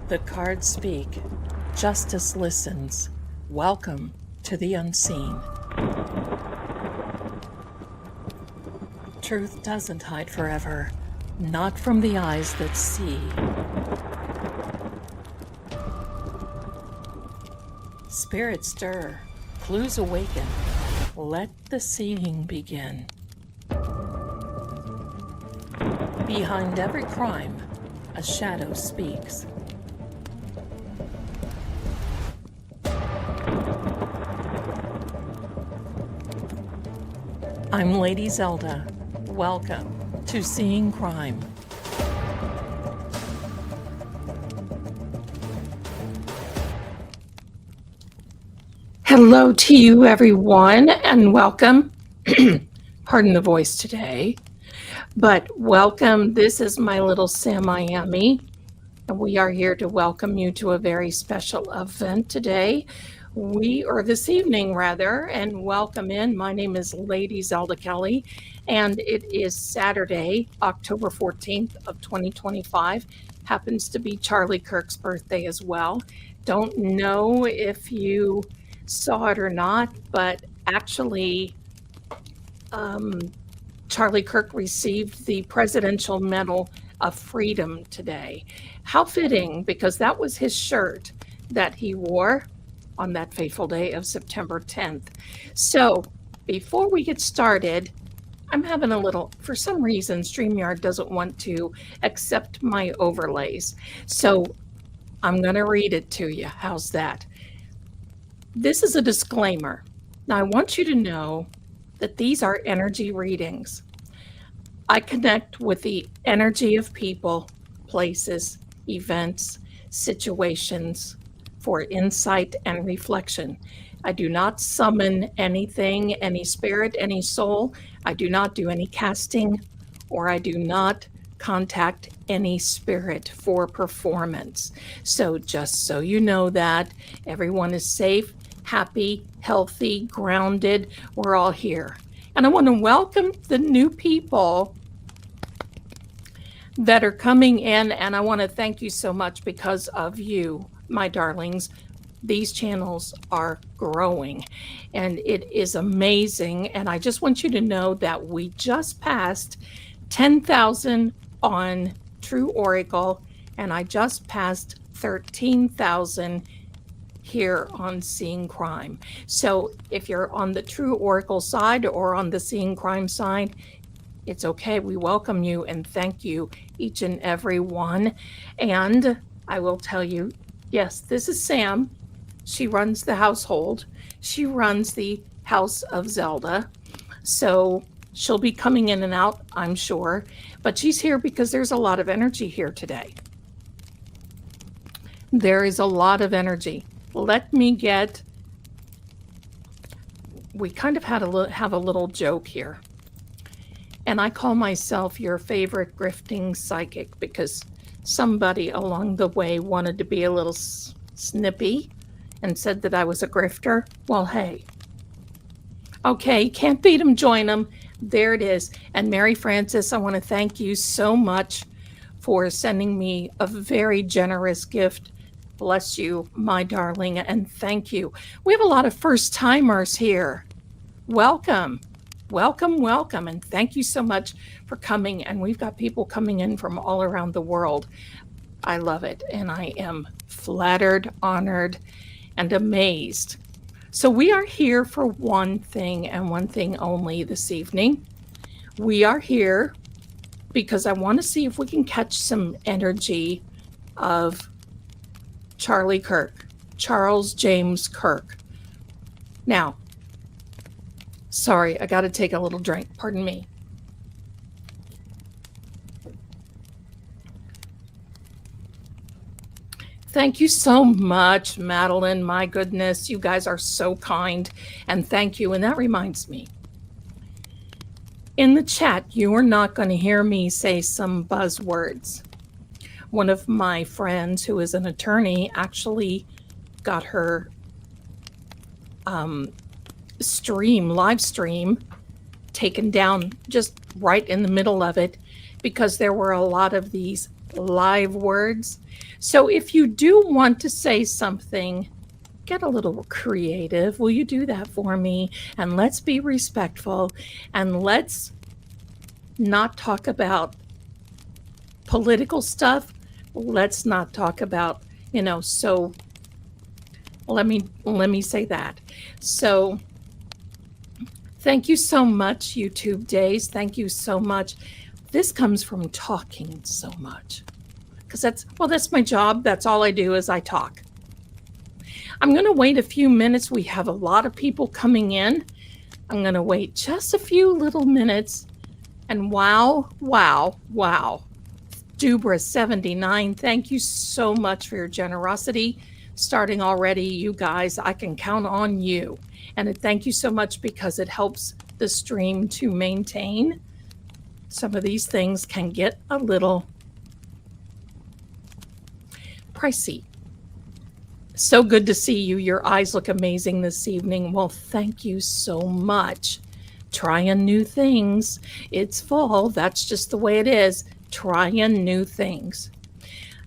The cards speak. Justice listens. Welcome to the unseen. Truth doesn't hide forever, not from the eyes that see. Spirits stir, clues awaken. Let the seeing begin. Behind every crime, a shadow speaks. I'm Lady Zelda. Welcome to Seeing Crime. Hello to you, everyone, and welcome. Pardon the voice today, but welcome. This is my little Sam Miami, and we are here to welcome you to a very special event today. This evening rather, and welcome in. My name is Lady Zelda Kelly, and it is Saturday, October 14th of 2025. Happens to be Charlie Kirk's birthday as well. Don't know if you saw it or not, but actually Charlie Kirk received the Presidential Medal of Freedom today. How fitting, because that was his shirt that he wore on that fateful day of September 10th. So before we get started, I'm having for some reason, StreamYard doesn't want to accept my overlays. So I'm going to read it to you. How's that? This is a disclaimer. Now, I want you to know that these are energy readings. I connect with the energy of people, places, events, situations for insight and reflection. I do not summon anything, any spirit, any soul. I do not do any casting, or I do not contact any spirit for performance. So just so you know that everyone is safe, happy, healthy, grounded. We're all here. And I want to welcome the new people that are coming in, and I want to thank you so much. Because of you, my darlings, these channels are growing, and it is amazing. And I just want you to know that we just passed 10,000 on True Oracle, and I just passed 13,000 here on Seeing Crime. So if you're on the True Oracle side or on the Seeing Crime side, it's okay. We welcome you and thank you, each and every one. And I will tell you, yes, this is Sam. She runs the household. She runs the House of Zelda. So she'll be coming in and out, I'm sure. But she's here because there's a lot of energy here today. There is a lot of energy. We kind of have a little joke here. And I call myself your favorite grifting psychic because somebody along the way wanted to be a little snippy and said that I was a grifter. Well, hey. Okay, can't beat them, join them. There it is. And Mary Frances, I want to thank you so much for sending me a very generous gift. Bless you, my darling, and thank you. We have a lot of first-timers here. Welcome, welcome, welcome, and thank you so much for coming. And we've got people coming in from all around the world. I love it, and I am flattered, honored, and amazed. So we are here for one thing and one thing only this evening. We are here because I want to see if we can catch some energy of Charlie Kirk, Charles James Kirk. Now, sorry, I got to take a little drink. Pardon me. Thank you so much, Madeline. My goodness, you guys are so kind, and thank you. And that reminds me, in the chat, you are not going to hear me say some buzzwords. One of my friends who is an attorney actually got her live stream taken down just right in the middle of it because there were a lot of these live words. So if you do want to say something, get a little creative. Will you do that for me? And let's be respectful, and let's not talk about political stuff. Let's not talk about, so let me say that. So thank you so much, YouTube Days. Thank you so much. This comes from talking so much, because that's my job. That's all I do is I talk. I'm going to wait a few minutes. We have a lot of people coming in. I'm going to wait just a few little minutes. And wow. Dubra79, thank you so much for your generosity. Starting already, you guys, I can count on you. And thank you so much, because it helps the stream to maintain. Some of these things can get a little pricey. So good to see you. Your eyes look amazing this evening. Well, thank you so much. Trying new things. It's fall. That's just the way it is. Trying new things.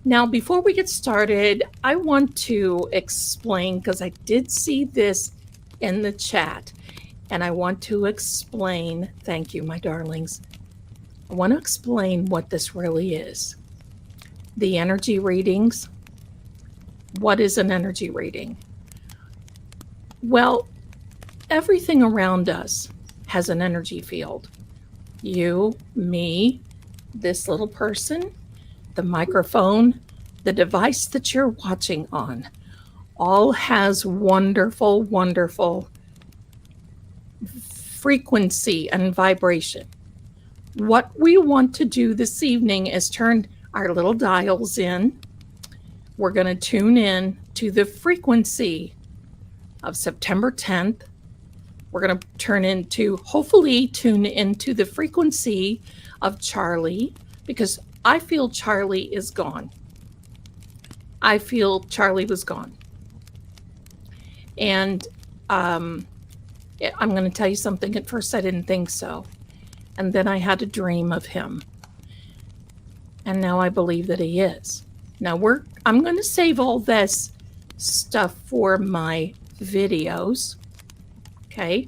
Now, before we get started, I want to explain, because I did see this in the chat, and I want to explain, thank you, my darlings. I want to explain what this really is. The energy readings. What is an energy reading? Well, everything around us has an energy field. You, me, this little person, the microphone, the device that you're watching on, all has wonderful, wonderful frequency and vibration. What we want to do this evening is turn our little dials in. We're going to tune in to the frequency of September 10th. We're going to hopefully tune into the frequency of Charlie, because I feel Charlie is gone. I feel Charlie was gone. And I'm going to tell you something. At first, I didn't think so. And then I had a dream of him. And now I believe that he is. Now I'm going to save all this stuff for my videos. Okay.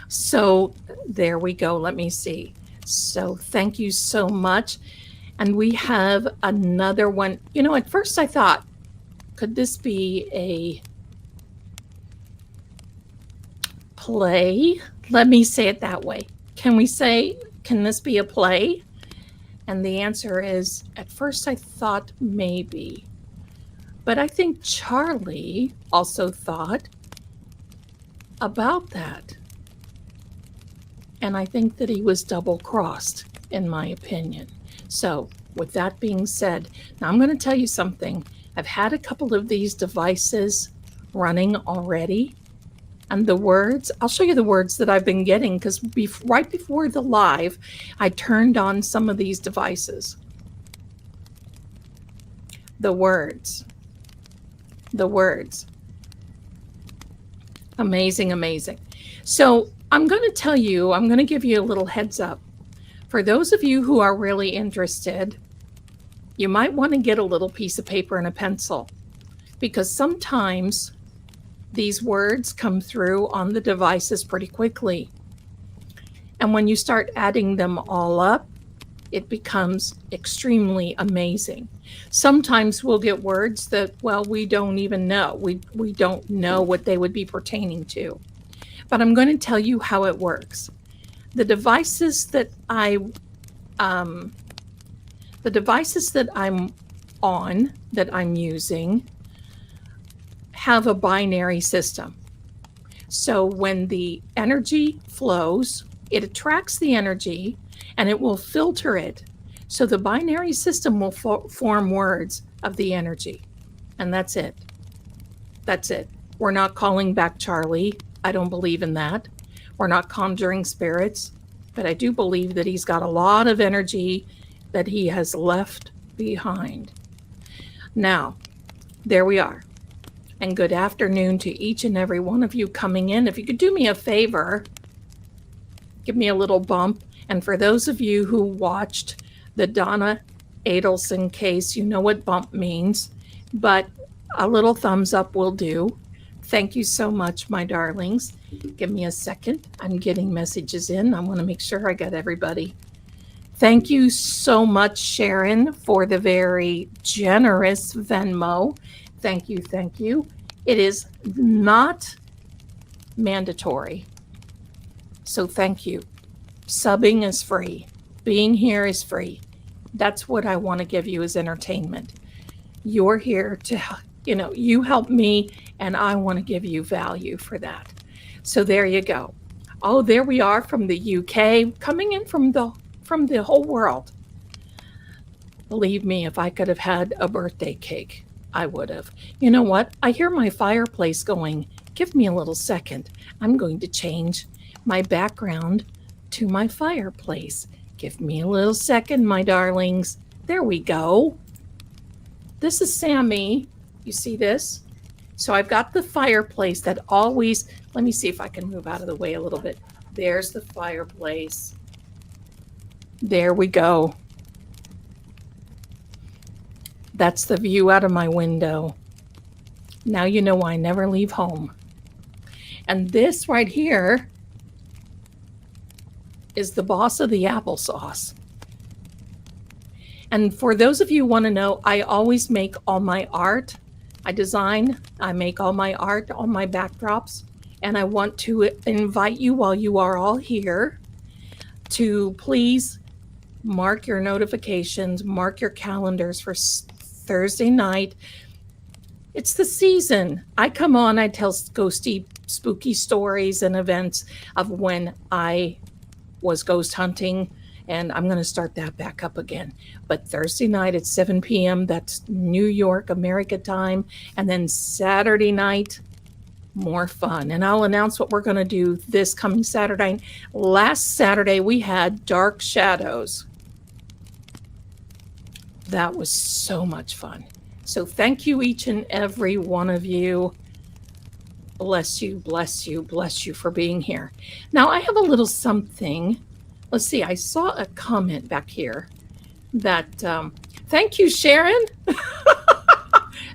So there we go. Let me see. So thank you so much. And we have another one. At first I thought, could this be a play? Let me say it that way. Can this be a play? And the answer is, at first I thought maybe. But I think Charlie also thought about that. And I think that he was double-crossed, in my opinion. So with that being said, now I'm going to tell you something. I've had a couple of these devices running already. And the words, I'll show you the words that I've been getting, because right before the live, I turned on some of these devices. The words. Amazing, amazing. So I'm going to give you a little heads up. For those of you who are really interested, you might want to get a little piece of paper and a pencil, because sometimes these words come through on the devices pretty quickly. And when you start adding them all up, it becomes extremely amazing. Sometimes we'll get words that, well, we don't even know. We don't know what they would be pertaining to. But I'm going to tell you how it works. The devices that I'm on, that I'm using, have a binary system. So when the energy flows, it attracts the energy and it will filter it. So the binary system will form words of the energy. And that's it. That's it. We're not calling back Charlie. I don't believe in that. We're not conjuring spirits. But I do believe that he's got a lot of energy that he has left behind. Now, there we are. And good afternoon to each and every one of you coming in. If you could do me a favor, give me a little bump. And for those of you who watched the Donna Adelson case. You know what bump means, but a little thumbs up will do. Thank you so much, my darlings. Give me a second. I'm getting messages in. I want to make sure I got everybody. Thank you so much, Sharon, for the very generous Venmo. Thank you, thank you. It is not mandatory, so thank you. Subbing is free. Being here is free. That's what I want to give you as entertainment. You're here to, you help me, and I want to give you value for that. So there you go. Oh, there we are from the UK, coming in from the whole world. Believe me, if I could have had a birthday cake, I would have. You know what? I hear my fireplace going. Give me a little second. I'm going to change my background to my fireplace. Give me a little second, my darlings. There we go. This is Sammy. You see this? So I've got the fireplace that always, let me see if I can move out of the way a little bit. There's the fireplace. There we go. That's the view out of my window. Now you know I never leave home. And this right here is the boss of the applesauce. And for those of you who want to know, I always make all my art. I make all my art, all my backdrops. And I want to invite you while you are all here to please mark your notifications, mark your calendars for Thursday night. It's the season. I come on, I tell ghosty, spooky stories and events of when I was ghost hunting, and I'm going to start that back up again. But Thursday night at 7 p.m., that's New York, America time, and then Saturday night, more fun. And I'll announce what we're going to do this coming Saturday. Last Saturday, we had Dark Shadows. That was so much fun. So thank you, each and every one of you. Bless you, bless you, bless you for being here. Now, I have a little something. Let's see, I saw a comment back here that, thank you, Sharon.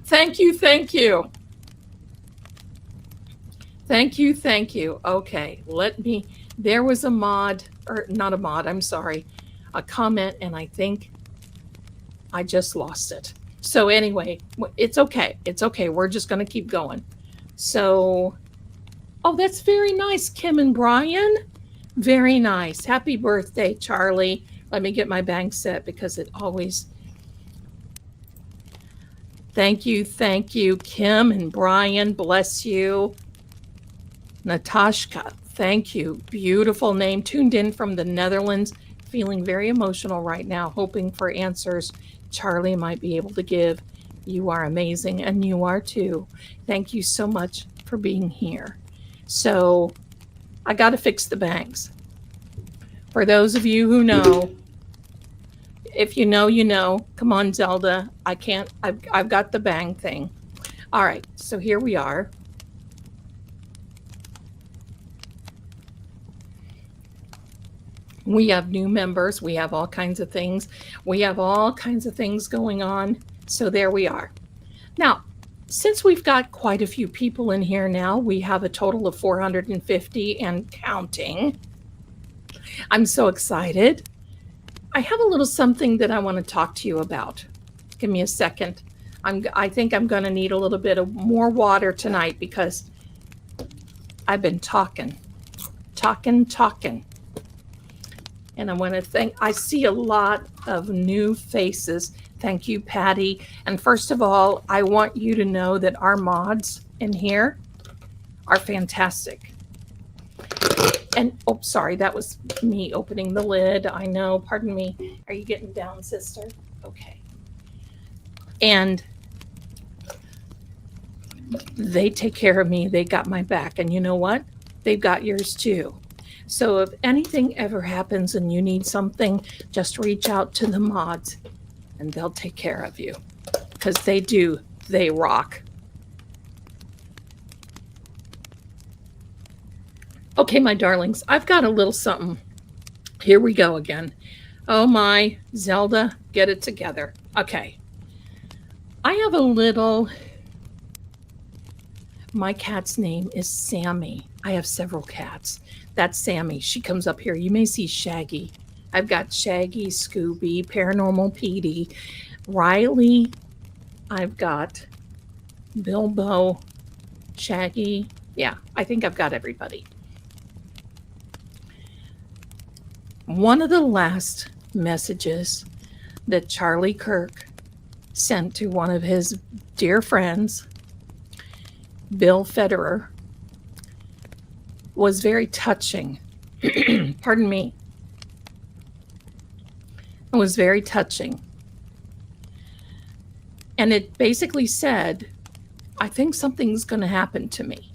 Thank you, thank you. Thank you, thank you. Okay, there was a mod, or not a mod, I'm sorry, a comment, and I think I just lost it. So anyway, it's okay. It's okay. We're just going to keep going. So, oh, that's very nice, Kim and Brian. Very nice. Happy birthday, Charlie. Let me get my bank set because it always... Thank you, Kim and Brian. Bless you. Natashka, thank you. Beautiful name. Tuned in from the Netherlands. Feeling very emotional right now, hoping for answers Charlie might be able to give. You are amazing, and you are too. Thank you so much for being here. So I got to fix the bangs. For those of you who know, if you know, you know. Come on, Zelda. I've got the bang thing. All right, so here we are. We have new members. We have all kinds of things. We have all kinds of things going on. So there we are. Now, since we've got quite a few people in here now, we have a total of 450 and counting. I'm so excited. I have a little something that I want to talk to you about. Give me a second. I think I'm going to need a little bit of more water tonight because I've been talking. And I want to thank, I see a lot of new faces. Thank you, Patty. And first of all, I want you to know that our mods in here are fantastic. And, oh, sorry, that was me opening the lid. I know, pardon me. Are you getting down, sister? Okay. And they take care of me. They got my back. And you know what? They've got yours too. So if anything ever happens and you need something, just reach out to the mods and they'll take care of you. Because they do. They rock. Okay, my darlings, I've got a little something. Here we go again. Oh my, Zelda, get it together. Okay. I have my cat's name is Sammy. I have several cats. That's Sammy. She comes up here. You may see Shaggy. I've got Shaggy, Scooby, Paranormal Petey, Riley. I've got Bilbo, Shaggy. Yeah, I think I've got everybody. One of the last messages that Charlie Kirk sent to one of his dear friends, Bill Federer, was very touching. Pardon me. It was very touching. And it basically said, I think something's going to happen to me.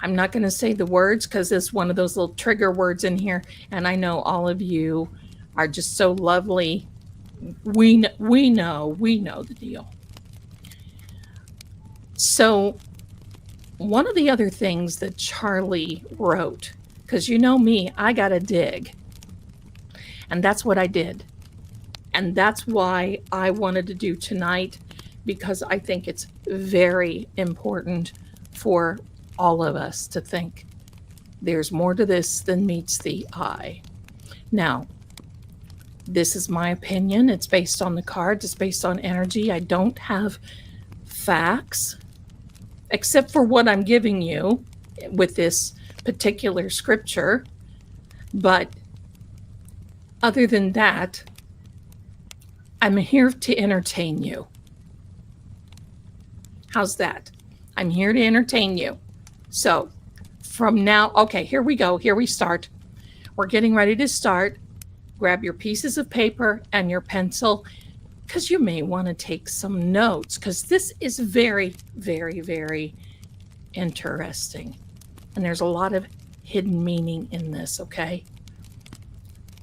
I'm not going to say the words because it's one of those little trigger words in here. And I know all of you are just so lovely. We know the deal. So one of the other things that Charlie wrote, because you know me, I got to dig. And that's what I did. And that's why I wanted to do tonight, because I think it's very important for all of us to think there's more to this than meets the eye. Now, this is my opinion. It's based on the cards. It's based on energy. I don't have facts, except for what I'm giving you with this particular scripture. But other than that, I'm here to entertain you. How's that? I'm here to entertain you. So from now, okay, here we go. Here we start. We're getting ready to start. Grab your pieces of paper and your pencil, because you may want to take some notes, because this is very, very, very interesting. And there's a lot of hidden meaning in this, okay?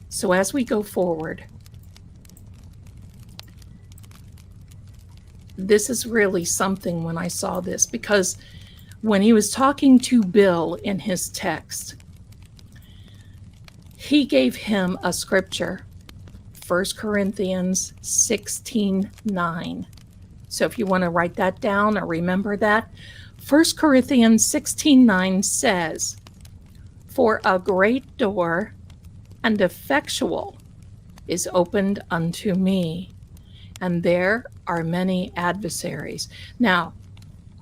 So as we go forward, this is really something when I saw this, because when he was talking to Bill in his text, he gave him a scripture, 1 Corinthians 16:9. So if you want to write that down or remember that, 1 Corinthians 16:9 says, "For a great door and effectual is opened unto me, and there are many adversaries." Now,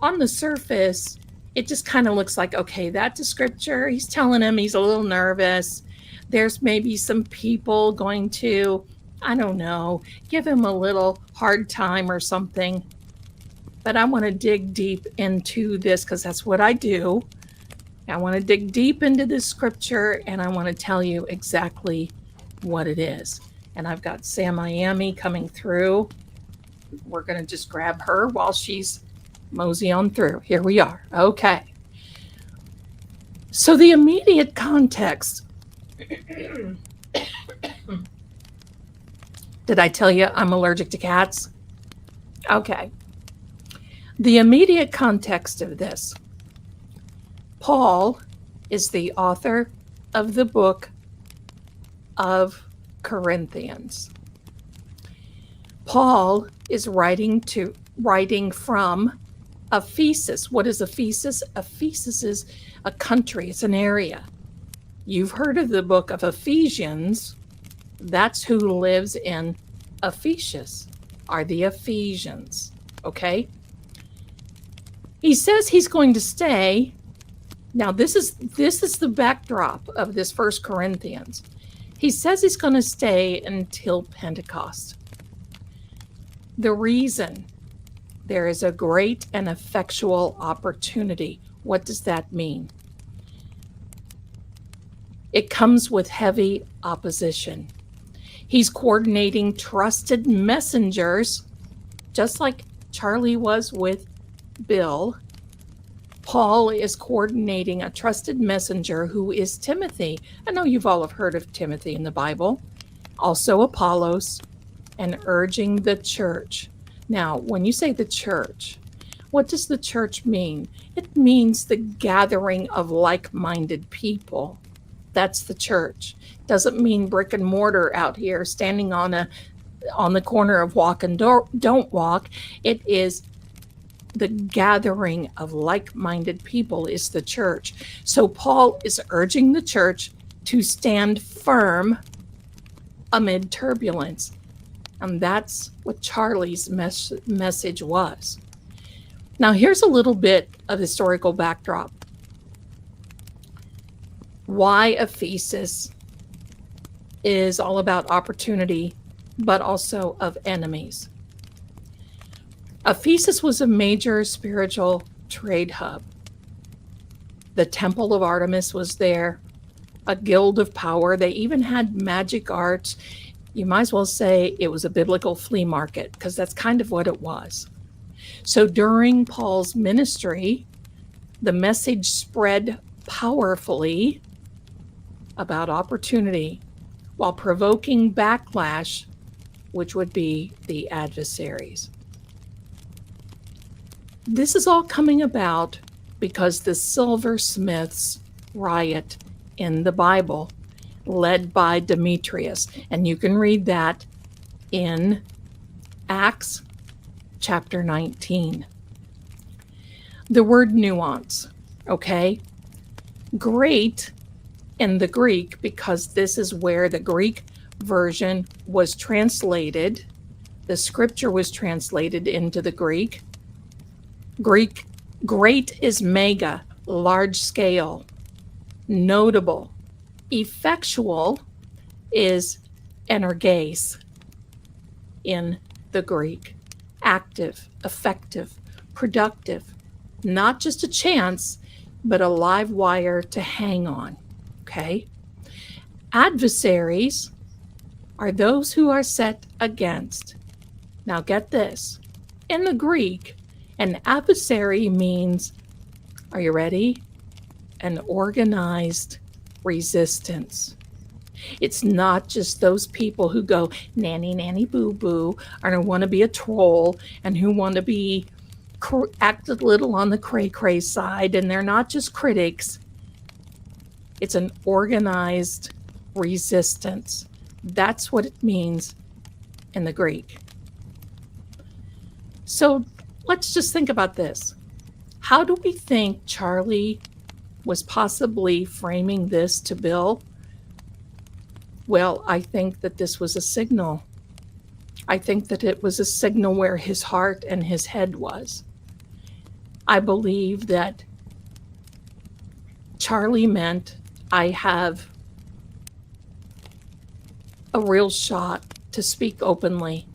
on the surface, it just kind of looks like, okay, that's a scripture. He's telling him he's a little nervous. There's maybe some people going to, I don't know, give him a little hard time or something. But I want to dig deep into this, because that's what I do. I want to dig deep into this scripture, and I want to tell you exactly what it is. And I've got Sam Miami coming through. We're going to just grab her while she's mosey on through. Here we are. Okay. So the immediate context. Did I tell you I'm allergic to cats? Okay. The immediate context of this. Paul is the author of the book of Corinthians. Paul is writing from Ephesus. What is Ephesus? Ephesus is a country. It's an area. You've heard of the book of Ephesians. That's who lives in Ephesus, are the Ephesians. Okay? He says he's going to stay. Now, this is the backdrop of this 1 Corinthians. He says he's going to stay until Pentecost. The reason, there is a great and effectual opportunity. What does that mean? It comes with heavy opposition. He's coordinating trusted messengers, just like Charlie was with Bill. Paul is coordinating a trusted messenger who is Timothy. I know you've all have heard of Timothy in the Bible. Also Apollos, and urging the church. Now, when you say the church, what does the church mean? It means the gathering of like-minded people. That's the church. Doesn't mean brick and mortar out here standing on a on the corner of walk and don't walk. It is the gathering of like-minded people is the church. So Paul is urging the church to stand firm amid turbulence. And that's what Charlie's message was. Now, here's a little bit of historical backdrop. Why Ephesus is all about opportunity, but also of enemies. Ephesus was a major spiritual trade hub. The Temple of Artemis was there, a guild of power. They even had magic arts. You might as well say it was a biblical flea market, because that's kind of what it was. So during Paul's ministry, the message spread powerfully about opportunity while provoking backlash, which would be the adversaries. This is all coming about because the silversmiths riot in the Bible, led by Demetrius. And you can read that in Acts chapter 19. The word nuance, okay? Great in the Greek, because this is where the Greek version was translated. The scripture was translated into the Greek. Great is mega, large scale. Notable. Effectual is energes in the Greek. Active, effective, productive. Not just a chance, but a live wire to hang on. Okay? Adversaries are those who are set against. Now get this. In the Greek, an adversary means, are you ready? An organized resistance. It's not just those people who go nanny, nanny, boo, boo, and who want to be a troll and who want to be act a little on the cray-cray side, and they're not just critics. It's an organized resistance. That's what it means in the Greek. So let's just think about this. How do we think Charlie was possibly framing this to Bill? Well, I think that this was a signal. I think that it was a signal where his heart and his head was. I believe that Charlie meant I have a real shot to speak openly.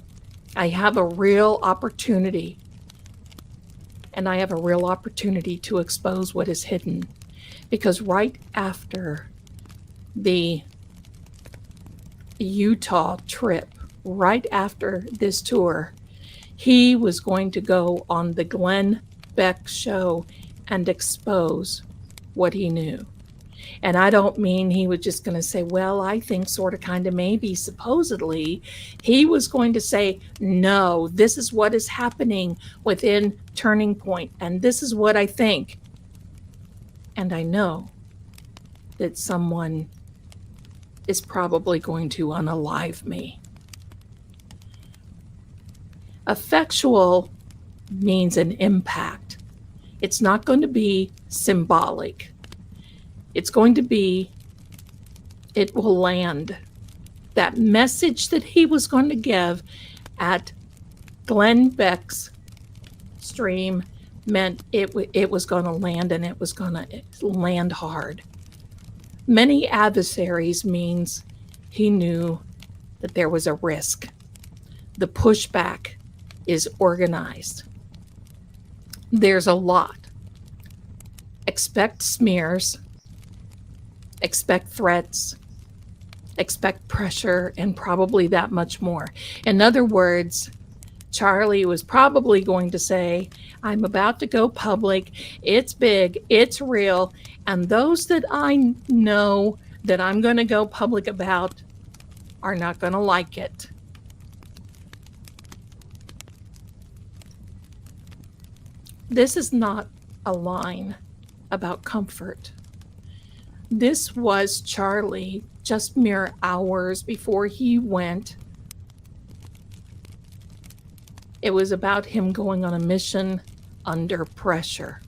I have a real opportunity. And I have a real opportunity to expose what is hidden. Because right after the Utah trip, right after this tour, he was going to go on the Glenn Beck show and expose what he knew. And I don't mean he was just going to say, well, I think sort of, kind of, maybe, supposedly. He was going to say, no, this is what is happening within Turning Point, and this is what I think. And I know that someone is probably going to unalive me. Effectual means an impact. It's not going to be symbolic. It's going to be, it will land. That message that he was going to give at Glenn Beck's stream meant it was going to land, and it was going to land hard. Many adversaries means he knew that there was a risk. The pushback is organized. There's a lot. Expect smears, expect threats, expect pressure, and probably that much more. In other words, Charlie was probably going to say, I'm about to go public. It's big, it's real, and those that I know that I'm going to go public about are not going to like it. This is not a line about comfort. This was Charlie just mere hours before he went It was about him going on a mission under pressure.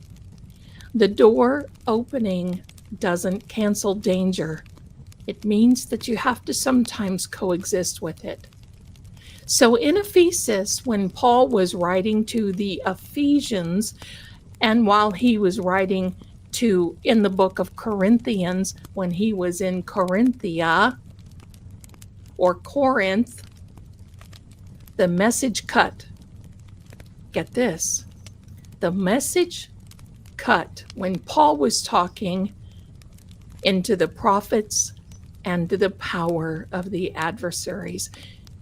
The door opening doesn't cancel danger. It means that you have to sometimes coexist with it. So in Ephesus, when Paul was writing to the Ephesians, and while he was writing in the book of Corinthians, when he was in Corinthia or Corinth, the message cut. Get this. The message cut when Paul was talking into the prophets and to the power of the adversaries.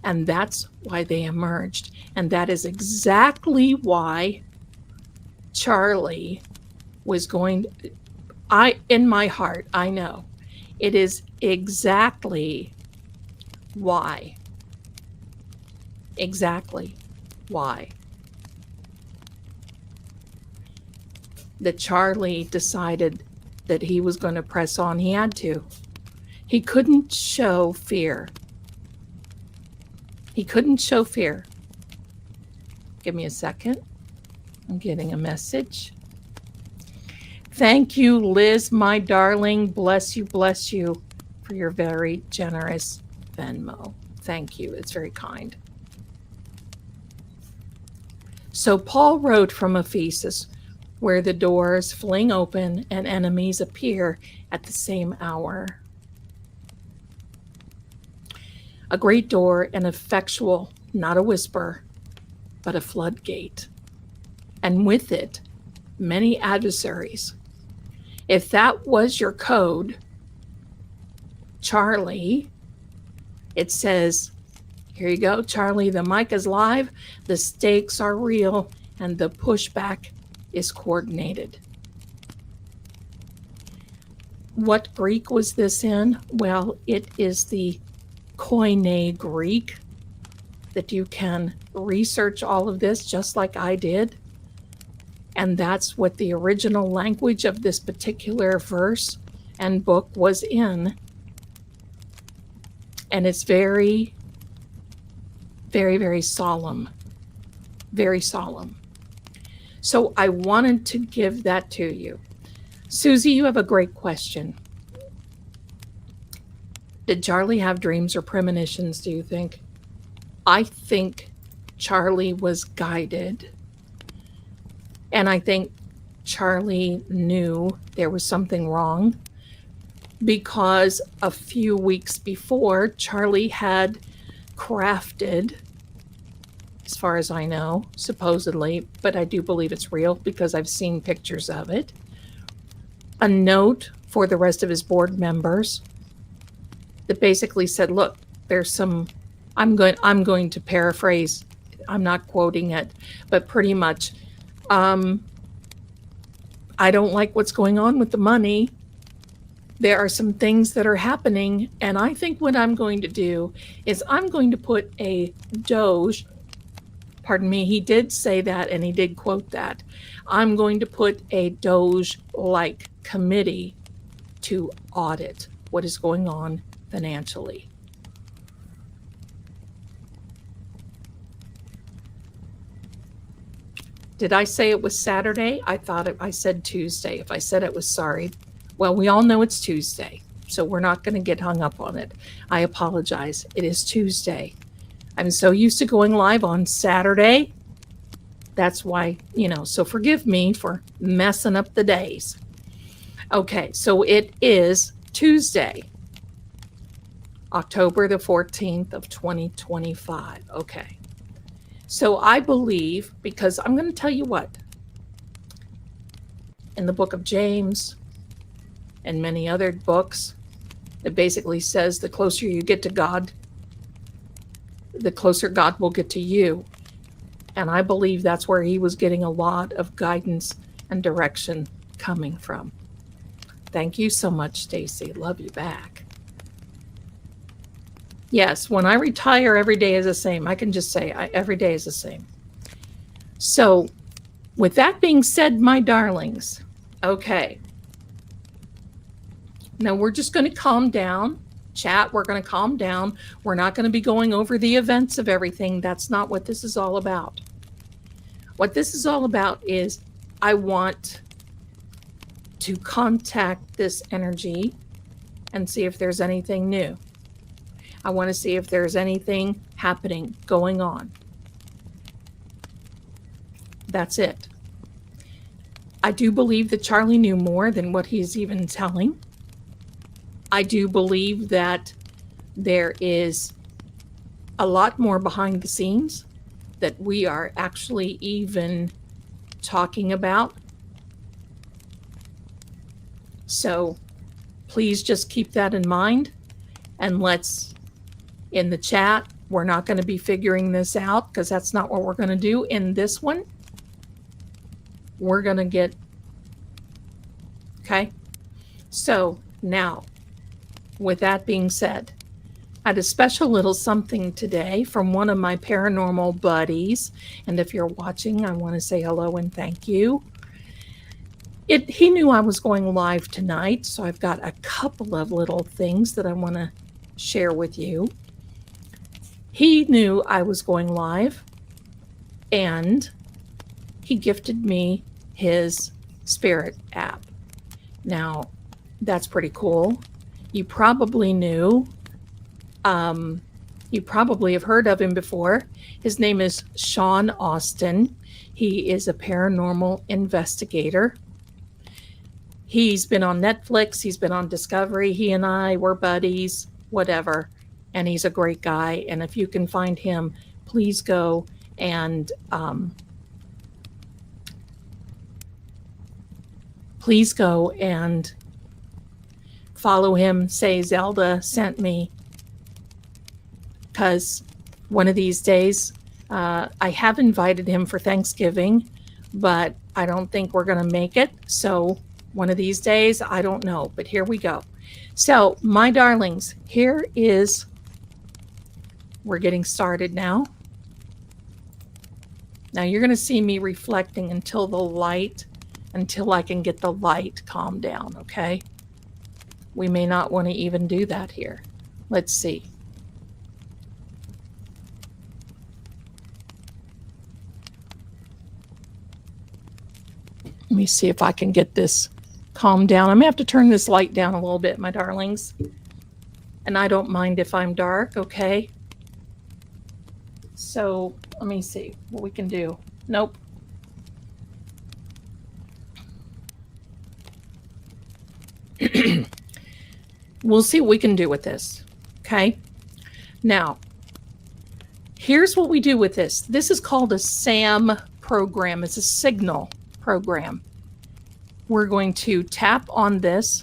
And that's why they emerged. And that is exactly why Charlie was going to, in my heart, I know it is exactly why that Charlie decided that he was going to press on. He had to. He couldn't show fear. He couldn't show fear. Give me a second. I'm getting a message. Thank you, Liz, my darling. Bless you for your very generous Venmo. Thank you. It's very kind. So Paul wrote from Ephesus, where the doors fling open and enemies appear at the same hour. A great door, an effectual, not a whisper, but a floodgate. And with it, many adversaries. If that was your code, Charlie, it says, here you go, Charlie, the mic is live, the stakes are real, and the pushback is coordinated. What Greek was this in? Well, it is the Koine Greek that you can research all of this just like I did. And that's what the original language of this particular verse and book was in. And it's very, very, very solemn. Very solemn. So I wanted to give that to you. Susie, you have a great question. Did Charlie have dreams or premonitions, do you think? I think Charlie was guided. And I think Charlie knew there was something wrong because a few weeks before, Charlie had crafted, as far as I know, supposedly, but I do believe it's real because I've seen pictures of it, a note for the rest of his board members that basically said, look, there's some, I'm going to paraphrase, I'm not quoting it, but pretty much, I don't like what's going on with the money. There are some things that are happening, and I think what I'm going to do is I'm going to put a Doge, pardon me, he did say that and he did quote that. I'm going to put a Doge-like committee to audit what is going on financially. Did I say it was Saturday? I said Tuesday. If I said it was sorry, well, we all know it's Tuesday, so we're not going to get hung up on it. I apologize. It is Tuesday. I'm so used to going live on Saturday. That's why, so forgive me for messing up the days. Okay, so it is Tuesday, October the 14th of 2025. Okay. So I believe, because I'm going to tell you what, in the book of James and many other books, it basically says the closer you get to God, the closer God will get to you. And I believe that's where he was getting a lot of guidance and direction coming from. Thank you so much, Stacy. Love you back. Yes, when I retire, every day is the same. I can just say every day is the same. So with that being said, my darlings, okay. Now we're just going to calm down. Chat, we're going to calm down. We're not going to be going over the events of everything. That's not what this is all about. What this is all about is I want to contact this energy and see if there's anything new. I want to see if there's anything happening, going on. That's it. I do believe that Charlie knew more than what he's even telling. I do believe that there is a lot more behind the scenes that we are actually even talking about. So please just keep that in mind, and let's, in the chat, we're not going to be figuring this out because that's not what we're going to do in this one. We're going to get, okay? So now, with that being said, I had a special little something today from one of my paranormal buddies. And if you're watching, I want to say hello and thank you. He knew I was going live tonight, so I've got a couple of little things that I want to share with you. He knew I was going live, and he gifted me his Spirit app. Now, that's pretty cool. You probably knew, you probably have heard of him before. His name is Sean Austin. He is a paranormal investigator. He's been on Netflix. He's been on Discovery. He and I were buddies, whatever. And he's a great guy. And if you can find him, please go and follow him. Say Zelda sent me, because one of these days, I have invited him for Thanksgiving, but I don't think we're going to make it. So one of these days, I don't know, but here we go. So my darlings, we're getting started now. Now you're going to see me reflecting until I can get the light calmed down, okay? We may not want to even do that here. Let's see. Let me see if I can get this calmed down. I'm going to have to turn this light down a little bit, my darlings. And I don't mind if I'm dark, okay? So let me see what we can do. Nope. We'll see what we can do with this, okay? Now, here's what we do with this. This is called a SAM program. It's a signal program. We're going to tap on this.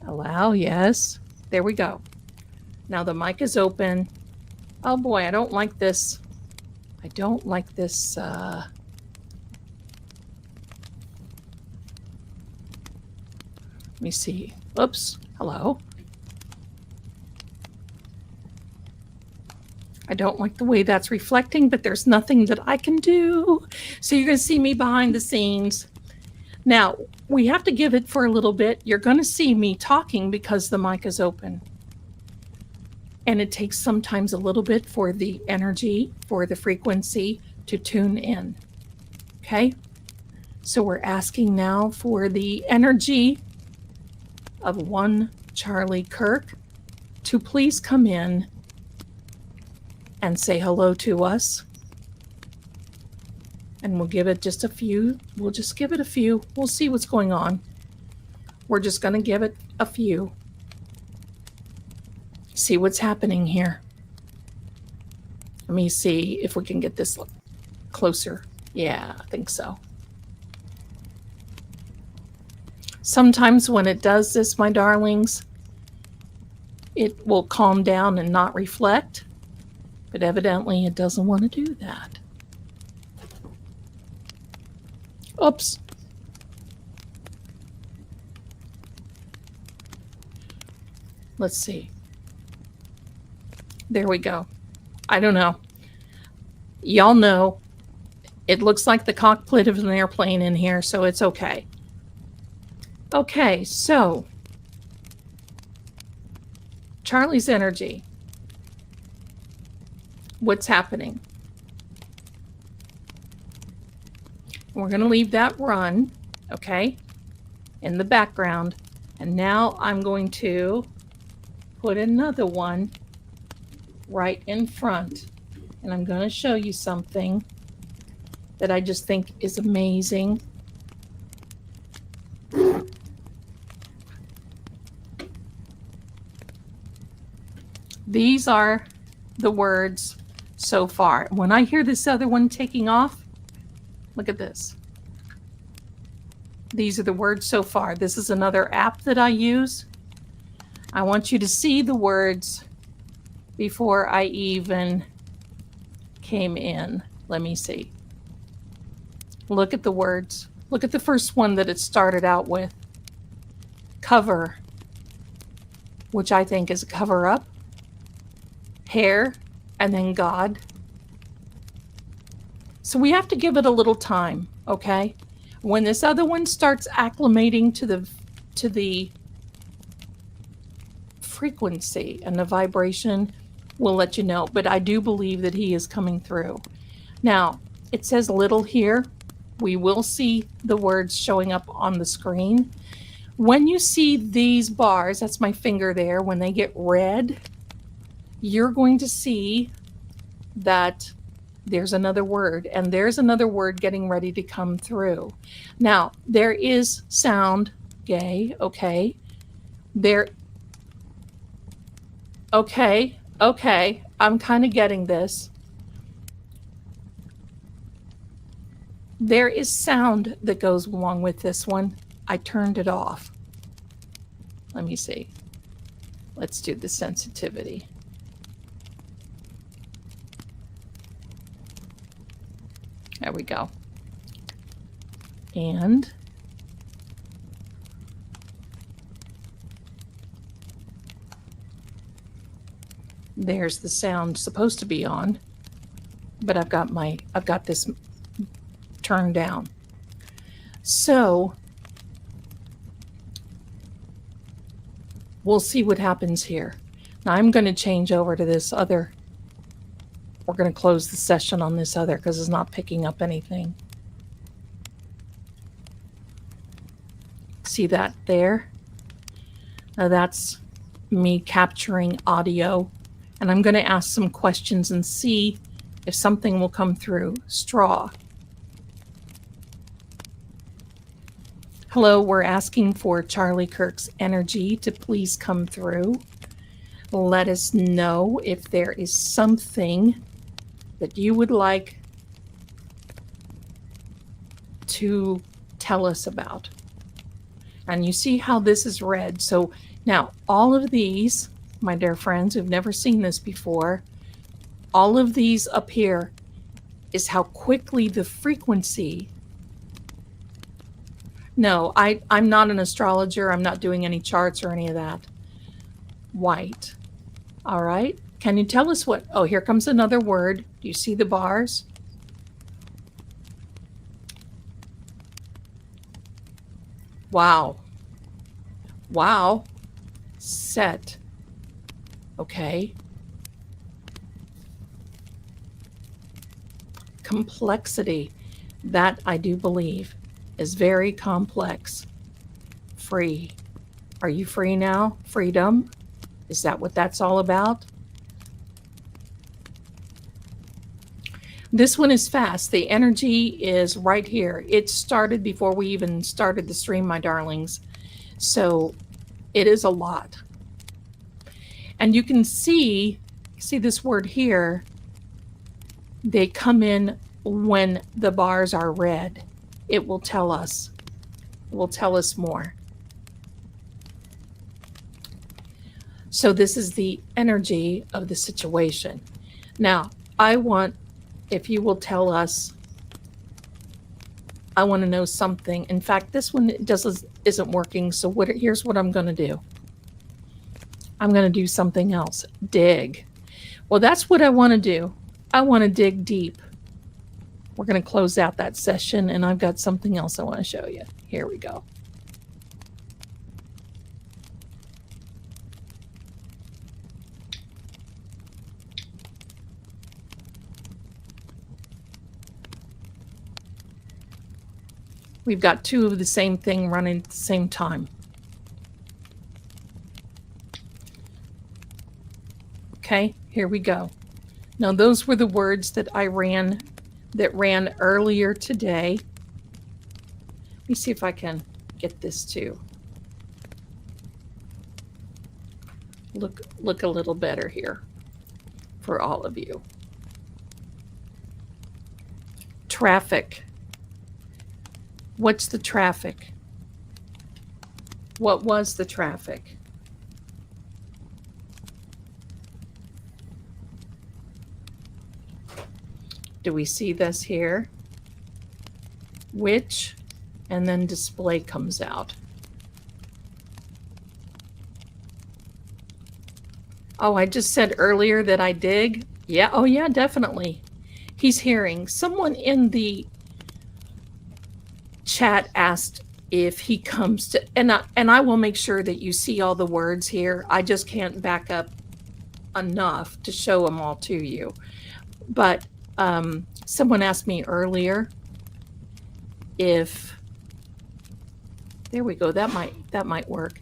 Allow, yes. There we go. Now the mic is open. Oh boy, I don't like this. I don't like this. Let me see. Oops. Hello. I don't like the way that's reflecting, but there's nothing that I can do. So you're going to see me behind the scenes. Now, we have to give it for a little bit. You're going to see me talking because the mic is open. And it takes sometimes a little bit for the energy, for the frequency to tune in. Okay? So we're asking now for the energy of one Charlie Kirk to please come in and say hello to us. And we'll give it just a few. We'll just give it a few. We'll see what's going on. We're just going to give it a few. See what's happening here. Let me see if we can get this closer. Yeah, I think so. Sometimes when it does this, my darlings, it will calm down and not reflect. But evidently it doesn't want to do that. Oops. Let's see. There we go. I don't know. Y'all know it looks like the cockpit of an airplane in here, so it's okay. Okay, so Charlie's energy. What's happening? We're going to leave that run, okay, in the background. And now I'm going to put another one right in front. And I'm going to show you something that I just think is amazing. These are the words so far. When I hear this other one taking off, look at this. These are the words so far. This is another app that I use. I want you to see the words before I even came in. Let me see. Look at the words. Look at the first one that it started out with. Cover, which I think is a cover up. Hair, and then God. So we have to give it a little time, okay? When this other one starts acclimating to the frequency and the vibration, we'll let you know. But I do believe that he is coming through. Now, it says little here. We will see the words showing up on the screen. When you see these bars, that's my finger there, when they get red, you're going to see that there's another word, and there's another word getting ready to come through. Now, there is sound, gay, okay. Okay, I'm kind of getting this. There is sound that goes along with this one. I turned it off. Let me see. Let's do the sensitivity. There we go. And there's the sound supposed to be on, but I've got this turned down. So we'll see what happens here. Now I'm going to change over to this other. We're going to close the session on this other because it's not picking up anything. See that there? Now that's me capturing audio. And I'm going to ask some questions and see if something will come through. Straw. Hello, we're asking for Charlie Kirk's energy to please come through. Let us know if there is something that you would like to tell us about. And you see how this is red. So now all of these, my dear friends who've never seen this before, all of these up here is how quickly the frequency. No, I'm not an astrologer. I'm not doing any charts or any of that. White. All right. Can you tell us what? Oh, here comes another word. Do you see the bars? Wow. Wow. Set. Okay. Complexity. That I do believe is very complex. Free. Are you free now? Freedom? Is that what that's all about? This one is fast. The energy is right here. It started before we even started the stream, my darlings. So it is a lot. And you can see this word here. They come in when the bars are red. It will tell us. It will tell us more. So this is the energy of the situation. Now, I want, if you will tell us, I want to know something. In fact, this one isn't working. So here's what I'm going to do. I'm going to do something else. Dig. Well, that's what I want to do. I want to dig deep. We're going to close out that session, and I've got something else I want to show you. Here we go. We've got two of the same thing running at the same time. Okay, here we go. Now those were the words that ran earlier today. Let me see if I can get this to look a little better here for all of you. Traffic. What's the traffic? What was the traffic? Do we see this here? Which, and then display comes out. Oh, I just said earlier that I dig. Yeah, oh yeah, definitely. He's hearing. Someone in the chat asked if he comes to, and I will make sure that you see all the words here. I just can't back up enough to show them all to you. But someone asked me earlier if, there we go, that might work.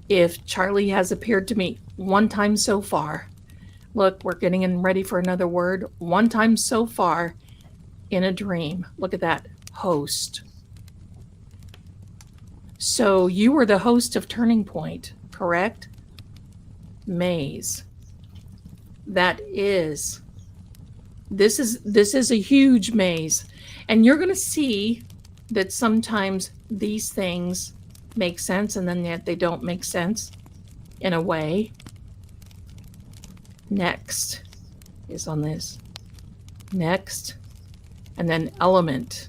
If Charlie has appeared to me one time so far. Look, we're getting in ready for another word. One time so far in a dream. Look at that, host. So you were the host of Turning Point, correct? Maze. That is, this is a huge maze. And you're going to see that sometimes these things make sense and then yet they don't make sense in a way. Next is on this. Next. And then element.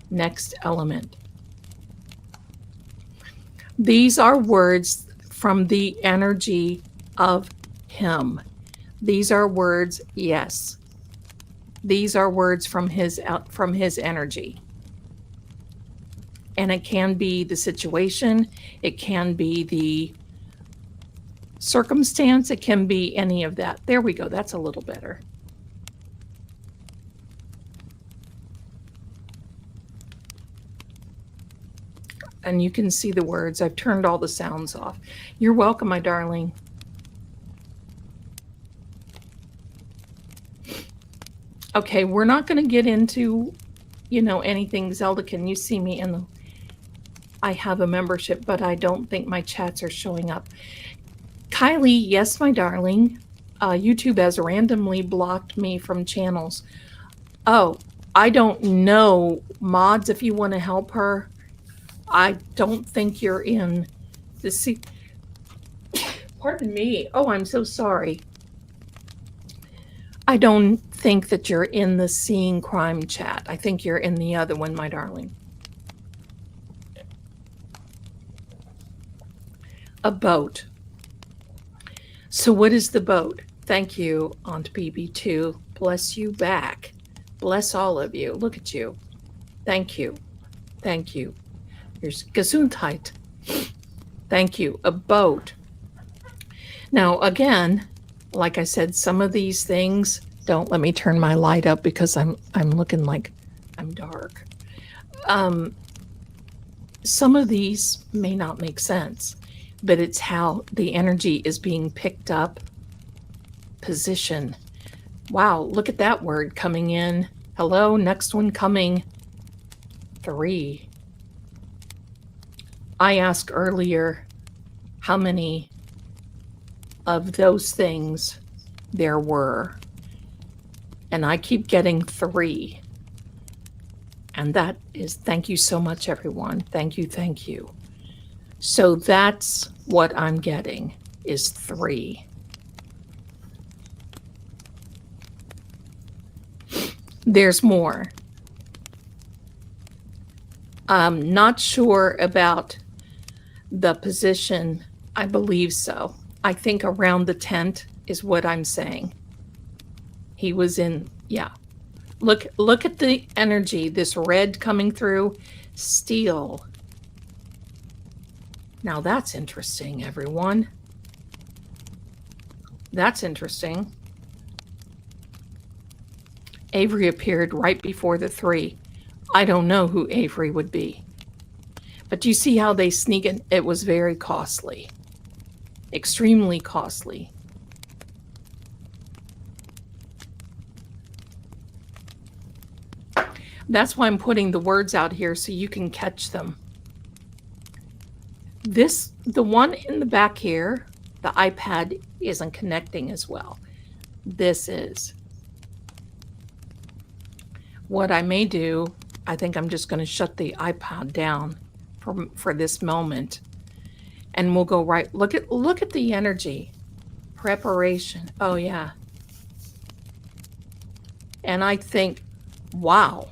Next element. These are words from the energy of him. These are words, yes. These are words from his energy. And it can be the situation, it can be the circumstance, it can be any of that. There we go, that's a little better. And you can see the words. I've turned all the sounds off. You're welcome, my darling. Okay, we're not going to get into, anything. Zelda, can you see me in the... I have a membership, but I don't think my chats are showing up. Kylie, yes, my darling. YouTube has randomly blocked me from channels. Oh, I don't know. Mods, if you want to help her. I don't think you're in the Pardon me. Oh, I'm so sorry. I don't think that you're in the Seeing Crime chat. I think you're in the other one, my darling. A boat. So what is the boat? Thank you, Aunt BB2. Bless you back. Bless all of you. Look at you. Thank you. Thank you. Here's Gesundheit. Thank you. A boat. Now, again, like I said, some of these things, don't let me turn my light up because I'm looking like I'm dark. Some of these may not make sense, but it's how the energy is being picked up. Position. Wow, look at that word coming in. Hello, next one coming. 3. I asked earlier how many of those things there were, and I keep getting 3. And that is, thank you so much, everyone. Thank you, thank you. So that's what I'm getting, is 3. There's more. I'm not sure about the position. I believe so. I think around the tent is what I'm saying. He was in, yeah. Look at the energy, this red coming through, steel. Now that's interesting, everyone. That's interesting. Avery appeared right before the 3. I don't know who Avery would be. But you see how they sneak in? It was very costly. Extremely costly. That's why I'm putting the words out here so you can catch them. The one in the back here, the iPad isn't connecting as well. This is. What I may do, I think I'm just going to shut the iPad down for this moment. And we'll go right. Look at the energy. Preparation. Oh yeah. And I think, wow.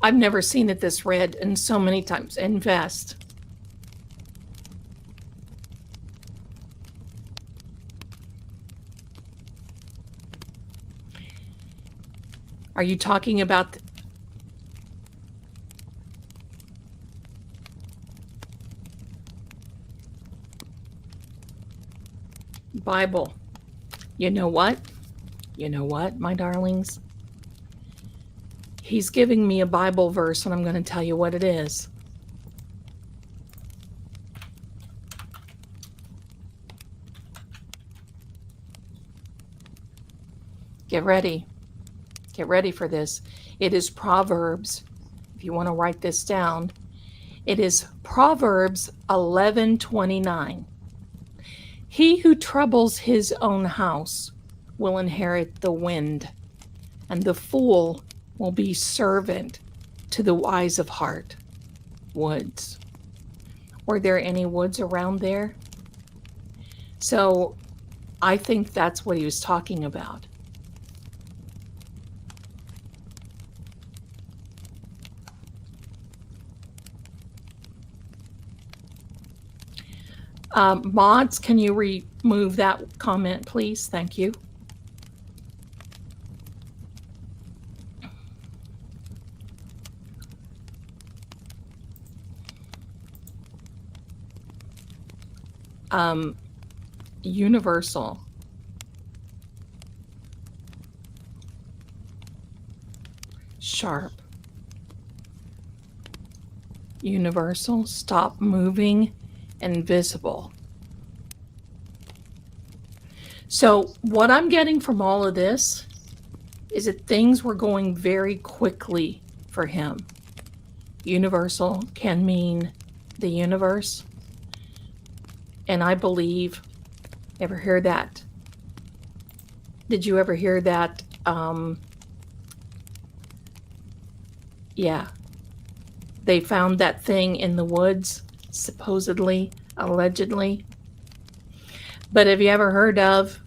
I've never seen it this red and so many times. Invest. Are you talking about Bible? You know what? You know what, my darlings? He's giving me a Bible verse, and I'm going to tell you what it is. Get ready. Get ready for this. It is Proverbs. If you want to write this down, it is Proverbs 11:29. He who troubles his own house will inherit the wind, and the fool will be servant to the wise of heart. Woods. Were there any woods around there? So I think that's what he was talking about. Mods, can you remove that comment, please? Thank you. Universal. Sharp. Universal. Stop moving. Invisible. So what I'm getting from all of this is that things were going very quickly for him. Universal can mean the universe. And I believe, ever hear that? Did you ever hear that? Yeah. They found that thing in the woods, supposedly, allegedly. But have you ever heard of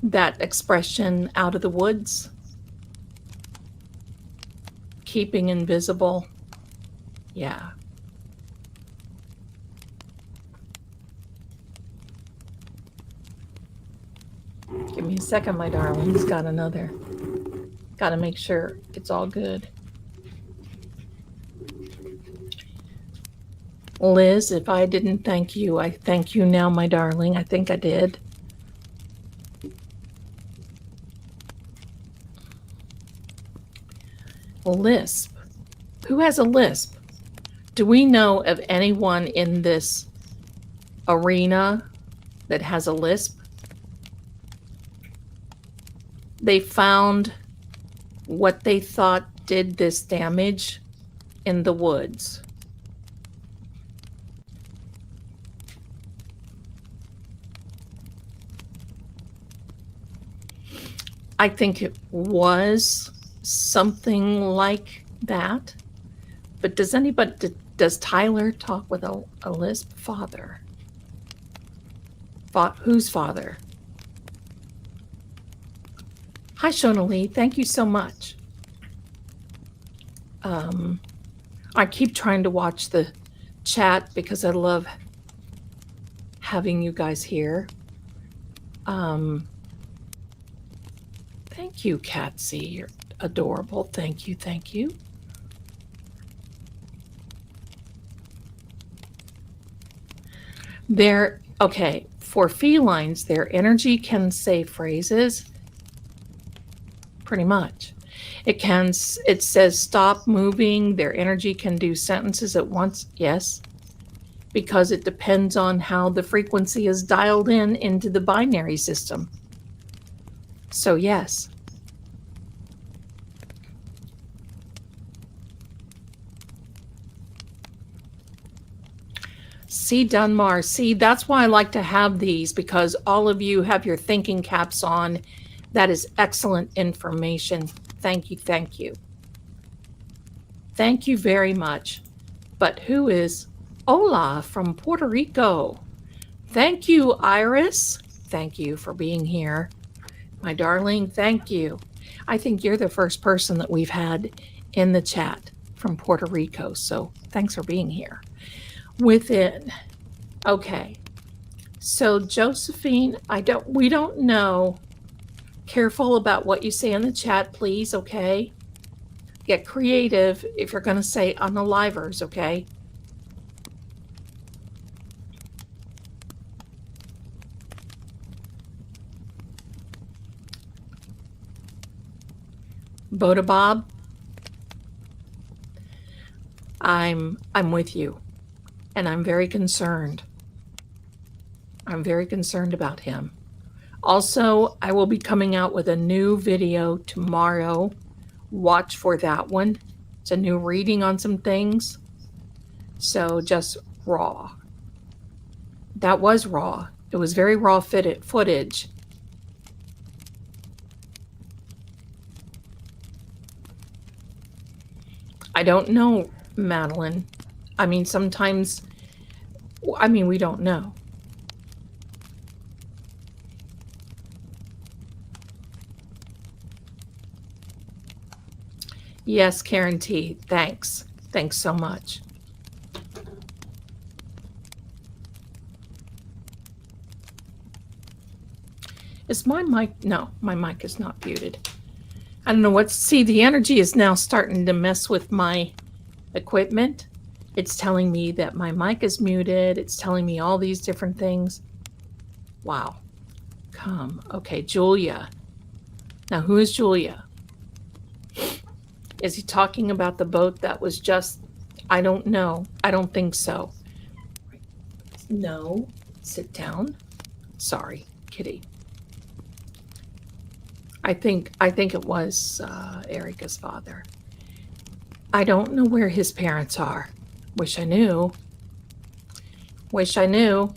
that expression, out of the woods? Keeping invisible. Yeah. Give me a second, my darling. He's got another. Got to make sure it's all good. Liz, if I didn't thank you, I thank you now, my darling. I think I did. Lisp. Who has a lisp? Do we know of anyone in this arena that has a lisp? They found what they thought did this damage in the woods. I think it was something like that. But does Tyler talk with a lisp? Father. Whose father? Hi, Shona Lee. Thank you so much. I keep trying to watch the chat because I love having you guys here. Thank you, Catsy. You're adorable. Thank you. Thank you. Okay, for felines, their energy can say phrases pretty much. It says stop moving. Their energy can do sentences at once. Yes, because it depends on how the frequency is dialed in into the binary system. So yes. See, Dunmar, see, that's why I like to have these, because all of you have your thinking caps on. That is excellent information. Thank you, thank you. Thank you very much. But who is Ola from Puerto Rico? Thank you, Iris. Thank you for being here. My darling, thank you. I think you're the first person that we've had in the chat from Puerto Rico, so thanks for being here. Within. Okay. So Josephine, we don't know. Careful about what you say in the chat, please, okay? Get creative if you're going to say unalivers, okay? Boda Bob, I'm with you. And I'm very concerned. I'm very concerned about him. Also, I will be coming out with a new video tomorrow. Watch for that one. It's a new reading on some things. So just raw. That was raw. It was very raw footage. I don't know, Madeline. I mean, sometimes, we don't know. Yes, Karen T. Thanks. Thanks so much. Is my mic? No, my mic is not muted. I don't know what. See, the energy is now starting to mess with my equipment. It's telling me that my mic is muted. It's telling me all these different things. Wow. Okay, Julia. Now, who is Julia? Is he talking about the boat that was just, I don't know. I don't think so. No. Sit down. Sorry, Kitty. I think it was Erica's father. I don't know where his parents are. Wish I knew. Wish I knew.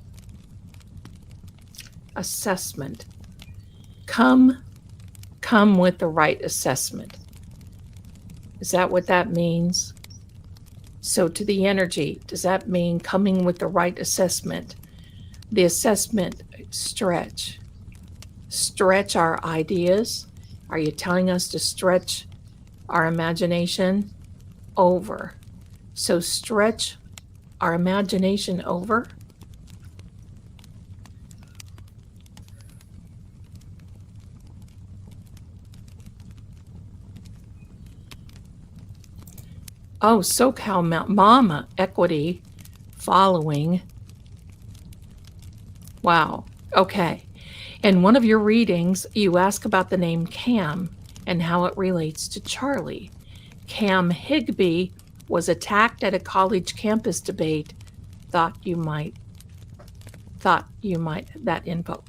Assessment. Come with the right assessment. Is that what that means? So to the energy, does that mean coming with the right assessment? The assessment, stretch. Stretch our ideas. Are you telling us to stretch our imagination over? So stretch our imagination over. Oh, SoCal Mama Equity following. Wow. Okay. In one of your readings, you ask about the name Cam and how it relates to Charlie. Cam Higbee was attacked at a college campus debate. Thought you might, that info.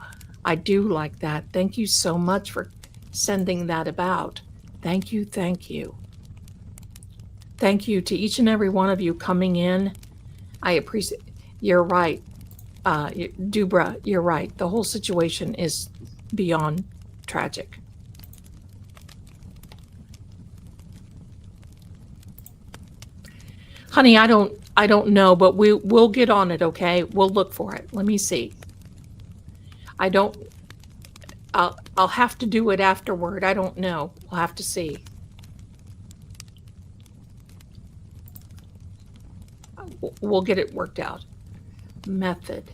I do like that. Thank you so much for sending that about. Thank you, thank you. Thank you to each and every one of you coming in. I appreciate, you're right. Dubra, you're right. The whole situation is beyond tragic. Honey, I don't know, but we'll get on it, okay? We'll look for it. Let me see. I'll have to do it afterward. I don't know. We'll have to see. We'll get it worked out. Method.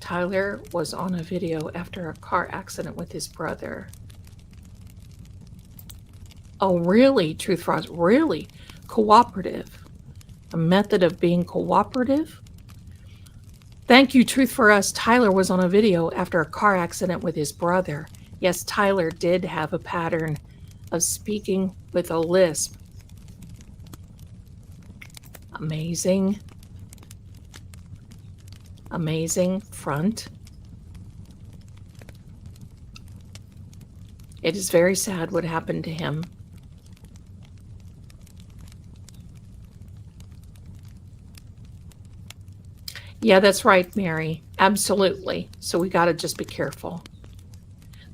Tyler was on a video after a car accident with his brother. Oh, really? Truth Frost, really? Cooperative. A method of being cooperative? Thank you, Truth for Us. Tyler was on a video after a car accident with his brother. Yes, Tyler did have a pattern of speaking with a lisp. Amazing. Amazing. Front. It is very sad what happened to him. Yeah, that's right, Mary. Absolutely. So we got to just be careful.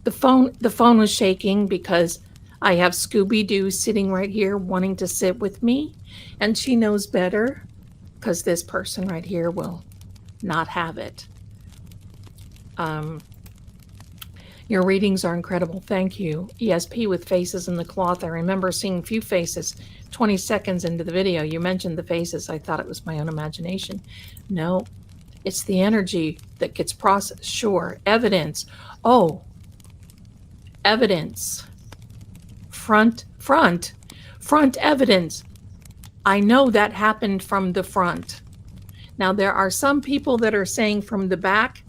The phone was shaking because I have Scooby-Doo sitting right here wanting to sit with me, and she knows better because this person right here will not have it. Your readings are incredible. Thank you. ESP with faces in the cloth. I remember seeing a few faces 20 seconds into the video. You mentioned the faces. I thought it was my own imagination. No, it's the energy that gets processed. Sure. Evidence. Oh, evidence. Front evidence. I know that happened from the front. Now, there are some people that are saying from the back.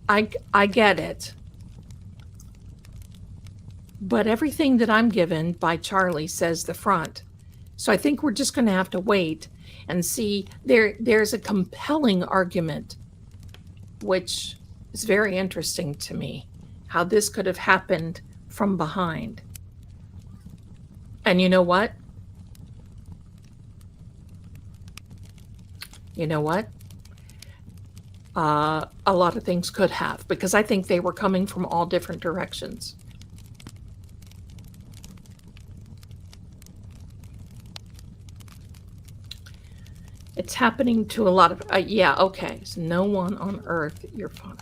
I get it. But everything that I'm given by Charlie says the front. So I think we're just going to have to wait and see. There's a compelling argument, which is very interesting to me, how this could have happened from behind. And you know what? You know what? A lot of things could have, because I think they were coming from all different directions. It's happening to a lot of, yeah, okay. So no one on earth, you're fine.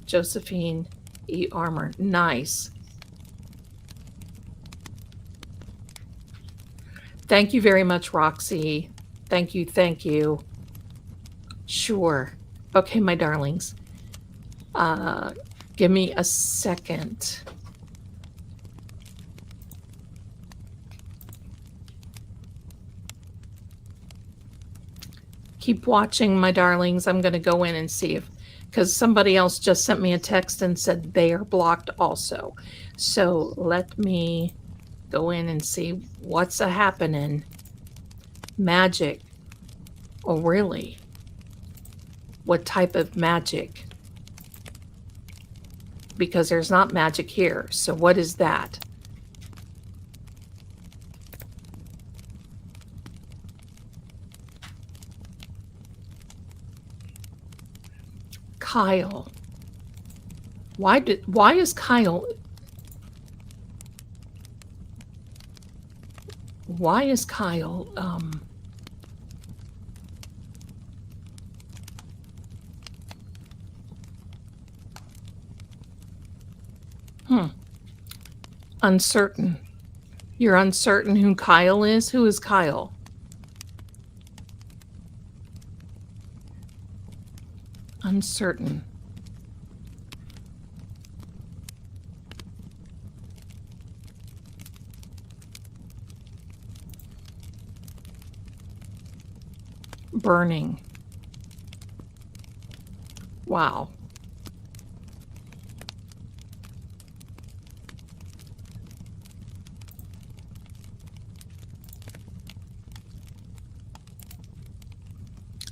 Josephine E. Armour, nice. Thank you very much, Roxy. Thank you, thank you. Sure. Okay, my darlings. Give me a second. Keep watching, my darlings. I'm going to go in and see if, because somebody else just sent me a text and said they are blocked also. So let me go in and see what's happening. Magic. Oh, really? What type of magic? Because there's not magic here. So what is that? Kyle. Why is Kyle? Why is Kyle? Uncertain. You're uncertain who Kyle is? Who is Kyle? Uncertain. Burning. Wow.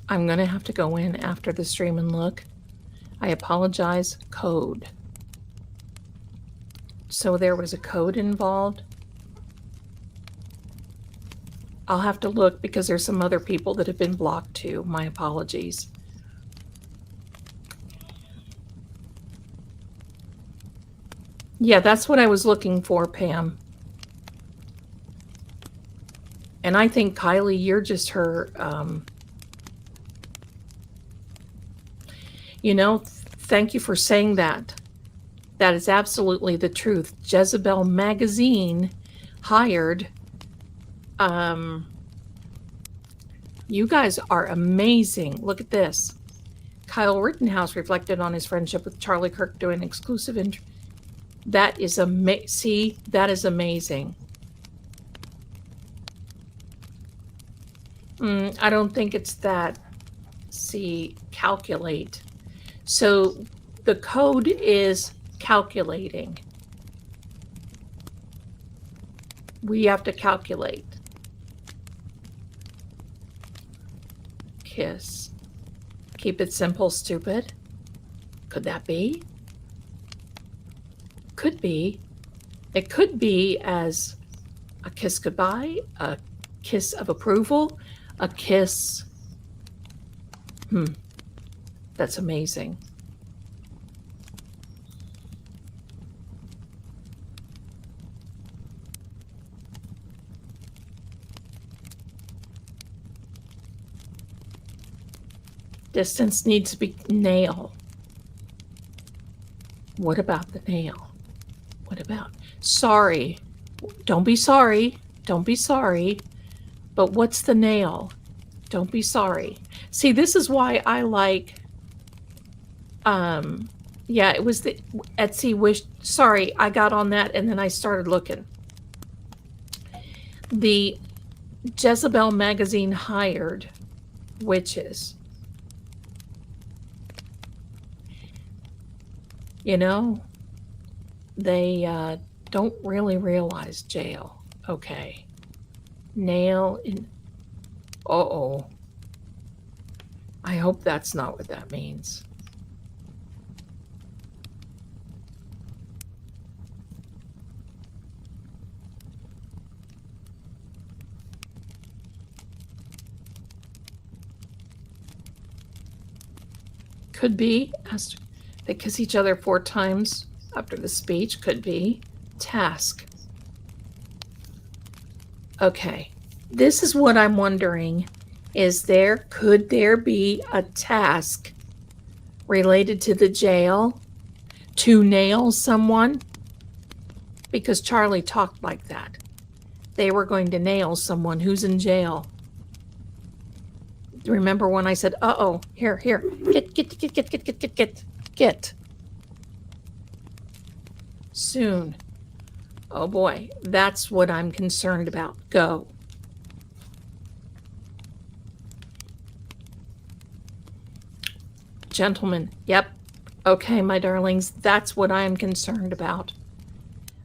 I'm going to have to go in after the stream and look. I apologize. Code. So there was a code involved. I'll have to look because there's some other people that have been blocked too. My apologies. Yeah, that's what I was looking for, Pam. And I think, Kylie, you're just her... You know, thank you for saying that. That is absolutely the truth. Jezebel Magazine hired. You guys are amazing. Look at this. Kyle Rittenhouse reflected on his friendship with Charlie Kirk doing exclusive interview. That is amazing. See, that is amazing. I don't think it's that. See, calculate. So the code is calculating. We have to calculate. Kiss. Keep it simple, stupid. Could that be? Could be. It could be as a kiss goodbye, a kiss of approval, a kiss. That's amazing. Distance needs to be nail. What about the nail? What about sorry? Don't be sorry. Don't be sorry. But what's the nail? Don't be sorry. See, this is why I like, yeah, it was the Etsy wish. Sorry, I got on that and then I started looking. The Jezebel magazine hired witches. You know, they don't really realize jail. Okay. Nail in. Uh-oh. I hope that's not what that means. Could be. They kiss each other 4 times after the speech. Could be. Task. Okay. This is what I'm wondering. Could there be a task related to the jail to nail someone? Because Charlie talked like that. They were going to nail someone who's in jail. Remember when I said, uh-oh, here, get. Soon. Oh boy, that's what I'm concerned about. Go. Gentlemen, yep. Okay, my darlings, that's what I am concerned about.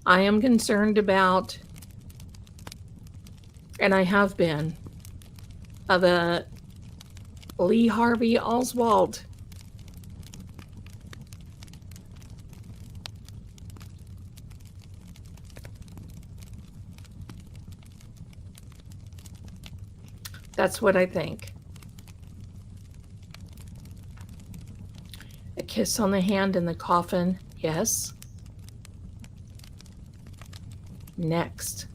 I am concerned about, and I have been, of a Lee Harvey Oswald. That's what I think. A kiss on the hand in the coffin, yes. Next.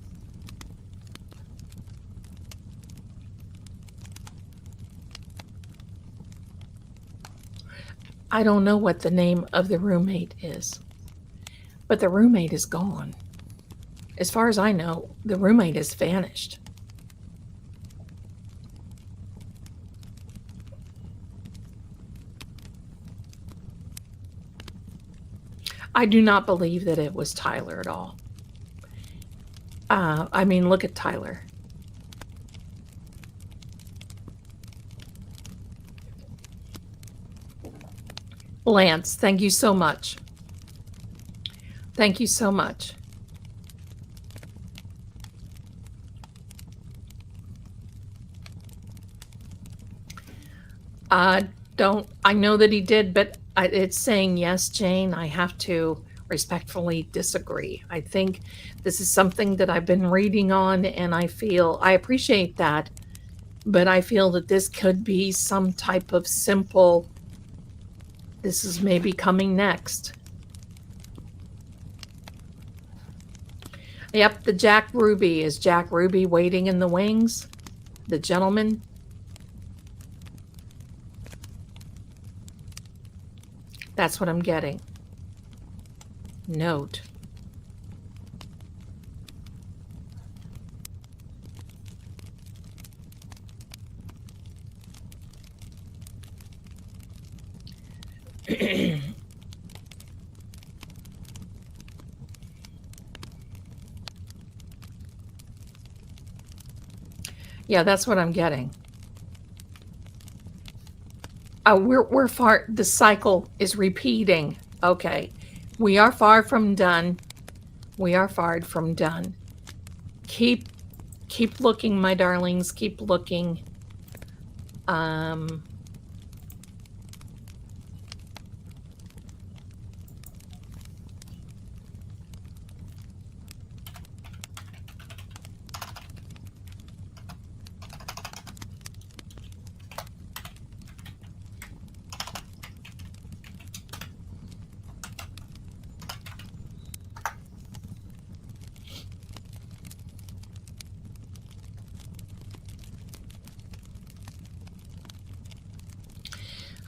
I don't know what the name of the roommate is, but the roommate is gone. As far as I know, the roommate has vanished. I do not believe that it was Tyler at all. I mean, look at Tyler. Lance, thank you so much. Thank you so much. I know that he did, but it's saying yes, Jane. I have to respectfully disagree. I think this is something that I've been reading on, and I appreciate that, but I feel that this could be some type of simple, this is maybe coming next. Yep, the Jack Ruby. Is Jack Ruby waiting in the wings? The gentleman? That's what I'm getting. Note. Yeah, that's what I'm getting. We're far. The cycle is repeating. Okay, We are far from done. We are far from done. Keep looking, my darlings. Keep looking.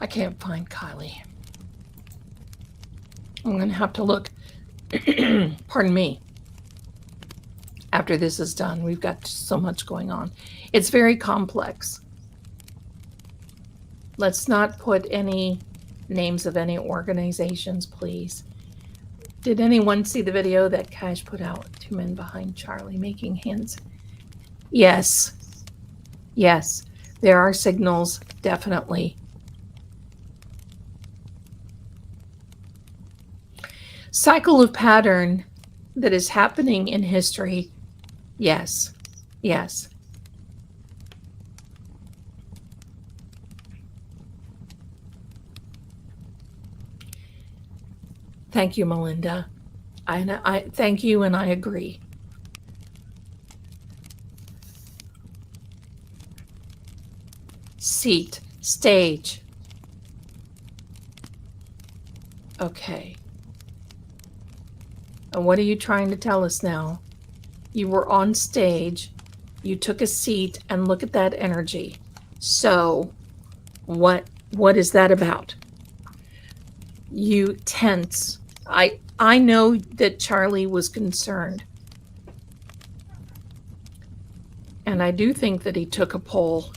I can't find Kylie. I'm going to have to look. Pardon me. After this is done, we've got so much going on. It's very complex. Let's not put any names of any organizations, please. Did anyone see the video that Cash put out? 2 men behind Charlie making hands. Yes. Yes. There are signals, definitely. Cycle of pattern that is happening in history. Yes. Yes. Thank you, Melinda. I thank you, and I agree. Seat, stage. Okay. And what are you trying to tell us now? You were on stage, you took a seat, and look at that energy. So, what is that about? You tense. I know that Charlie was concerned. And I do think that he took a poll.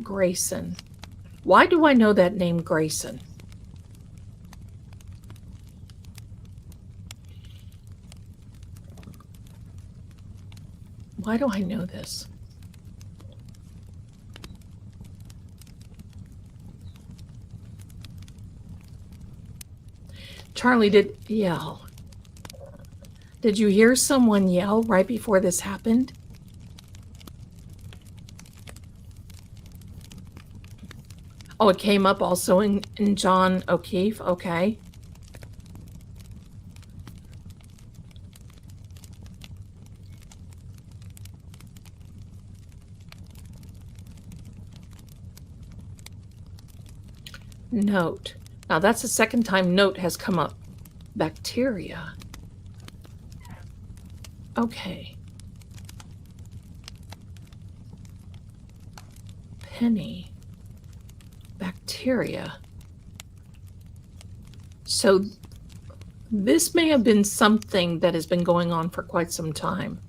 Grayson. Why do I know that name, Grayson? Why do I know this? Charlie did yell. Did you hear someone yell right before this happened? Oh, it came up also in John O'Keefe. Okay. Note. Now that's the second time note has come up. Bacteria. Okay. Penny. Bacteria. So this may have been something that has been going on for quite some time.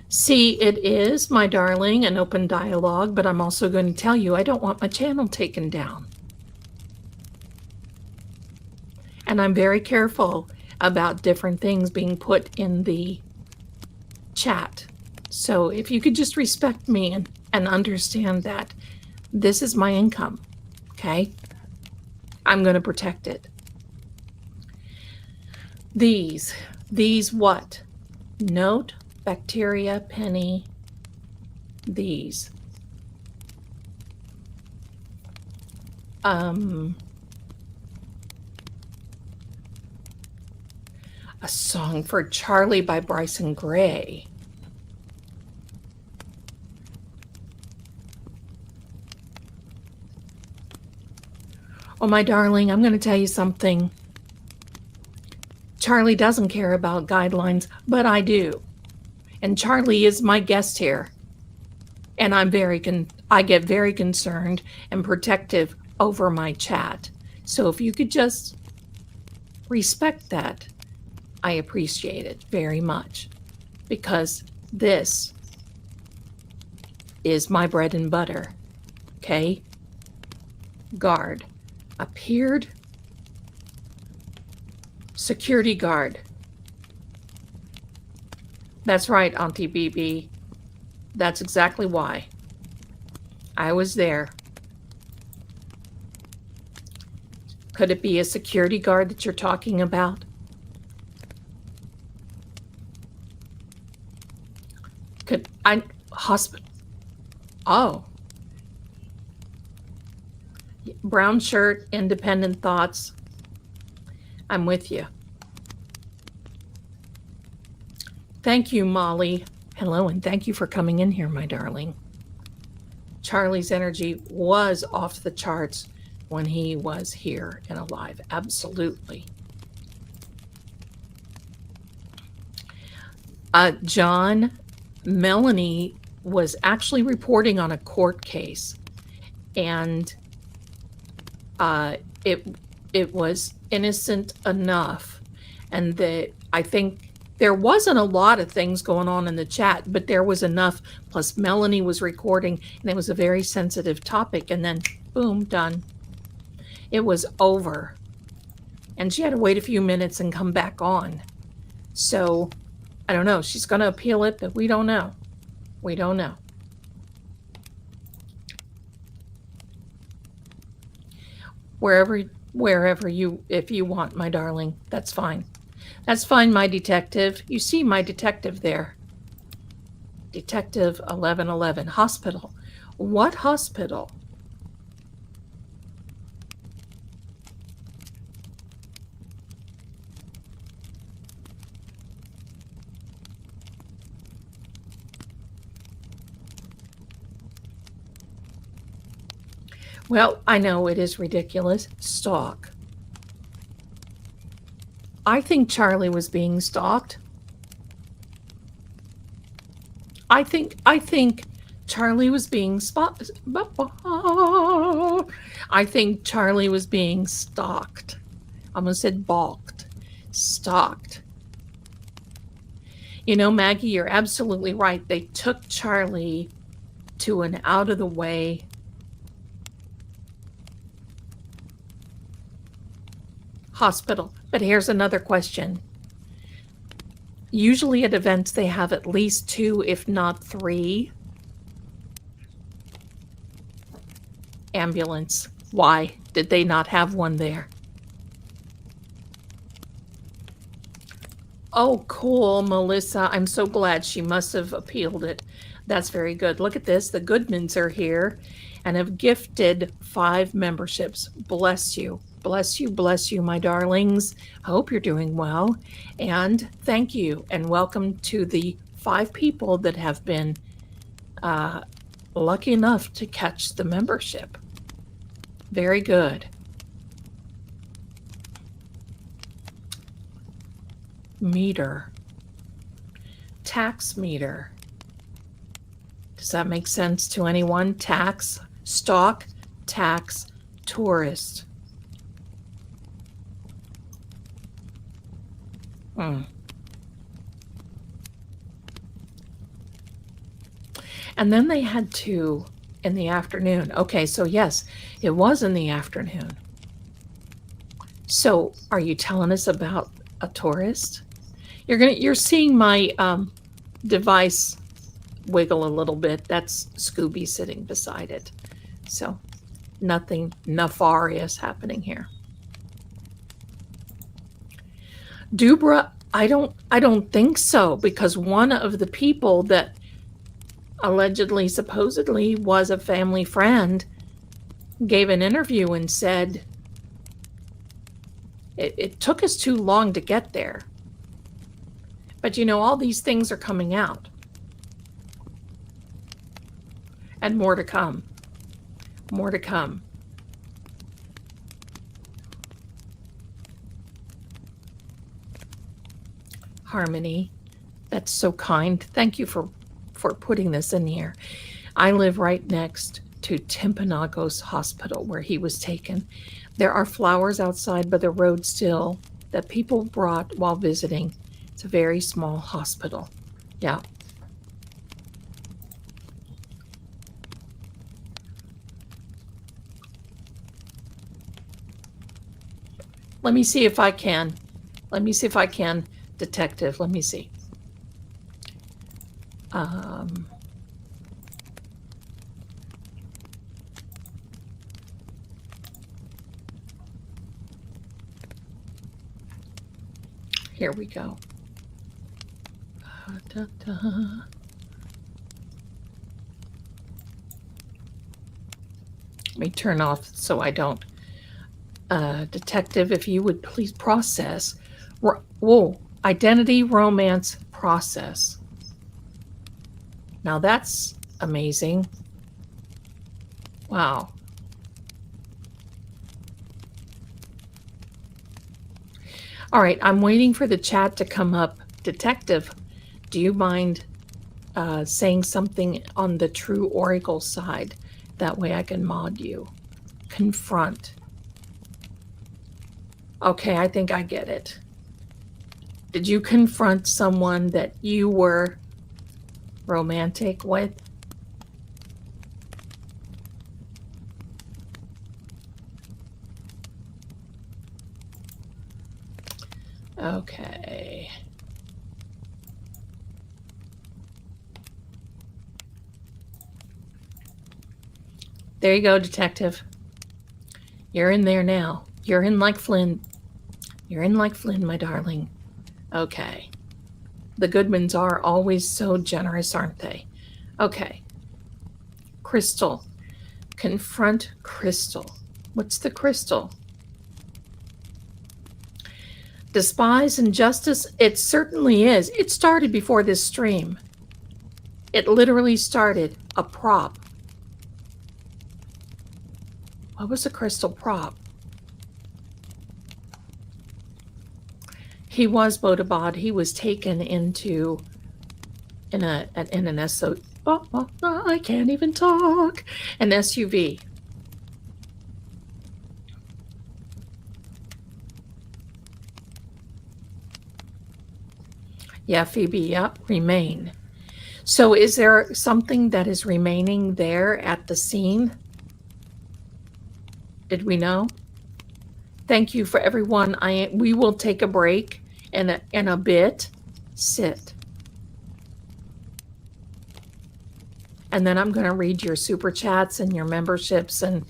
See, it is, my darling, an open dialogue, but I'm also going to tell you I don't want my channel taken down. And I'm very careful about different things being put in the chat. So if you could just respect me and understand that this is my income, okay? I'm going to protect it. These what? Note, bacteria, penny, these. A Song for Charlie by Bryson Gray. Oh, my darling, I'm going to tell you something. Charlie doesn't care about guidelines, but I do. And Charlie is my guest here. And I get very concerned and protective over my chat. So if you could just respect that, I appreciate it very much. Because this is my bread and butter. Okay? Guard. Appeared. Security guard. That's right, Auntie BB. That's exactly why. I was there. Could it be a security guard that you're talking about? Could I hospital? Oh, brown shirt, independent thoughts. I'm with you. Thank you, Molly. Hello, and thank you for coming in here, my darling. Charlie's energy was off the charts when he was here and alive. Absolutely. John, Melanie was actually reporting on a court case, and it was innocent enough, and I think there wasn't a lot of things going on in the chat, but there was enough. Plus, Melanie was recording, and it was a very sensitive topic. And then, boom, done. It was over, and she had to wait a few minutes and come back on. So, I don't know. She's going to appeal it, but we don't know. We don't know. Wherever you, if you want, my darling, that's fine. That's fine, my detective. You see my detective there. Detective 1111. Hospital. What hospital? Well, I know it is ridiculous. Stalk. I think Charlie was being stalked. I think Charlie was being I think Charlie was being stalked. I almost said balked. Stalked. You know, Maggie, you're absolutely right. They took Charlie to an out-of-the-way hospital. But here's another question. Usually at events, they have at least 2, if not 3 ambulance. Why did they not have one there? Oh, cool, Melissa. I'm so glad. She must have appealed it. That's very good. Look at this. The Goodmans are here and have gifted 5 memberships. Bless you. Bless you, bless you, my darlings. I hope you're doing well. And thank you, and welcome to the 5 people that have been lucky enough to catch the membership. Very good. Meter. Tax meter. Does that make sense to anyone? Tax, stock, tax, tourist. And then they had 2 in the afternoon. Okay, so yes, it was in the afternoon. So are you telling us about a tourist? You're seeing my device wiggle a little bit. That's Scooby sitting beside it. So nothing nefarious happening here. Dubra, I don't think so, because one of the people that allegedly, supposedly was a family friend gave an interview and said it took us too long to get there. But you know, all these things are coming out. And more to come. More to come. Harmony, that's so kind. Thank you for putting this in here. I live right next to Timpanogos Hospital where he was taken. There are flowers outside by the road still that people brought while visiting. It's a very small hospital. Yeah. Let me see if I can. Detective, let me see. Here we go. Da, da. Let me turn off so I don't. Detective, if you would please process. Whoa, identity romance process. Now that's amazing. Wow. All right, I'm waiting for the chat to come up. Detective, do you mind saying something on the True Oracle side? That way I can mod you. Confront. Okay, I think I get it. Did you confront someone that you were romantic with? Okay. There you go, detective. You're in there now. You're in like Flynn. You're in like Flynn, my darling. Okay. The Goodmans are always so generous, aren't they? Okay. Crystal. Confront Crystal. What's the crystal? Despise injustice? It certainly is. It started before this stream. It literally started a prop. What was a crystal prop? He was Bodabod. He was taken into in an SO. Oh, I can't even talk. An SUV. Yeah, Phoebe. Yep. Remain. So, is there something that is remaining there at the scene? Did we know? Thank you for everyone. We will take a break in a bit. Sit. And then I'm going to read your super chats and your memberships. And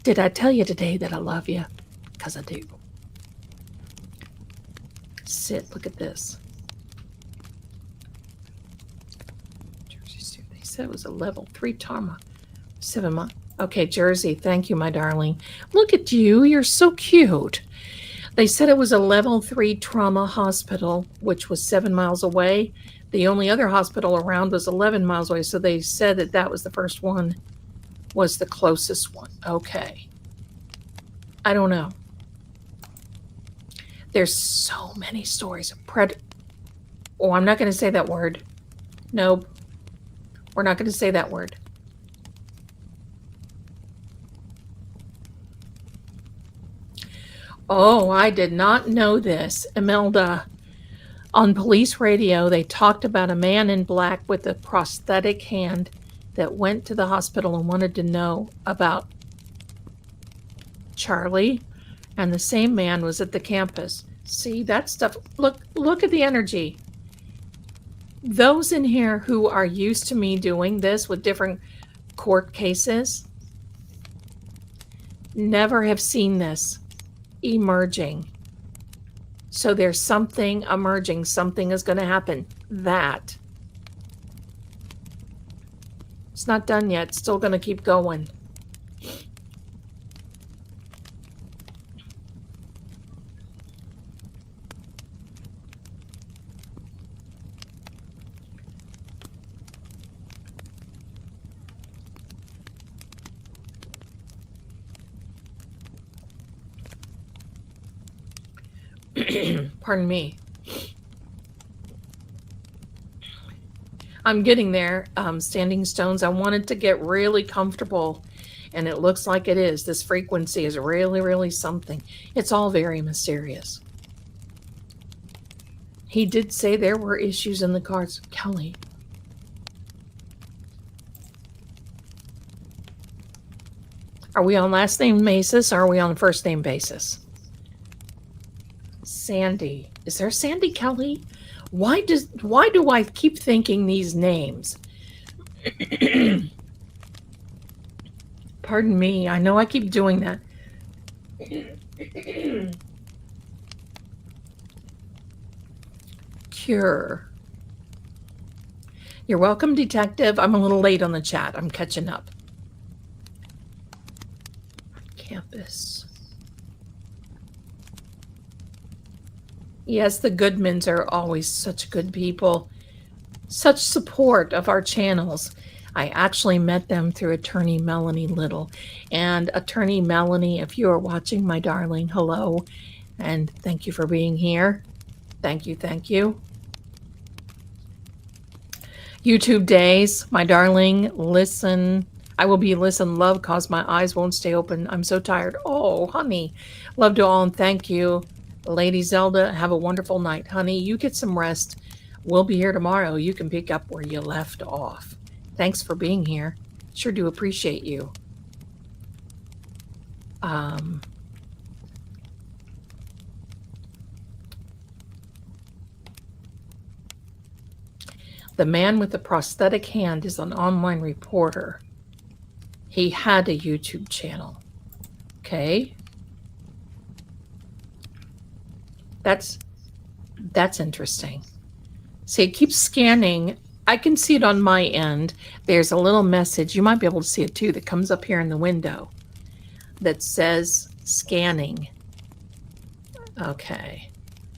did I tell you today that I love you? Because I do. Sit. Look at this. Jersey, they said it was a level 3 trauma. 7 months. Okay, Jersey, thank you, my darling. Look at you. You're so cute. They said it was a level 3 trauma hospital, which was 7 miles away. The only other hospital around was 11 miles away, so they said that that was the first one, was the closest one. Okay. I don't know. There's so many stories of Oh, I'm not going to say that word. Nope. We're not going to say that word. Oh, I did not know this. Imelda, on police radio, they talked about a man in black with a prosthetic hand that went to the hospital and wanted to know about Charlie, and the same man was at the campus. See, that stuff, look at the energy. Those in here who are used to me doing this with different court cases never have seen this emerging. So there's something emerging. Something is going to happen. That. It's not done yet. It's still going to keep going. Pardon me. I'm getting there. Standing stones. I wanted to get really comfortable, and it looks like it is. This frequency is really, really something. It's all very mysterious. He did say there were issues in the cards. Kelly. Are we on last name basis or are we on first name basis? Sandy. Is there Sandy Kelly? Why do I keep thinking these names? Pardon me. I know I keep doing that. pure. You're welcome, Detective. I'm a little late on the chat. I'm catching up. Campus. Yes, the Goodmans are always such good people. Such support of our channels. I actually met them through attorney Melanie Little. And attorney Melanie, if you are watching, my darling, hello. And thank you for being here. Thank you, thank you. YouTube days, my darling, listen. I will be listen, love, cause my eyes won't stay open. I'm so tired. Oh, honey. Love to all and thank you. Lady Zelda, have a wonderful night. Honey, you get some rest. We'll be here tomorrow. You can pick up where you left off. Thanks for being here. Sure do appreciate you. The man with the prosthetic hand is an online reporter. He had a YouTube channel. Okay. That's interesting. See, it keeps scanning. I can see it on my end. There's a little message. You might be able to see it too that comes up here in the window that says scanning. Okay.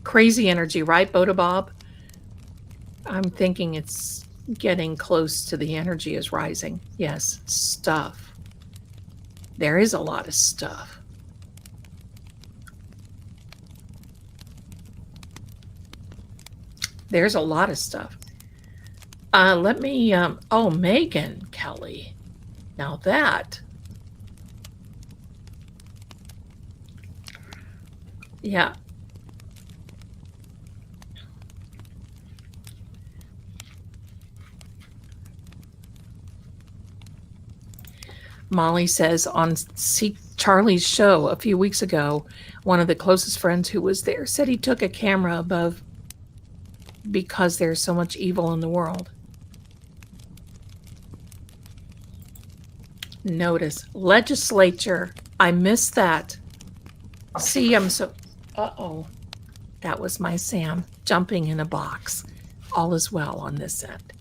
Crazy energy, right, Boda Bob? I'm thinking it's getting close to the energy is rising. Yes, stuff. There is a lot of stuff. There's a lot of stuff. Let me, oh, Megan Kelly. Now that. Yeah. Molly says on Charlie's show a few weeks ago, one of the closest friends who was there said he took a camera above because there's so much evil in the world. Notice legislature. I missed that. See, I'm so. Uh-oh. That was my Sam jumping in a box. All is well on this end.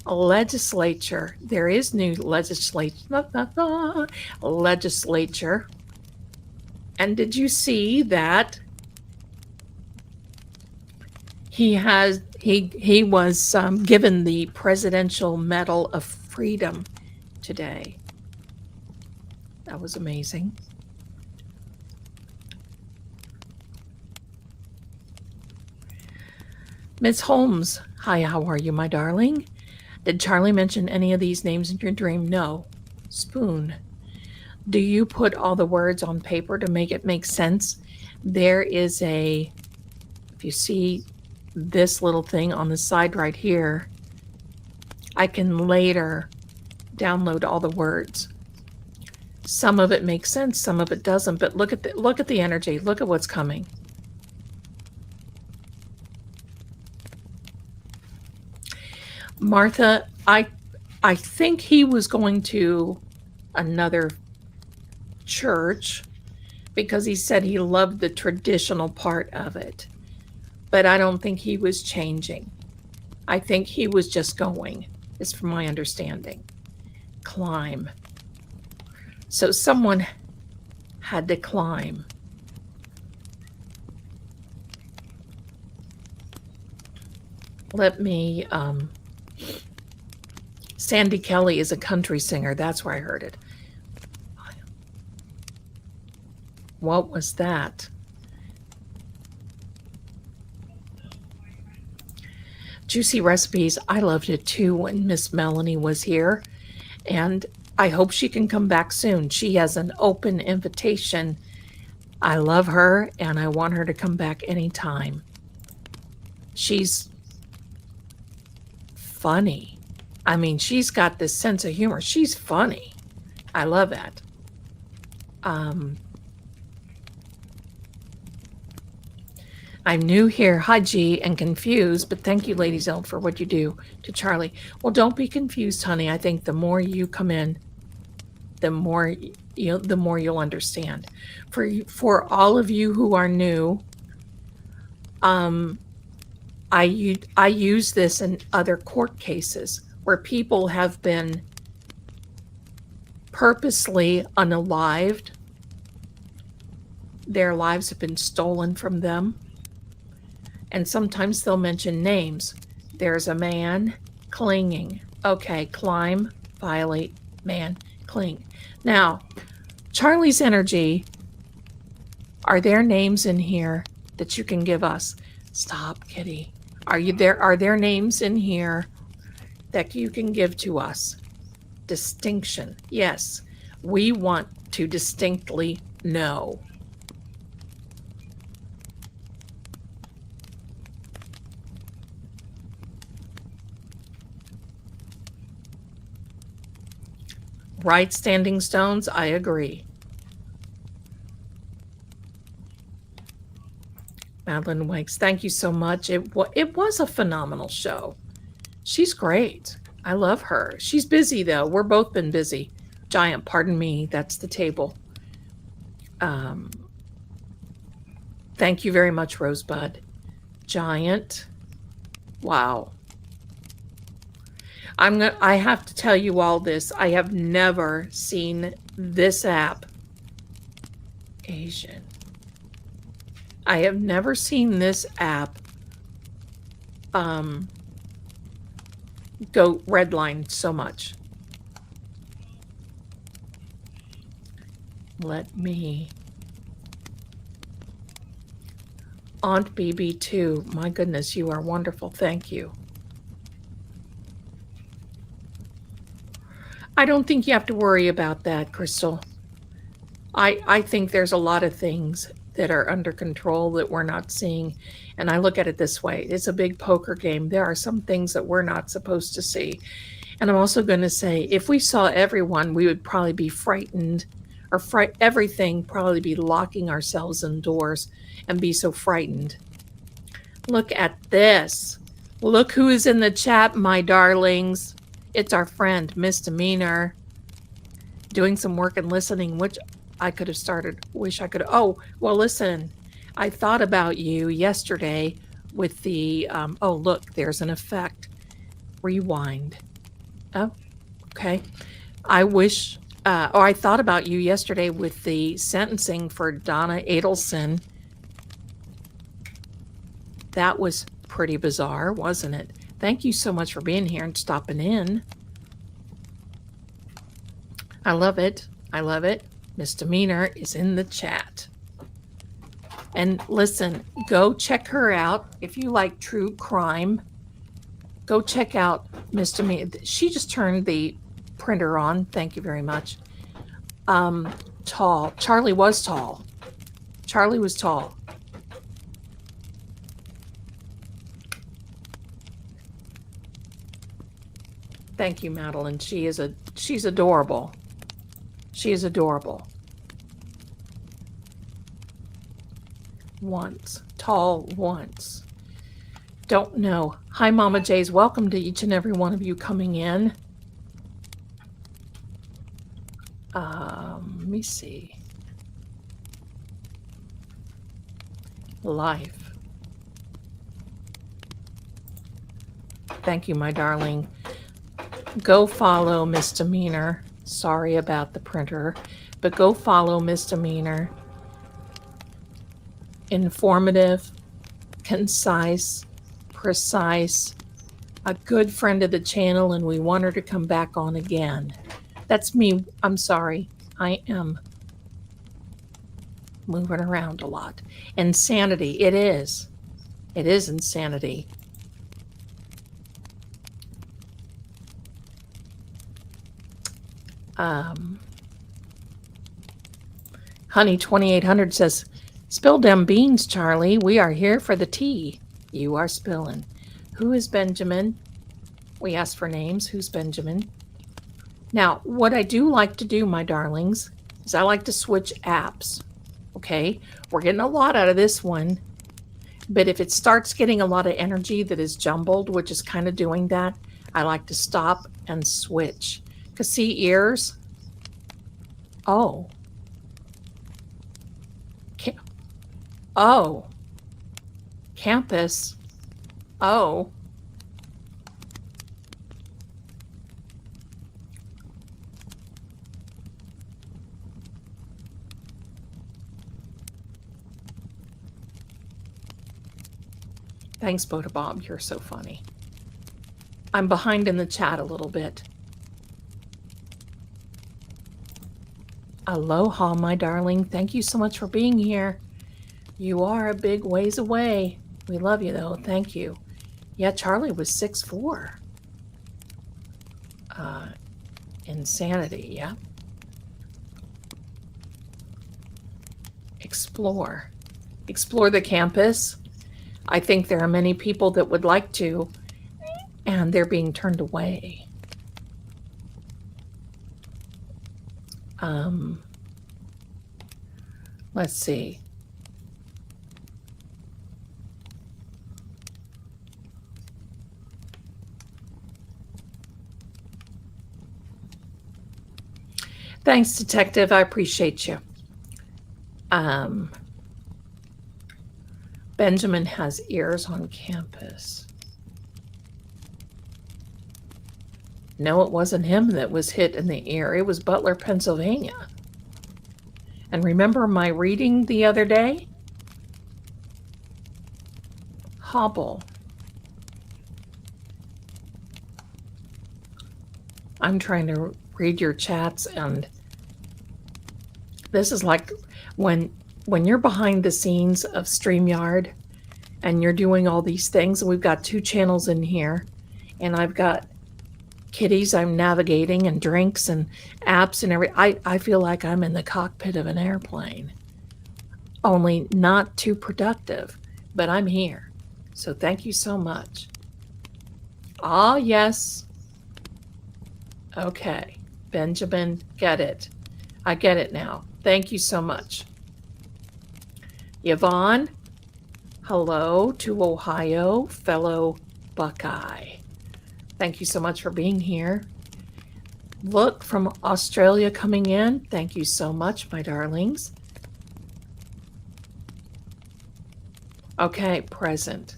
Legislature. There is new legislature. Legislature. And did you see that he was given the Presidential Medal of Freedom today? That was amazing. Ms. Holmes, hi, how are you, my darling? Did Charlie mention any of these names in your dream? No. Spoon. Do you put all the words on paper to make it make sense? There is if you see this little thing on the side right here, I can later download all the words. Some of it makes sense, some of it doesn't, but look at the energy. Look at what's coming. Martha, I think he was going to another church because he said he loved the traditional part of it. But I don't think he was changing. I think he was just going, is from my understanding. Climb. So someone had to climb. Let me, Sandy Kelly is a country singer. That's where I heard it. What was that? Juicy Recipes. I loved it too when Miss Melanie was here. And I hope she can come back soon. She has an open invitation. I love her and I want her to come back anytime. She's funny. I mean, she's got this sense of humor. She's funny. I love that. I'm new here, hi G, and confused, but thank you, Lady Zelda, for what you do to Charlie. Well, don't be confused, honey. I think the more you come in, the more you'll understand. For all of you who are new, I use this in other court cases where people have been purposely unalived. Their lives have been stolen from them. And sometimes they'll mention names. There's a man clinging. Okay, climb, violate, man, cling. Now, Charlie's Energy, are there names in here that you can give us? Stop, Kitty. Are there names in here that you can give to us? Distinction. Yes, we want to distinctly know. Right, Standing Stones, I agree. Madeline Wakes, thank you so much. It was a phenomenal show. She's great. I love her. She's busy, though. We're both been busy. Giant, pardon me, that's the table. Thank you very much, Rosebud. Giant. Wow. I have to tell you all this. I have never seen this app. Asian. I have never seen this app go redline so much. Let me. Aunt BB2. My goodness, you are wonderful. Thank you. I don't think you have to worry about that, Crystal. I think there's a lot of things that are under control that we're not seeing. And I look at it this way. It's a big poker game. There are some things that we're not supposed to see. And I'm also going to say, if we saw everyone, we would probably be frightened, or everything probably be locking ourselves indoors and be so frightened. Look at this. Look who is in the chat, my darlings. It's our friend, Misdemeanor, doing some work and listening, which I could have started. Wish I could. Oh, well, listen, I thought about you yesterday with the, oh, look, there's an effect. Rewind. Oh, okay. I wish, I thought about you yesterday with the sentencing for Donna Adelson. That was pretty bizarre, wasn't it? Thank you so much for being here and stopping in. I love it. I love it. Misdemeanor is in the chat. And listen, go check her out. If you like true crime, go check out Misdemeanor. She just turned the printer on. Thank you very much. Tall. Charlie was tall. Charlie was tall. Thank you, Madeline. She's adorable. She is adorable. Once. Tall once. Don't know. Hi, Mama Jays. Welcome to each and every one of you coming in. Let me see. Life. Thank you, my darling. Go follow Misdemeanor. Sorry about the printer, but go follow Misdemeanor. Informative, concise, precise, a good friend of the channel, and we want her to come back on again. That's me. I'm sorry. I am moving around a lot. Insanity. It is. It is insanity. Honey 2800 says, spill them beans, Charlie. We are here for the tea. You are spilling. Who is Benjamin? We asked for names. Who's Benjamin? Now, what I do like to do, my darlings, is I like to switch apps. Okay? We're getting a lot out of this one. But if it starts getting a lot of energy that is jumbled, which is kind of doing that, I like to stop and switch. Because see, ears. Oh. Oh. Campus. Oh, thanks, Boda Bob. You're so funny. I'm behind in the chat a little bit. Aloha, my darling. Thank you so much for being here. You are a big ways away. We love you, though. Thank you. Yeah, Charlie was 6'4". Insanity, yeah. Explore. Explore the campus. I think there are many people that would like to, and they're being turned away. Let's see. Thanks, Detective. I appreciate you. Benjamin has ears on campus. No, it wasn't him that was hit in the ear. It was Butler, Pennsylvania. And remember my reading the other day? Hobble. I'm trying to read your chats, and this is like when you're behind the scenes of StreamYard and you're doing all these things, and we've got 2 channels in here, and I've got kitties I'm navigating and drinks and apps and I feel like I'm in the cockpit of an airplane. Only not too productive, but I'm here. So thank you so much. Ah, yes. Okay. Benjamin, get it. I get it now. Thank you so much. Yvonne, hello to Ohio, fellow Buckeye. Thank you so much for being here. Look, from Australia coming in. Thank you so much, my darlings. Okay, present.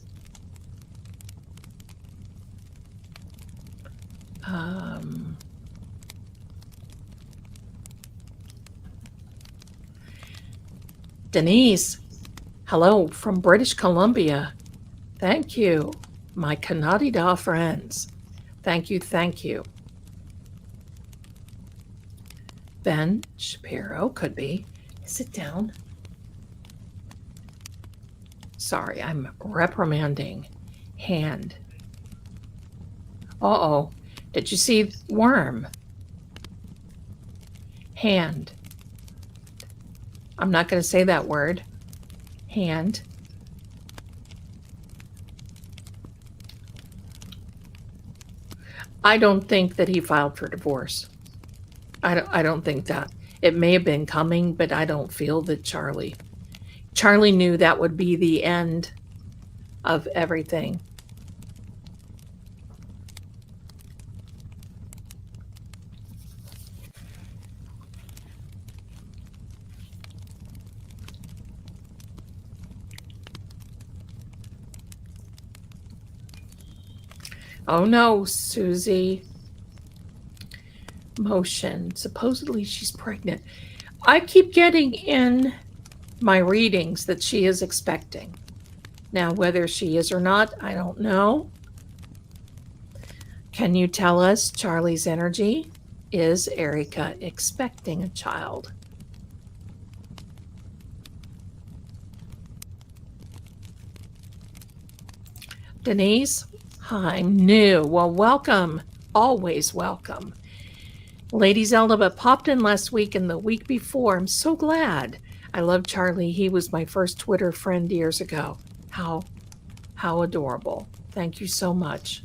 Denise, hello from British Columbia. Thank you, my Canada friends. Thank you, thank you. Ben Shapiro, could be. Sit down. Sorry, I'm reprimanding. Hand. Uh-oh. Did you see worm? Hand. I'm not going to say that word. Hand. I don't think that he filed for divorce. I don't think that. It may have been coming, but I don't feel that Charlie knew that would be the end of everything. Oh no, Susie. Motion. Supposedly she's pregnant. I keep getting in my readings that she is expecting. Now, whether she is or not, I don't know. Can you tell us Charlie's energy? Is Erica expecting a child? Denise? Hi, I'm new. Well, welcome. Always welcome. Lady Zelda, but popped in last week and the week before. I'm so glad. I love Charlie. He was my first Twitter friend years ago. How adorable. Thank you so much.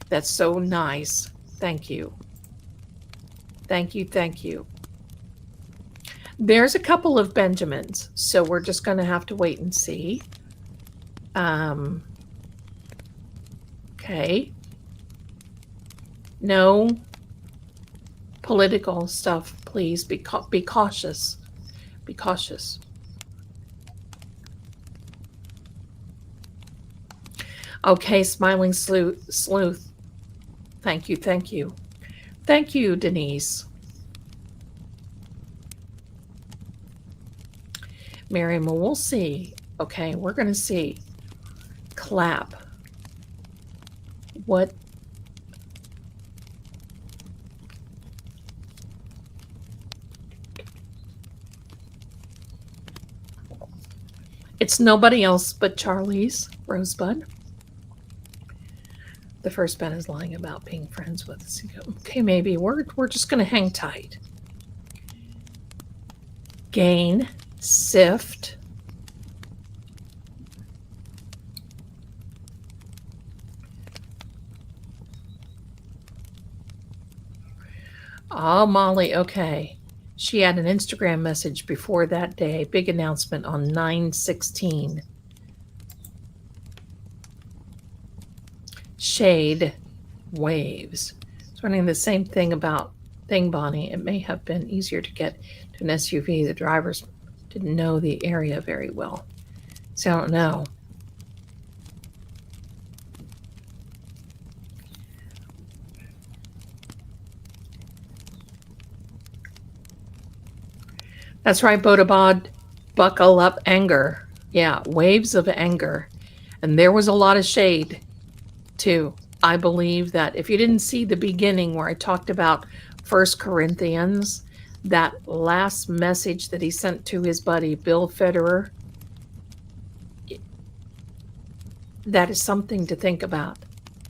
That's so nice. Thank you. Thank you, thank you. There's a couple of Benjamins, so we're just going to have to wait and see. Okay. No political stuff, please. Be cautious. Be cautious. Okay, smiling sleuth. Thank you, thank you. Thank you, Denise. Miriam, we'll see. Okay, we're going to see. Clap. What? It's nobody else but Charlie's Rosebud. The first bet is lying about being friends with us. Okay, maybe we're just going to hang tight. Gain, sift. Oh, Molly, okay. She had an Instagram message before that day. Big announcement on 9/16. Shade, waves. It's running the same thing about thing, Bonnie. It may have been easier to get to an SUV. The drivers didn't know the area very well. So I don't know. That's right, Bodabod. Buckle up, anger. Yeah, waves of anger. And there was a lot of shade, too. I believe that if you didn't see the beginning where I talked about 1 Corinthians, that last message that he sent to his buddy, Bill Federer, that is something to think about.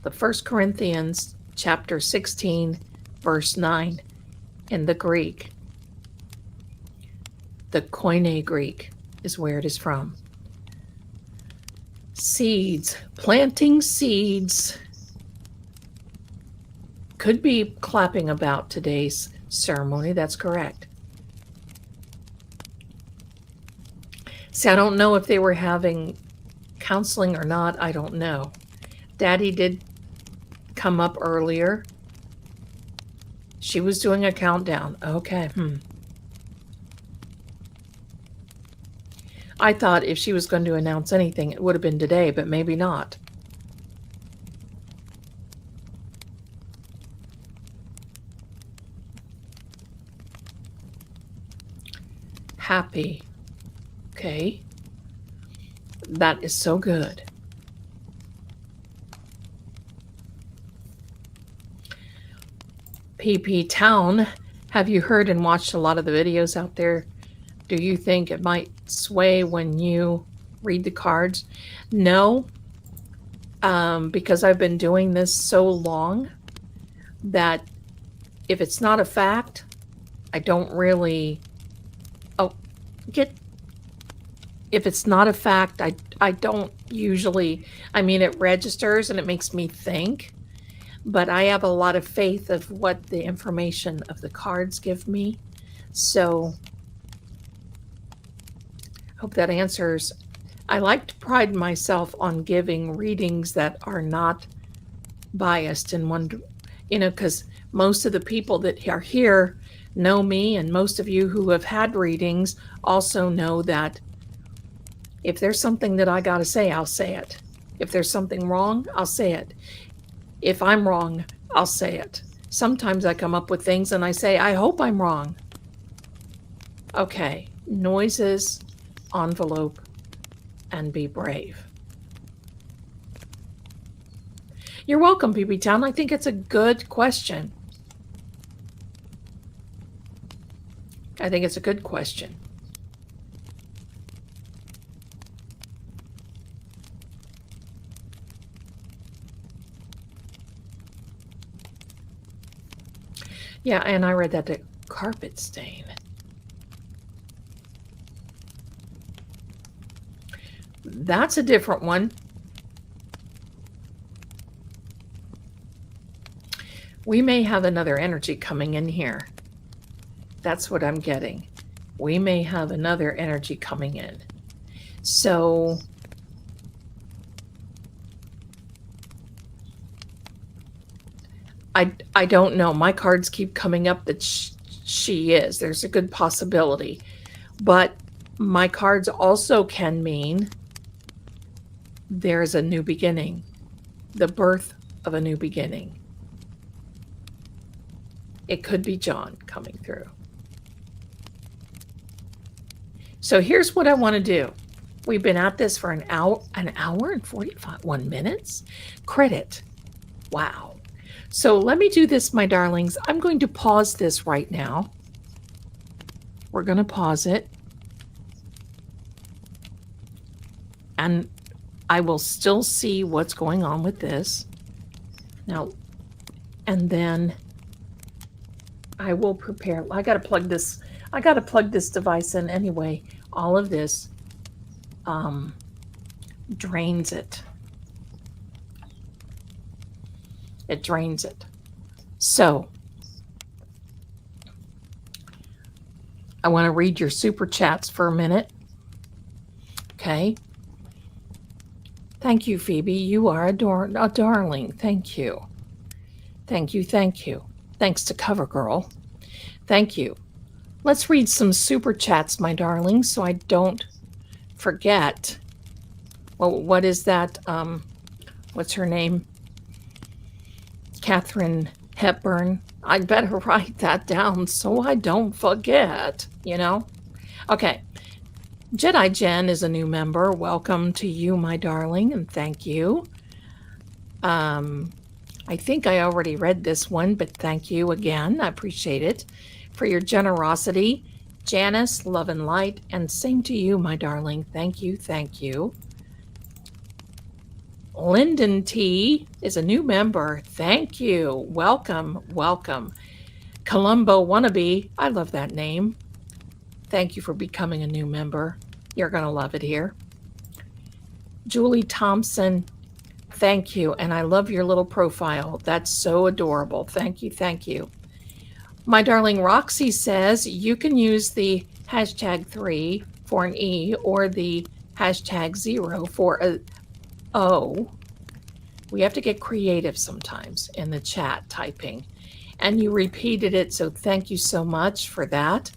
The 1 Corinthians chapter 16, verse 9 in the Greek. The Koine Greek is where it is from. Seeds, planting seeds. Could be clapping about today's ceremony. That's correct. See, I don't know if they were having counseling or not. I don't know. Daddy did come up earlier. She was doing a countdown. Okay. I thought if she was going to announce anything, it would have been today, but maybe not. Happy. Okay. That is so good. PP Town. Have you heard and watched a lot of the videos out there? Do you think it might sway when you read the cards? No, because I've been doing this so long that if it's not a fact, I don't really, if it's not a fact, I don't usually, it registers and it makes me think, but I have a lot of faith of what the information of the cards give me. So hope that answers. I like to pride myself on giving readings that are not biased in one, because most of the people that are here know me, and most of you who have had readings also know that if there's something that I got to say, I'll say it. If there's something wrong, I'll say it. If I'm wrong, I'll say it. Sometimes I come up with things and I say, I hope I'm wrong. Okay, noises, envelope, and be brave. You're welcome, BB Town. I think it's a good question. I think it's a good question. Yeah, and I read that the carpet stain. That's a different one. We may have another energy coming in here. That's what I'm getting. We may have another energy coming in. So I don't know. My cards keep coming up that she is. There's a good possibility. But my cards also can mean there's a new beginning. the birth of a new beginning. It could be John coming through. So here's what I want to do. We've been at this for an hour and 41 minutes. Credit. Wow. So let me do this, my darlings. I'm going to pause this right now. We're going to pause it. And I will still see what's going on with this. Now, and then I will prepare. I got to plug this device in anyway. All of this drains it. It drains it. So I want to read your super chats for a minute. Okay. Thank you, Phoebe. You are a darling. Thank you. Thank you. Thank you. Thanks to CoverGirl. Thank you. Let's read some super chats, my darlings, so I don't forget. Well, what is that? What's her name? Katharine Hepburn. I'd better write that down so I don't forget, you know? Okay. Jedi Jen is a new member. Welcome to you, my darling, and thank you. I think I already read this one, but thank you again. I appreciate it for your generosity. Janice, love and light, and same to you, my darling. Thank you, thank you. Lyndon T is a new member. Thank you. Welcome, welcome. Columbo Wannabe, I love that name. Thank you for becoming a new member. You're going to love it here. Julie Thompson, thank you. And I love your little profile. That's so adorable. Thank you, thank you. My darling Roxy says you can use the #3 for an E or the #0 for a O. We have to get creative sometimes in the chat typing. And you repeated it, so thank you so much for that.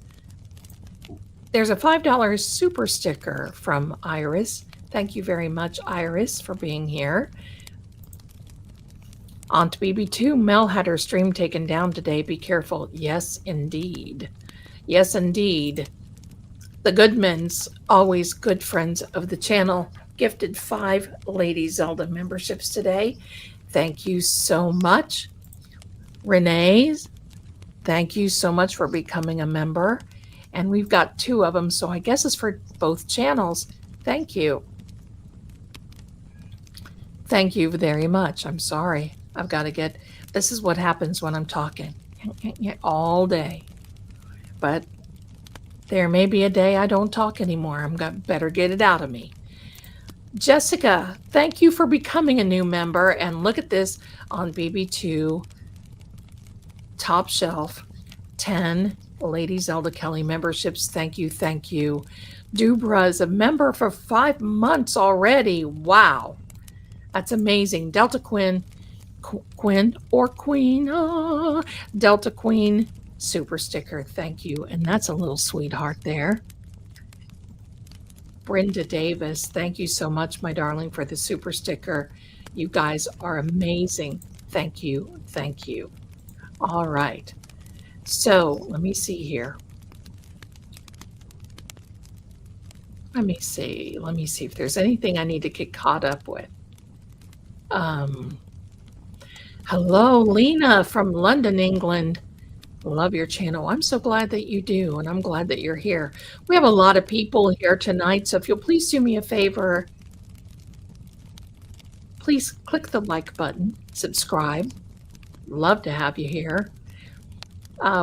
There's a $5 super sticker from Iris. Thank you very much, Iris, for being here. Aunt BB2, Mel had her stream taken down today. Be careful. Yes, indeed. Yes, indeed. The Goodmans, always good friends of the channel, gifted 5 Lady Zelda memberships today. Thank you so much. Renee's, thank you so much for becoming a member. And we've got 2 of them, so I guess it's for both channels. Thank you. Thank you very much. I'm sorry. I've got to get, this is what happens when I'm talking all day. But there may be a day I don't talk anymore. I'm going to better get it out of me. Jessica, thank you for becoming a new member. And look at this on BB2 Top Shelf, 10 Lady Zelda Kelly memberships. Thank you, thank you. Dubra is a member for 5 months already. Wow, that's amazing. Delta Queen, Delta Queen super sticker. Thank you, and that's a little sweetheart there. Brenda Davis, thank you so much, my darling, for the super sticker. You guys are amazing. Thank you, thank you. All right. So let me see here. Let me see if there's anything I need to get caught up with. Hello, Lena from London, England. Love your channel. I'm so glad that you do, and I'm glad that you're here. We have a lot of people here tonight, so if you'll please do me a favor, please click the like button, subscribe. Love to have you here.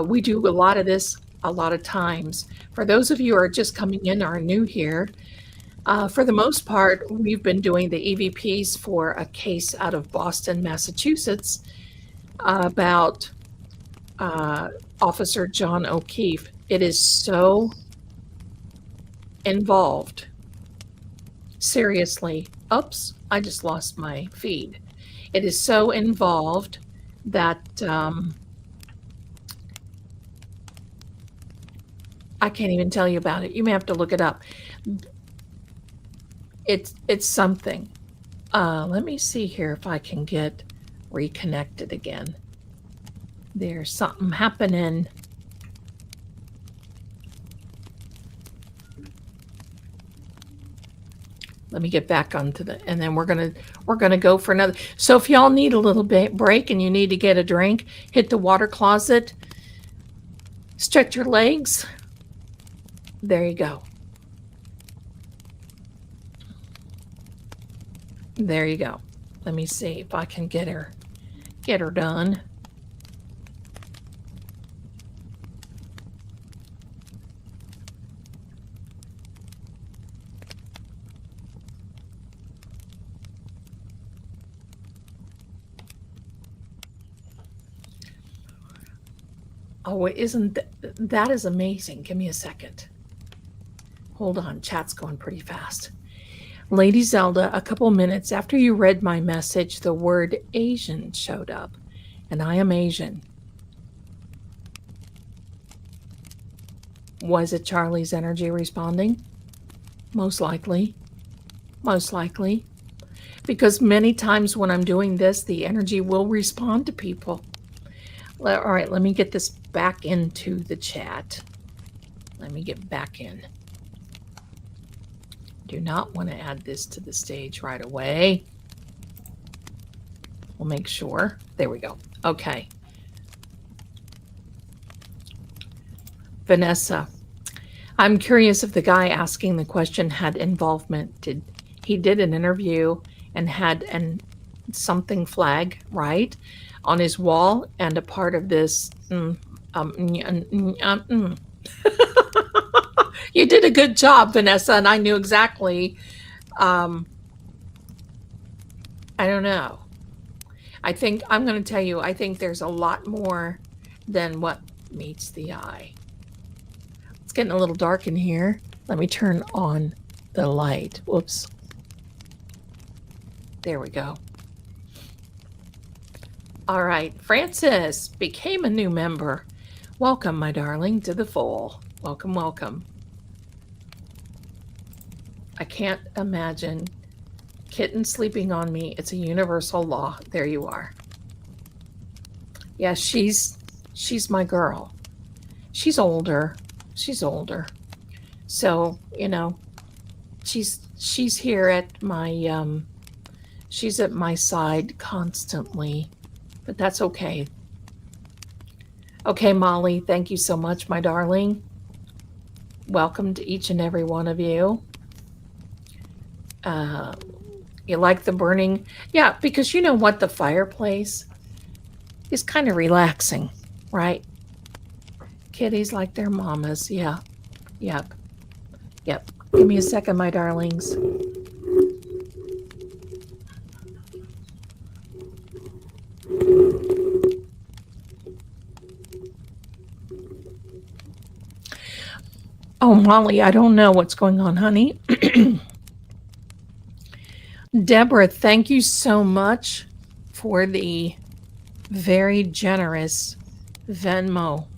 We do a lot of this a lot of times. For those of you who are just coming in or are new here, for the most part, we've been doing the EVPs for a case out of Boston, Massachusetts about Officer John O'Keefe. It is so involved. Seriously. Oops, I just lost my feed. It is so involved that I can't even tell you about it. You may have to look it up. It's something. Let me see here if I can get reconnected again. There's something happening. Let me get back onto and then we're gonna go for another. So if y'all need a little bit break and you need to get a drink, hit the water closet, stretch your legs. There you go. There you go. Let me see if I can get her done. Oh, isn't that is amazing. Give me a second. Hold on, chat's going pretty fast. Lady Zelda, a couple minutes after you read my message, the word Asian showed up, and I am Asian. Was it Charlie's energy responding? Most likely. Most likely. Because many times when I'm doing this, the energy will respond to people. All right, let me get this back into the chat. Let me get back in. Do not want to add this to the stage right away. We'll make sure. There we go. Okay. Vanessa, I'm curious if the guy asking the question had involvement. He did an interview and had something flag, right, on his wall, and a part of this. You did a good job, Vanessa, and I knew exactly. I don't know. I think I'm going to tell you, I think there's a lot more than what meets the eye. It's getting a little dark in here. Let me turn on the light. Whoops. There we go. All right. Francis became a new member. Welcome, my darling, to the fold. Welcome, welcome. I can't imagine kitten sleeping on me. It's a universal law. There you are. Yeah, she's my girl. She's older. She's older. So, you know, she's here at my she's at my side constantly. But that's okay. Okay, Molly, thank you so much, my darling. Welcome to each and every one of you. You like the burning? Yeah, because you know what? The fireplace is kind of relaxing, right? Kitties like their mamas. Yeah. Yep. Yep. Give me a second, my darlings. Oh, Molly, I don't know what's going on, honey. Deborah, thank you so much for the very generous Venmo.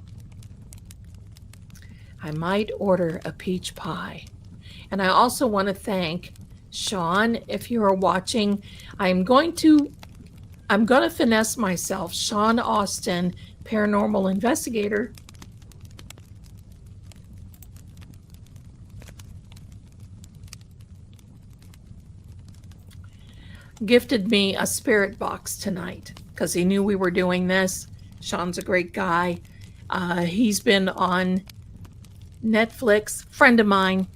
I might order a peach pie. And I also want to thank Sean, if you are watching. I'm going to finesse myself. Sean Austin, paranormal investigator. Gifted me a spirit box tonight because he knew we were doing this. Sean's a great guy. He's been on Netflix, friend of mine,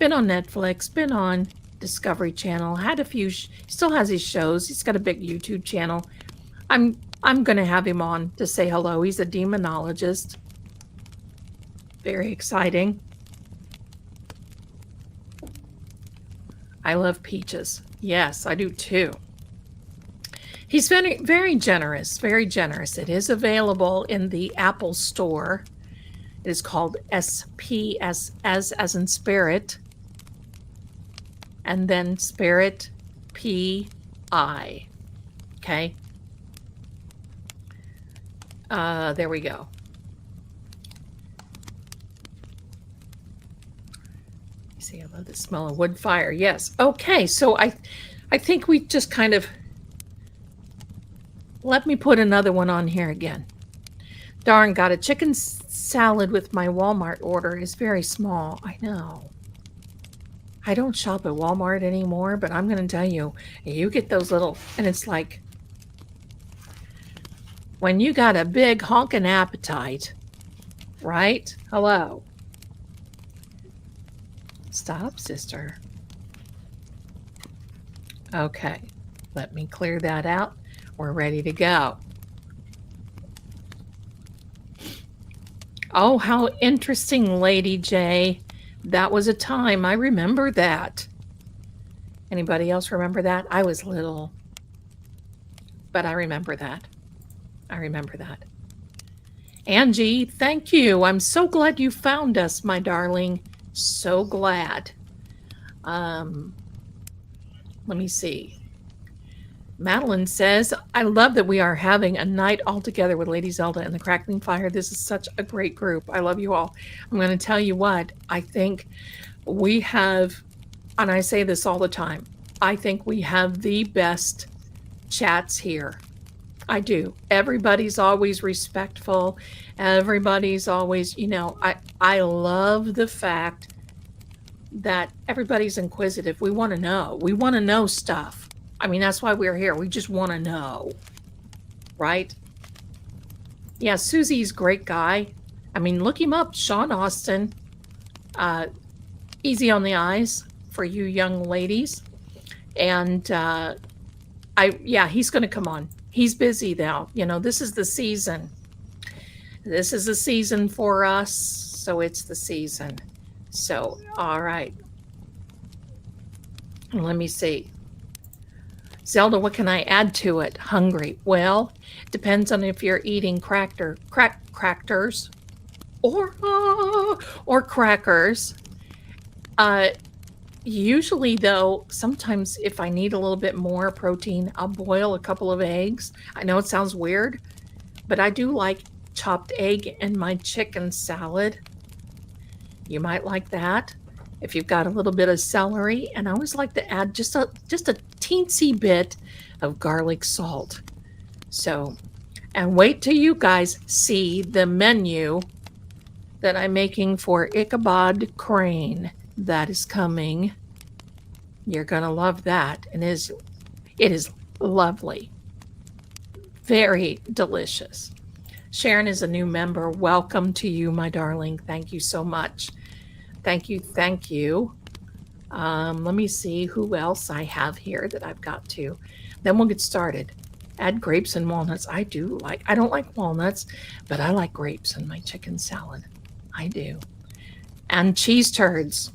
been on Netflix, been on Discovery Channel, had a few, still has his shows. He's got a big YouTube channel. I'm going to have him on to say hello. He's a demonologist. Very exciting. I love peaches. Yes, I do too. He's very, very generous, very generous. It is available in the Apple Store. It is called SPS, as in spirit, and then spirit PI. Okay. There we go. See, I love the smell of wood fire. Yes. Okay. So I think we just kind of, let me put another one on here again. Darn, got a chicken salad with my Walmart order. Is very small. I know. I don't shop at Walmart anymore, but I'm going to tell you, you get those little, and it's like, when you got a big honking appetite, right? Hello. Stop, sister. Okay, let me clear that out. We're ready to go. Oh, how interesting, Lady J. That was a time. I remember that. Anybody else remember that? I was little, but I remember that. I remember that. Angie, thank you. I'm so glad you found us, my darling. So glad. Let me see. Madeline says, I love that we are having a night all together with Lady Zelda and the Crackling Fire. This is such a great group. I love you all. I'm going to tell you what, I think we have, and I say this all the time, I think we have the best chats here. I do. Everybody's always respectful. Everybody's always, I love the fact that everybody's inquisitive. We want to know. We want to know stuff. I mean, that's why we're here. We just want to know. Right? Yeah, Susie's a great guy. I mean, look him up. Sean Austin. Easy on the eyes for you young ladies. And he's going to come on. He's busy now. This is the season. This is the season for us. So it's the season. So, all right. Let me see. Zelda, what can I add to it? Hungry. Well, depends on if you're eating crackers or crackers. Usually, though, sometimes if I need a little bit more protein, I'll boil a couple of eggs. I know it sounds weird, but I do like chopped egg in my chicken salad. You might like that. If you've got a little bit of celery, and I always like to add just a teensy bit of garlic salt. So, and wait till you guys see the menu that I'm making for Ichabod Crane. That is coming. You're gonna love that, and it is lovely, very delicious. Sharon is a new member. Welcome to you, my darling. Thank you so much. Thank you. Let me see who else I have here that I've got to. Then we'll get started. Add grapes and walnuts. I don't like walnuts, but I like grapes in my chicken salad. I do. And cheese turds.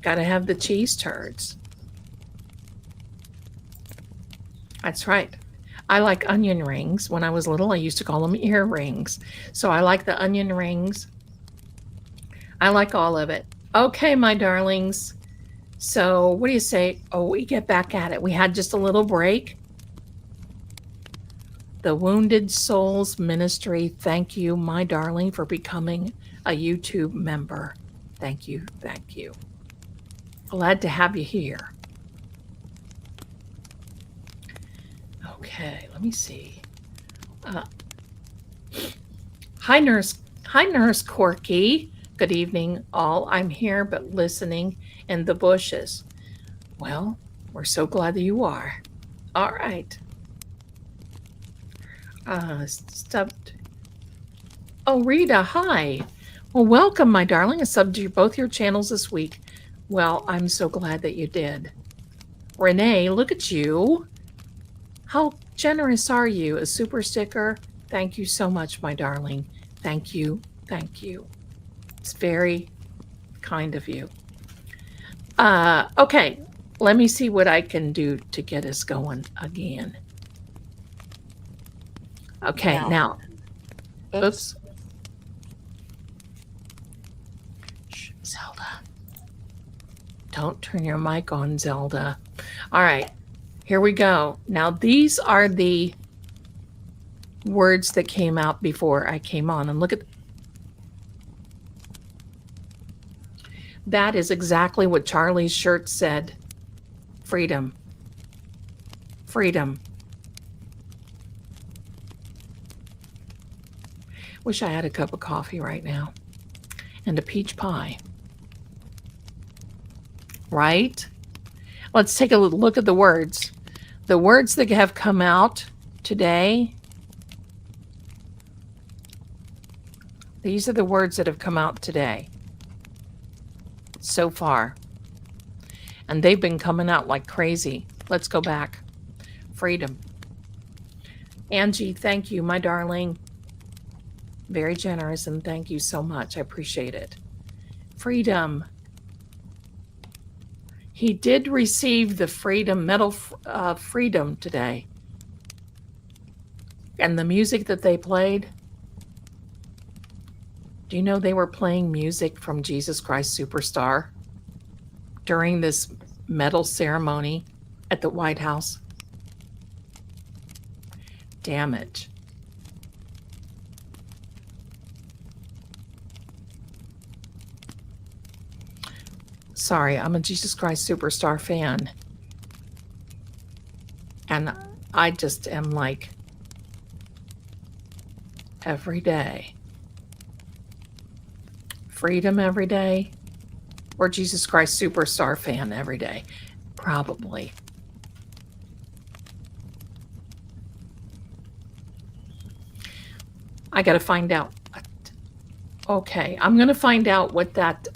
Got to have the cheese turds. That's right. I like onion rings. When I was little, I used to call them earrings. So I like the onion rings. I like all of it. Okay, my darlings. So what do you say? Oh, we get back at it. We had just a little break. The Wounded Souls Ministry. Thank you, my darling, for becoming a YouTube member. Thank you. Glad to have you here. Okay, let me see. Hi, Nurse Corky. Good evening, all. I'm here, but listening in the bushes. Well, we're so glad that you are. All right. Oh, Rita, hi. Well, welcome, my darling. I subbed to both your channels this week. Well, I'm so glad that you did. Renee, look at you. How generous are you? A super sticker? Thank you so much, my darling. Thank you. It's very kind of you. Okay, let me see what I can do to get us going again. Okay, now. Oops. Shh, Zelda. Don't turn your mic on, Zelda. All right, here we go. Now, these are the words that came out before I came on. And look at that is exactly what Charlie's shirt said Freedom. Freedom. Wish I had a cup of coffee right now and a peach pie. Right? Let's take a look at the words. The words that have come out today, these are the words that have come out today so far. And they've been coming out like crazy. Let's go back. Freedom. Angie, thank you, my darling. Very generous, and thank you so much. I appreciate it. Freedom. He did receive the Freedom Medal of Freedom today. And the music that they played, do you know they were playing music from Jesus Christ Superstar during this medal ceremony at the White House? Damn it. Sorry, I'm a Jesus Christ Superstar fan. And I just am like, every day. Freedom every day, or Jesus Christ Superstar fan every day? Probably. I got to find out. Okay, I'm going to find out what that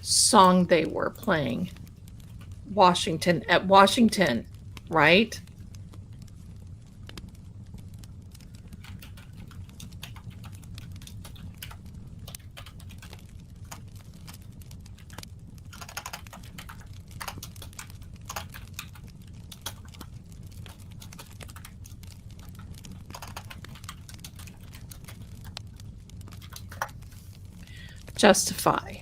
song they were playing. At Washington, right? Justify.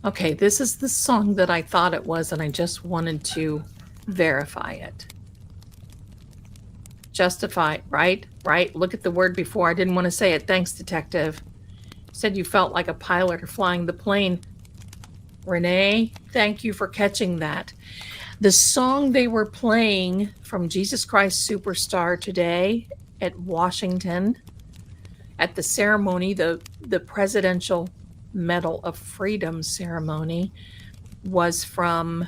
Okay, this is the song that I thought it was, and I just wanted to verify it. Justify, right? Right? Look at the word before. I didn't want to say it. Thanks, detective. Said you felt like a pilot or flying the plane. Renee, thank you for catching that. The song they were playing from Jesus Christ Superstar today at Washington, at the ceremony, the Presidential Medal of Freedom ceremony, was from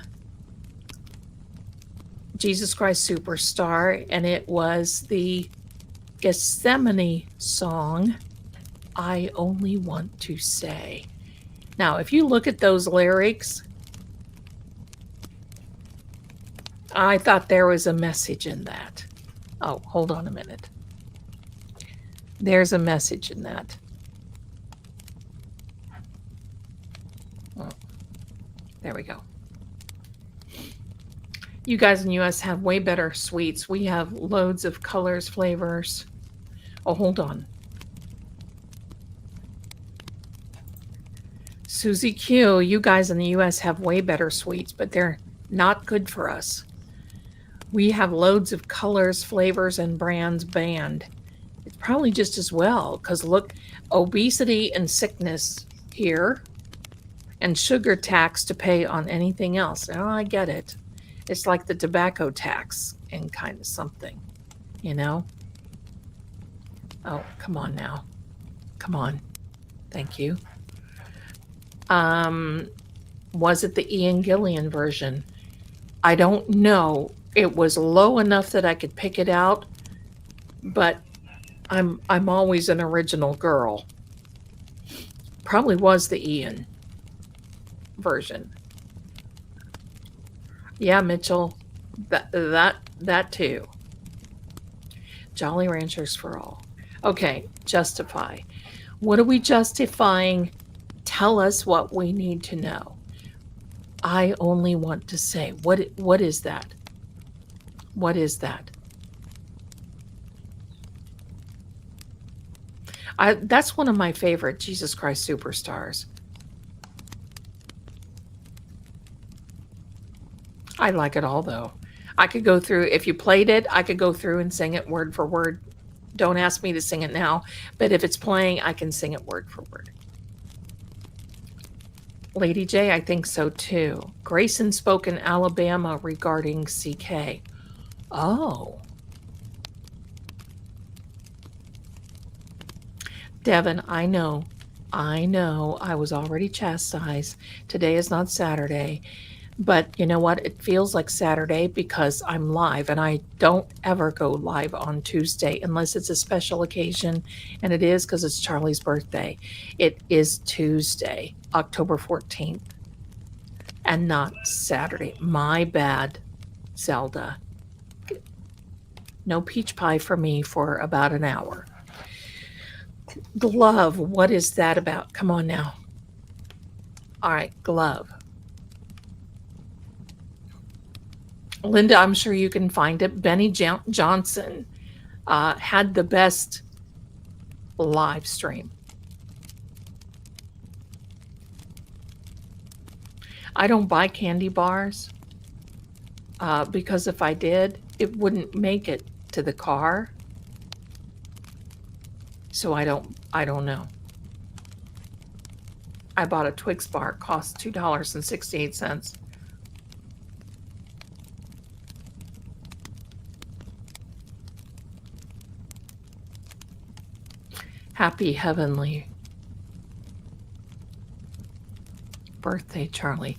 Jesus Christ Superstar, and it was the Gethsemane song, I Only Want to Say. Now, if you look at those lyrics, I thought there was a message in that. Oh, hold on a minute. There's a message in that. Oh, there we go. You guys in the US have way better sweets. We have loads of colors, flavors. Oh, hold on. Susie Q, you guys in the US have way better sweets, but they're not good for us. We have loads of colors, flavors, and brands banned. It's probably just as well, because look, obesity and sickness here, and sugar tax to pay on anything else. Oh, I get it. It's like the tobacco tax and kind of something, you know? Oh, come on now. Come on. Thank you. Was it the Ian Gillian version? I don't know. It was low enough that I could pick it out, but I'm always an original girl. Probably was the Ian version. Yeah, Mitchell, that too. Jolly Ranchers for all. Okay, justify. What are we justifying? Tell us what we need to know. I only want to say. What is that? What is that? That's one of my favorite Jesus Christ Superstars. I like it all, though. I could go through, if you played it, I could go through and sing it word for word Don't ask me to sing it now, but if it's playing, I can sing it word for word. Lady J, I think so too. Grayson spoke in Alabama regarding CK. Oh. Devin, I know. I was already chastised. Today is not Saturday. But you know what? It feels like Saturday because I'm live, and I don't ever go live on Tuesday unless it's a special occasion, and it is because it's Charlie's birthday. It is Tuesday, October 14th, and not Saturday. My bad, Zelda. No peach pie for me for about an hour. Glove, what is that about? Come on now. All right, glove. Linda, I'm sure you can find it. Benny Johnson had the best live stream. I don't buy candy bars because if I did, it wouldn't make it to the car. So I don't know. I bought a Twix bar, it cost $2.68. Happy heavenly birthday, Charlie.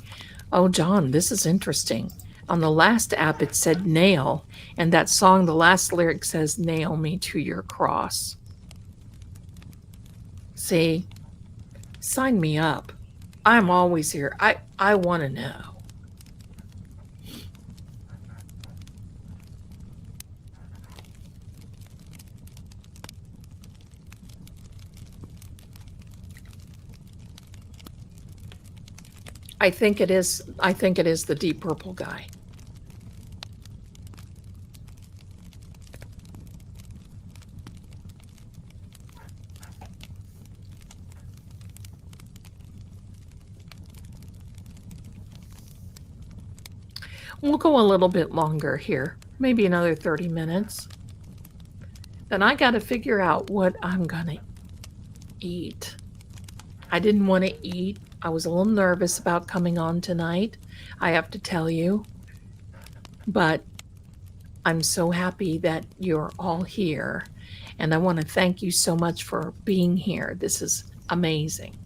Oh, John, this is interesting. On the last app, it said nail, and that song, the last lyric says, nail me to your cross. See, sign me up. I'm always here. I want to know. I think it is the Deep Purple guy. We'll go a little bit longer here, maybe another 30 minutes. Then I got to figure out what I'm going to eat. I didn't want to eat. I was a little nervous about coming on tonight, I have to tell you. But I'm so happy that you're all here. And I want to thank you so much for being here. This is amazing.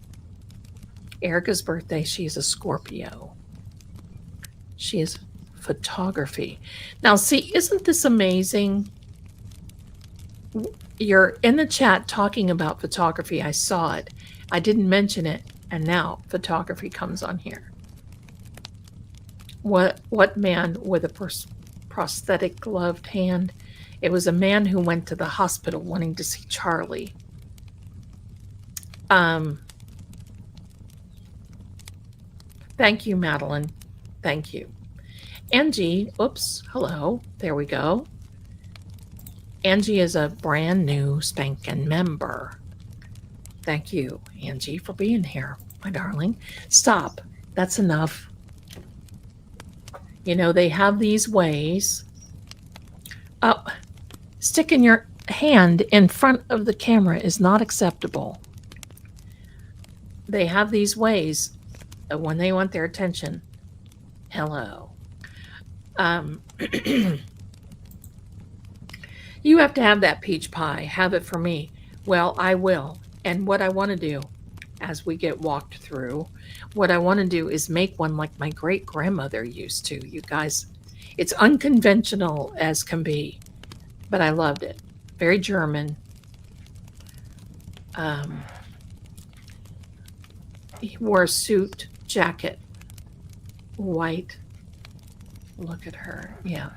Erica's birthday, she's a Scorpio. She is photography. Now, see, isn't this amazing? You're in the chat talking about photography. I saw it. I didn't mention it, and now photography comes on here. What man with a prosthetic gloved hand? It was a man who went to the hospital wanting to see Charlie. Thank you, Madeline. Thank you. Angie, oops, hello. There we go. Angie is a brand new spanking member. Thank you, Angie, for being here, my darling. Stop. That's enough. You know, they have these ways. Oh, sticking your hand in front of the camera is not acceptable. They have these ways when they want their attention. Hello. You have to have that peach pie. Have it for me. Well, I will. And what I want to do, as we get walked through, what I want to do is make one like my great-grandmother used to. You guys, it's unconventional as can be, but I loved it. Very German. He wore a suit, jacket, white. Look at her. Yeah.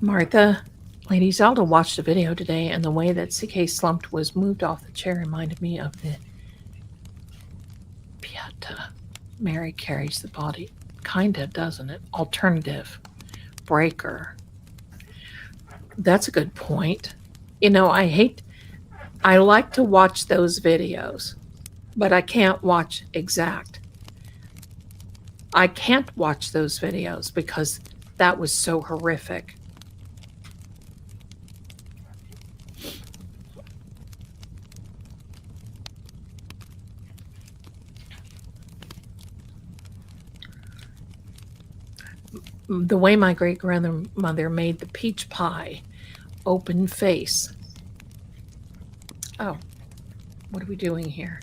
Martha, Lady Zelda watched a video today, and the way that CK slumped was moved off the chair reminded me of the Pieta. Mary carries the body. Kind of, doesn't it? Alternative. Breaker. That's a good point. You know, I like to watch those videos, but I can't watch exact. I can't watch those videos because that was so horrific. The way my great grandmother made the peach pie, open face. Oh, what are we doing here?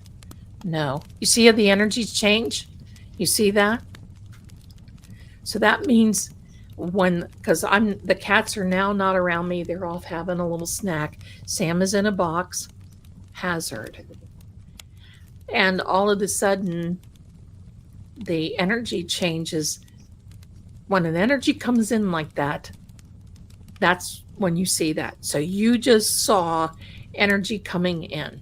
No. You see how the energies change? You see that? So that means because the cats are now not around me, they're off having a little snack. Sam is in a box, hazard. And all of a sudden, the energy changes. When an energy comes in like that, that's when you see that. So you just saw energy coming in.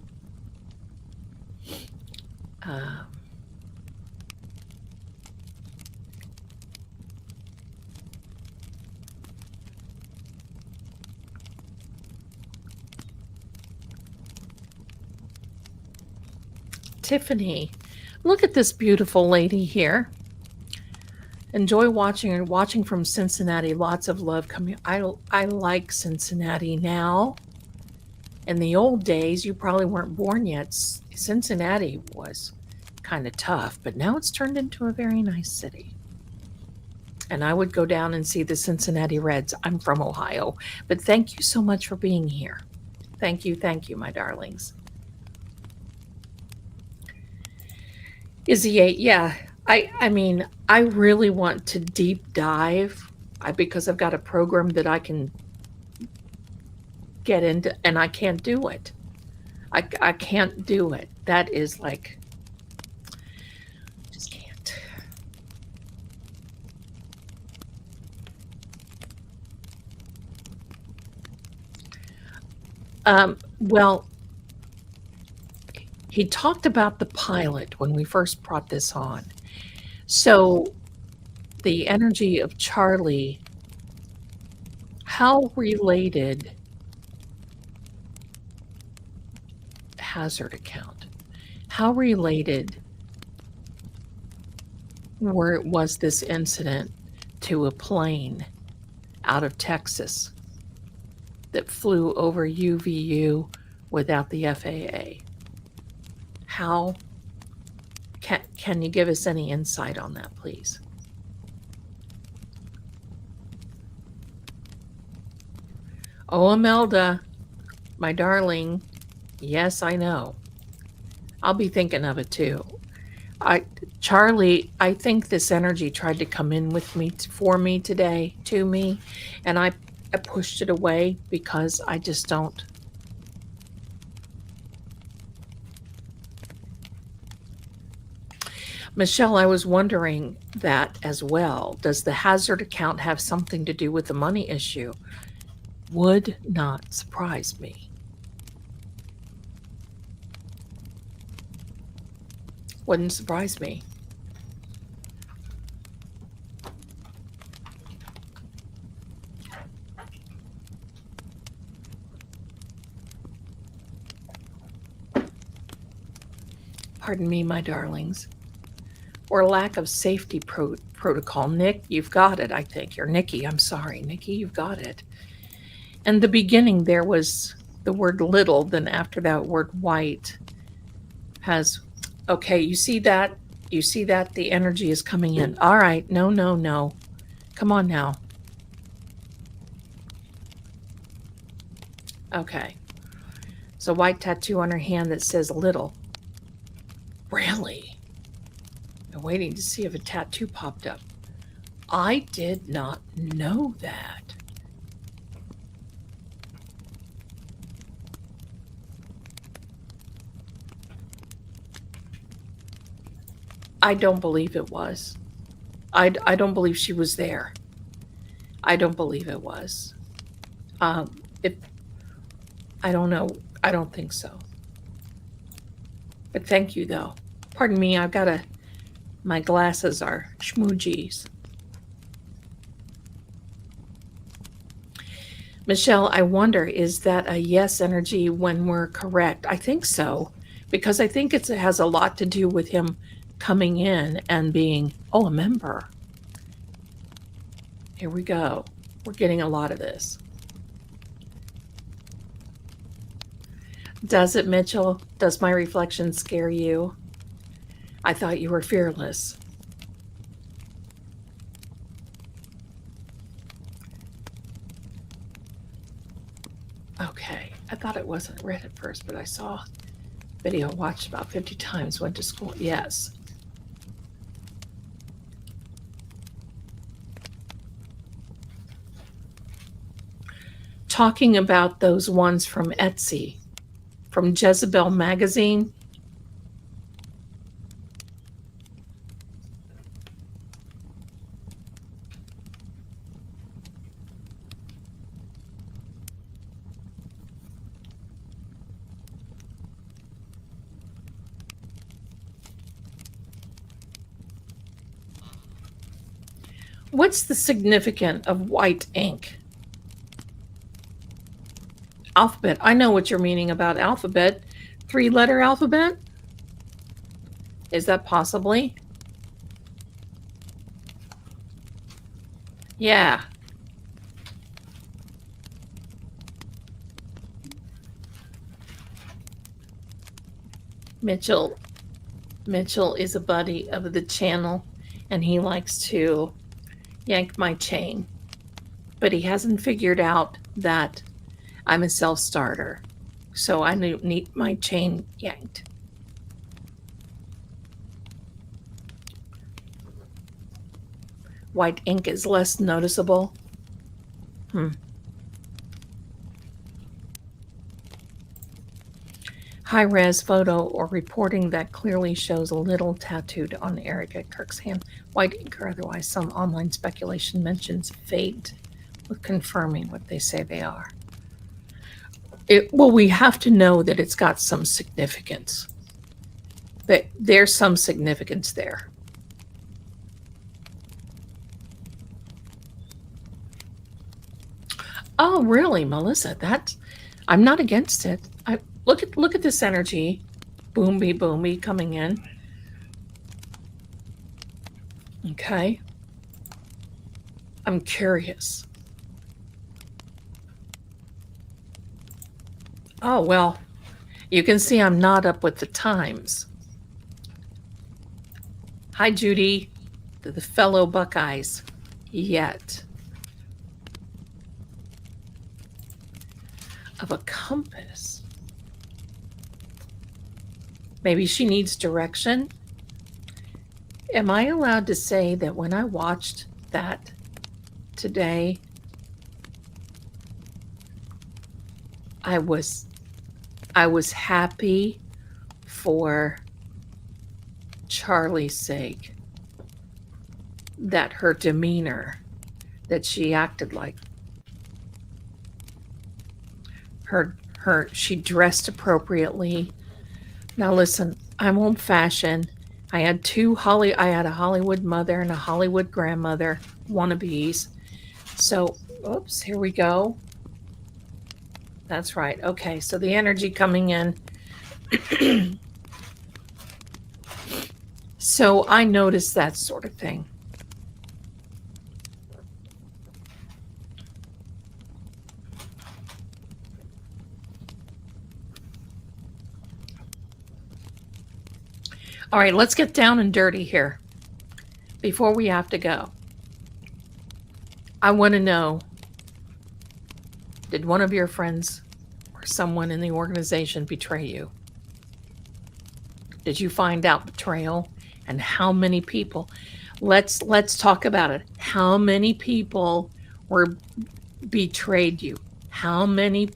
Tiffany, look at this beautiful lady here. Enjoy watching from Cincinnati. Lots of love coming. I like Cincinnati now. In the old days, you probably weren't born yet. Cincinnati was kind of tough, but now it's turned into a very nice city. And I would go down and see the Cincinnati Reds. I'm from Ohio, but thank you so much for being here. Thank you, my darlings. Izzy 8, yeah. I mean, I really want to deep dive because I've got a program that I can get into, and I can't do it. I can't do it. That is like, just can't. Well, he talked about the pilot when we first brought this on. So the energy of Charlie, how related hazard account, how related was this incident to a plane out of Texas that flew over UVU without the FAA? How can you give us any insight on that, please? Oh, Imelda, my darling, yes, I know. I'll be thinking of it too. Charlie, I think this energy tried to come in with me for me today, to me, and I pushed it away because I just don't. Michelle, I was wondering that as well. Does the hazard account have something to do with the money issue? Would not surprise me. Wouldn't surprise me. Pardon me, my darlings. Or lack of safety protocol. Nick, you've got it, I think. Or Nikki, I'm sorry. Nikki, you've got it. And the beginning, there was the word little, then after that word white has, okay, you see that? You see that? The energy is coming in. All right, no. Come on now. Okay. So white tattoo on her hand that says little. Really? I'm waiting to see if a tattoo popped up. I did not know that. I don't believe it was. I don't believe she was there. I don't believe it was. I don't know. I don't think so. But thank you, though. Pardon me, my glasses are schmoogies. Michelle, I wonder, is that a yes energy when we're correct? I think so, because I think it has a lot to do with him coming in and being, oh, a member. Here we go. We're getting a lot of this. Does it, Mitchell? Does my reflection scare you? I thought you were fearless. Okay, I thought it wasn't red at first, but I saw video watched about 50 times, went to school. Yes. Talking about those ones from Etsy, from Jezebel magazine. What's the significance of white ink? Alphabet. I know what you're meaning about alphabet. 3-letter alphabet? Is that possibly? Yeah. Mitchell is a buddy of the channel, and he likes to yank my chain. But he hasn't figured out that I'm a self-starter, so I need my chain yanked. White ink is less noticeable. High-res photo or reporting that clearly shows a little tattooed on Erica Kirk's hand. White ink or otherwise. Some online speculation mentions fate with confirming what they say they are. Well, we have to know that it's got some significance. That there's some significance there. Oh, really, Melissa? I'm not against it. Look at this energy, boomy coming in. Okay. I'm curious. Oh, well, you can see I'm not up with the times. Hi, Judy, to the fellow Buckeyes. Yet. Of a compass. Maybe she needs direction. Am I allowed to say that when I watched that today, I was happy for Charlie's sake, that her demeanor, that she acted like she dressed appropriately. Now listen, I'm old-fashioned. I had a Hollywood mother and a Hollywood grandmother, wannabes. So, oops, here we go. That's right. Okay, so the energy coming in. So I noticed that sort of thing. All right, let's get down and dirty here before we have to go. I want to know, did one of your friends or someone in the organization betray you? Did you find out betrayal? And how many people? Let's talk about it. How many people were betrayed you? How many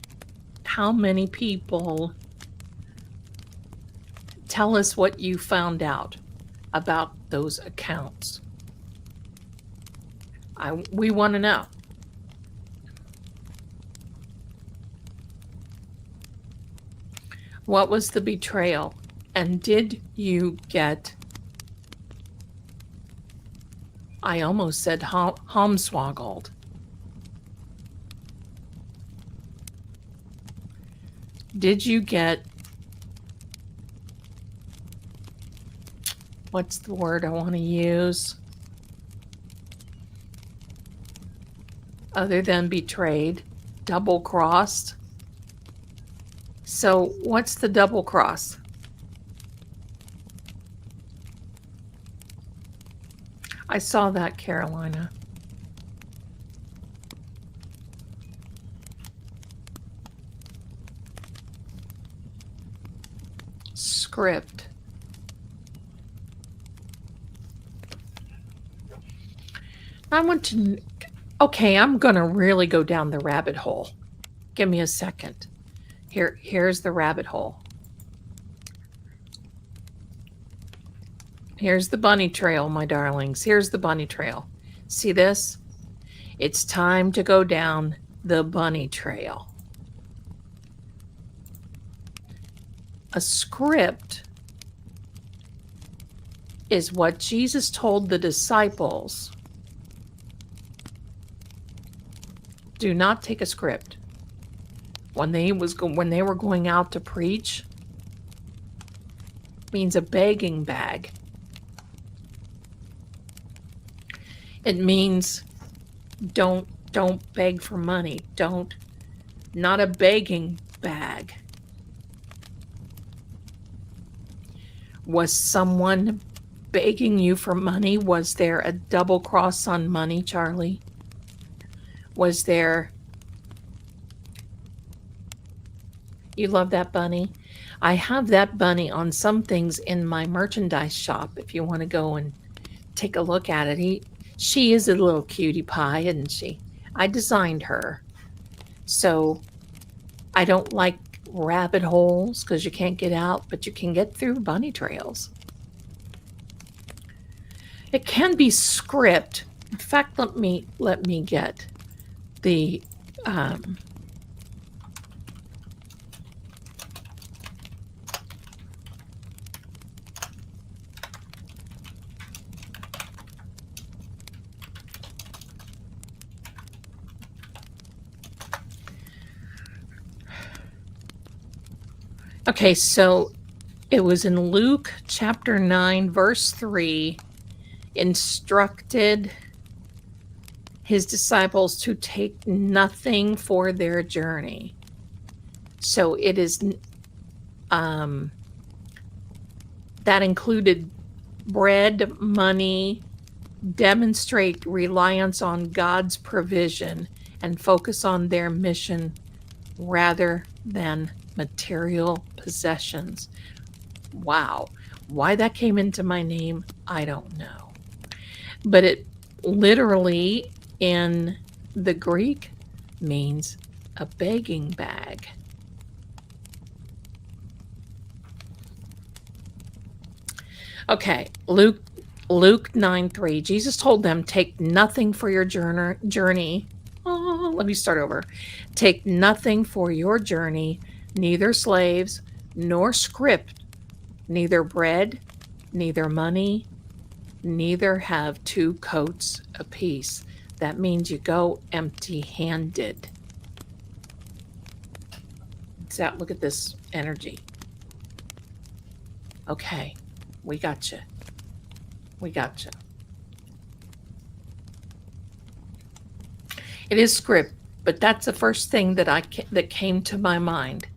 people? Tell us what you found out about those accounts. We want to know. What was the betrayal? And did you get, I almost said homswoggled. Did you get what's the word I want to use? Other than betrayed, double-crossed. So what's the double cross? I saw that, Carolina. Script. I want to, okay, I'm going to really go down the rabbit hole. Give me a second. Here's the rabbit hole. Here's the bunny trail, my darlings. Here's the bunny trail. See this? It's time to go down the bunny trail. A script is what Jesus told the disciples. Do not take a script. When they were going out to preach, means a begging bag. It means don't beg for money. Not a begging bag. Was someone begging you for money? Was there a double cross on money, Charlie? Was there... You love that bunny? I have that bunny on some things in my merchandise shop if you want to go and take a look at it. She is a little cutie pie, isn't she? I designed her. So I don't like rabbit holes because you can't get out, but you can get through bunny trails. It can be script. In fact, let me get the okay, so it was in Luke chapter 9, verse 3, instructed his disciples to take nothing for their journey. So it is, that included bread, money, demonstrate reliance on God's provision, and focus on their mission rather than material possessions. Wow. Why that came into my name, I don't know. But it literally in the Greek means a begging bag. Okay, Luke 9:3. Jesus told them, take nothing for your journey. Oh, let me start over. Take nothing for your journey, neither slaves, nor script, neither bread, neither money, neither have 2 coats apiece. That means you go empty-handed. So look at this energy. Okay, we got you. We got you. It is script, but that's the first thing that came to my mind,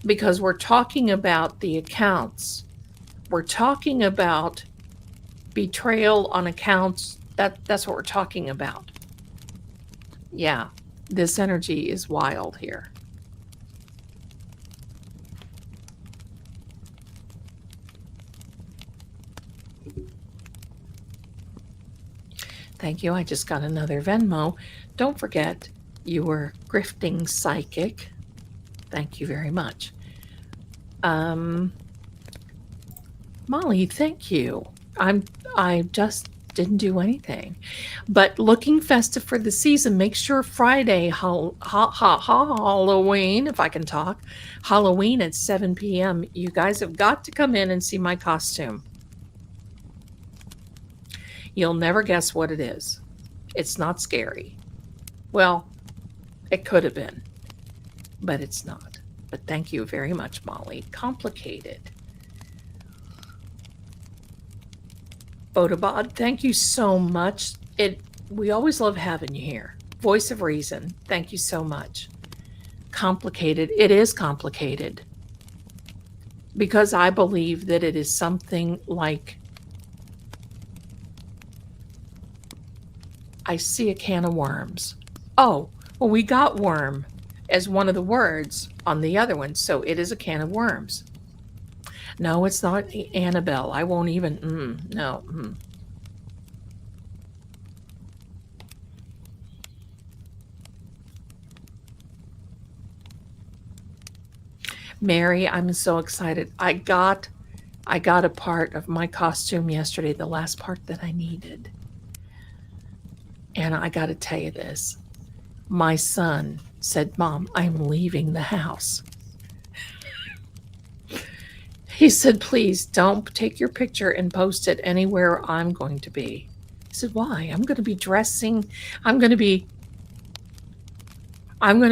because we're talking about the accounts. We're talking about betrayal on accounts. That's what we're talking about. Yeah, this energy is wild here. Thank you. I just got another Venmo. Don't forget, you were grifting psychic. Thank you very much. Molly, thank you. I just didn't do anything. But looking festive for the season, make sure Friday, Halloween, if I can talk, Halloween at 7 p.m. You guys have got to come in and see my costume. You'll never guess what it is. It's not scary. Well, it could have been, but it's not. But thank you very much, Molly. Complicated. Bodabod, thank you so much. We always love having you here. Voice of reason. Thank you so much. Complicated. It is complicated. Because I believe that it is something like I see a can of worms. Oh, well, we got worm as one of the words on the other one, so it is a can of worms. No, it's not Annabelle. I won't even, no. Mary, I'm so excited. I got a part of my costume yesterday, the last part that I needed. And I got to tell you this. My son said, "Mom, I'm leaving the house." He said, "Please don't take your picture and post it anywhere I'm going to be." I said, "Why? I'm going to be dressing. I'm going to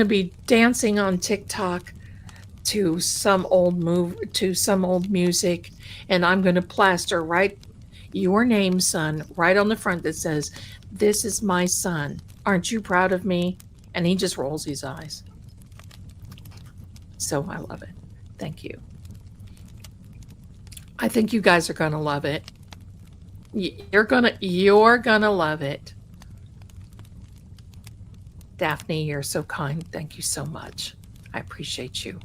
be dancing on TikTok to some old music, and I'm going to plaster your name, son, right on the front that says, 'This is my son. Aren't you proud of me?'" And he just rolls his eyes. So I love it. Thank you. I think you guys are going to love it. You're going to love it. Daphne, you're so kind. Thank you so much. I appreciate you.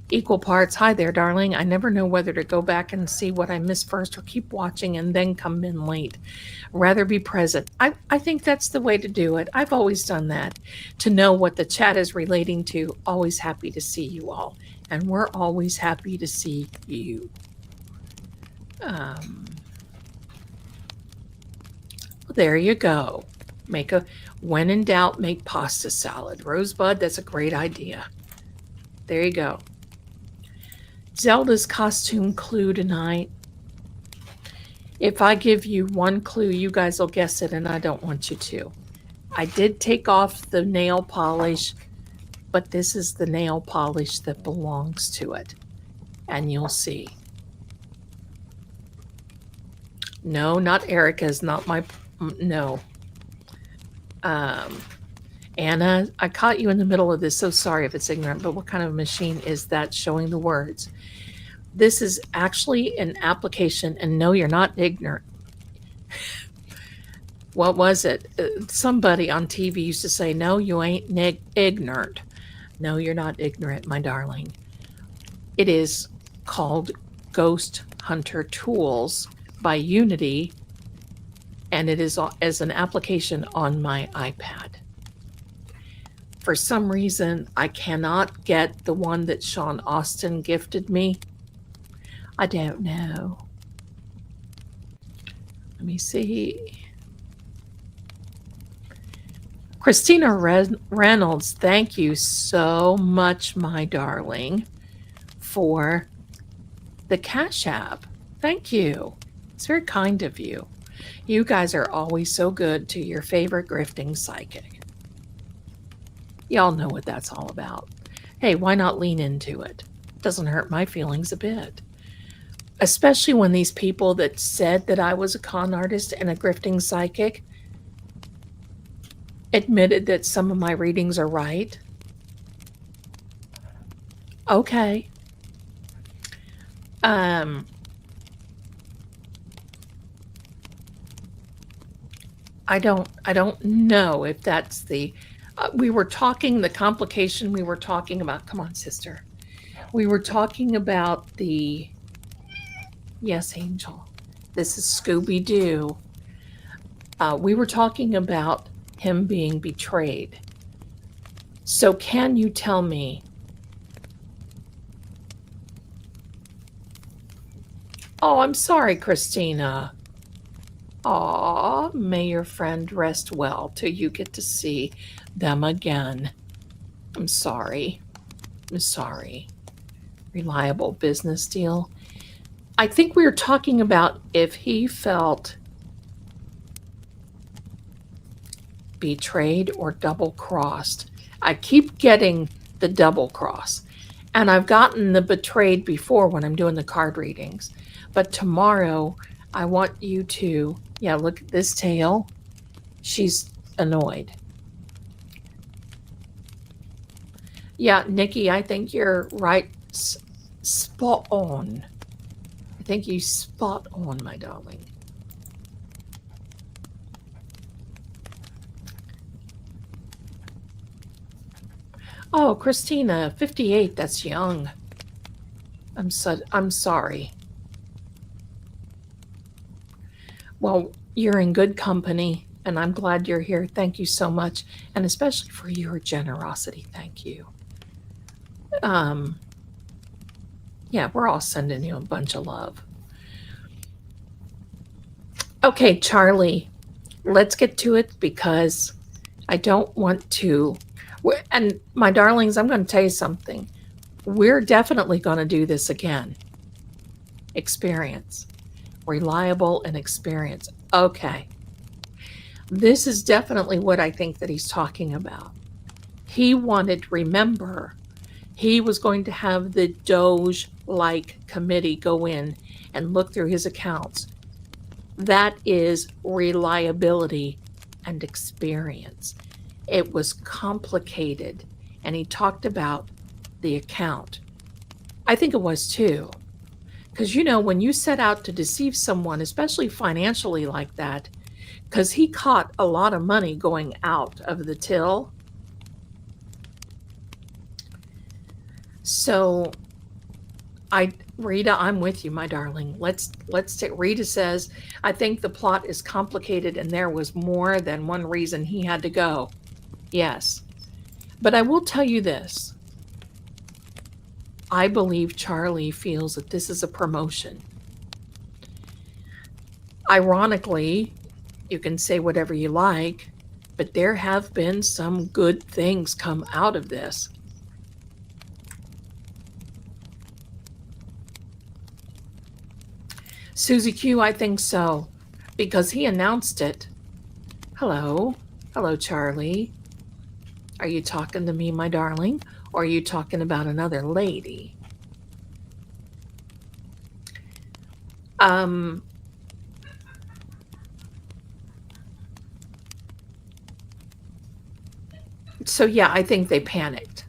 Equal parts. Hi there, darling. I never know whether to go back and see what I missed first or keep watching and then come in late. Rather be present. I think that's the way to do it. I've always done that. To know what the chat is relating to. Always happy to see you all. And we're always happy to see you. There you go. When in doubt, make pasta salad. Rosebud, that's a great idea. There you go. Zelda's costume clue tonight. If I give you one clue, you guys will guess it, and I don't want you to. I did take off the nail polish, but this is the nail polish that belongs to it. And you'll see. No, not Erica's, not my, no. Anna, I caught you in the middle of this, so sorry if it's ignorant, but what kind of machine is that showing the words? This is actually an application, and no, you're not ignorant. What was it? Somebody on TV used to say, "No, you ain't ignorant." No, you're not ignorant, my darling. It is called Ghost Hunter Tools by Unity, and it is as an application on my iPad. For some reason, I cannot get the one that Sean Austin gifted me. I don't know. Let me see. Christina Reynolds, thank you so much, my darling, for the Cash App. Thank you. It's very kind of you. You guys are always so good to your favorite grifting psychic. Y'all know what that's all about. Hey, why not lean into it? Doesn't hurt my feelings a bit. Especially when these people that said that I was a con artist and a grifting psychic admitted that some of my readings are right. Okay. I don't know if that's the the complication we were talking about. Come on, sister. We were talking about the, yes, Angel. This is Scooby-Doo. We were talking about him being betrayed. So can you tell me, oh, I'm sorry, Christina. Aw, may your friend rest well till you get to see them again. I'm sorry. I'm sorry. Reliable business deal. I think we were talking about if he felt betrayed or double-crossed. I keep getting the double-cross. And I've gotten the betrayed before when I'm doing the card readings. But tomorrow, I want you to, yeah, look at this tail. She's annoyed. Yeah, Nikki, I think you're right. Spot on. I think you spot on, my darling. Oh, Christina, 58, that's young. I'm sorry. Well, you're in good company, and I'm glad you're here. Thank you so much, and especially for your generosity. Thank you. Um, yeah, we're all sending you a bunch of love. Okay, Charlie, let's get to it because I don't want to. And my darlings, I'm going to tell you something. We're definitely going to do this again. Experience. Reliable and experience. Okay. This is definitely what I think that he's talking about. He wanted, remember, he was going to have the Doge-like committee go in and look through his accounts. That is reliability and experience. It was complicated, and he talked about the account. I think it was too. Because, when you set out to deceive someone, especially financially like that, because he caught a lot of money going out of the till. So, Rita, I'm with you, my darling. Let's take. Rita says, I think the plot is complicated and there was more than one reason he had to go. Yes. But I will tell you this. I believe Charlie feels that this is a promotion. Ironically, you can say whatever you like, but there have been some good things come out of this. Susie Q, I think so, because he announced it. Hello. Hello, Charlie. Are you talking to me, my darling? Or are you talking about another lady? So yeah, I think they panicked.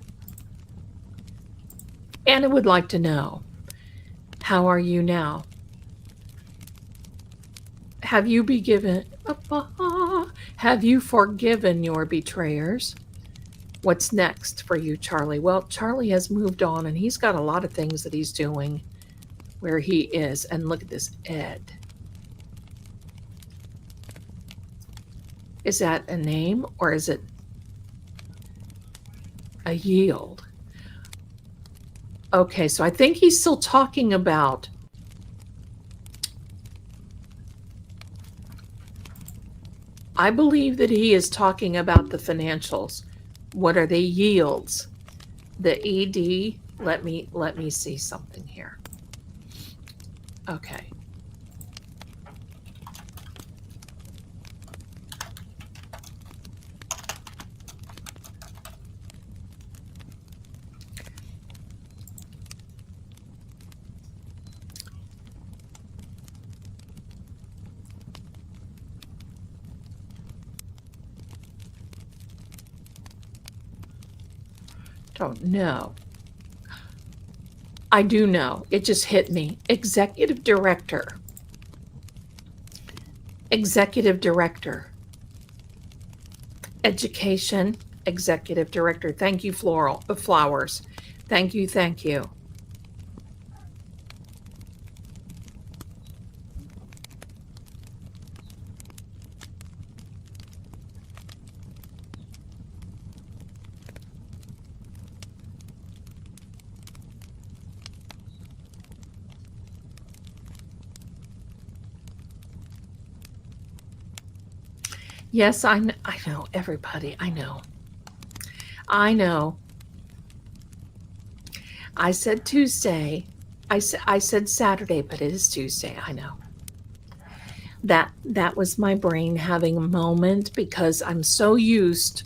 Anna would like to know, how are you now? Have you forgiven your betrayers? What's next for you, Charlie? Well, Charlie has moved on, and he's got a lot of things that he's doing where he is. And look at this, Ed. Is that a name or is it a yield? Okay, so I think he's still talking about I believe that he is talking about the financials. What are the yields? The ED, let me see something here. Okay. Don't know. I do know. It just hit me. Executive director. Executive director. Education, executive director. Thank you, Flowers. Thank you, thank you. Yes, I know, everybody. I know. I said Tuesday. I said Saturday, but it is Tuesday. I know. That was my brain having a moment because I'm so used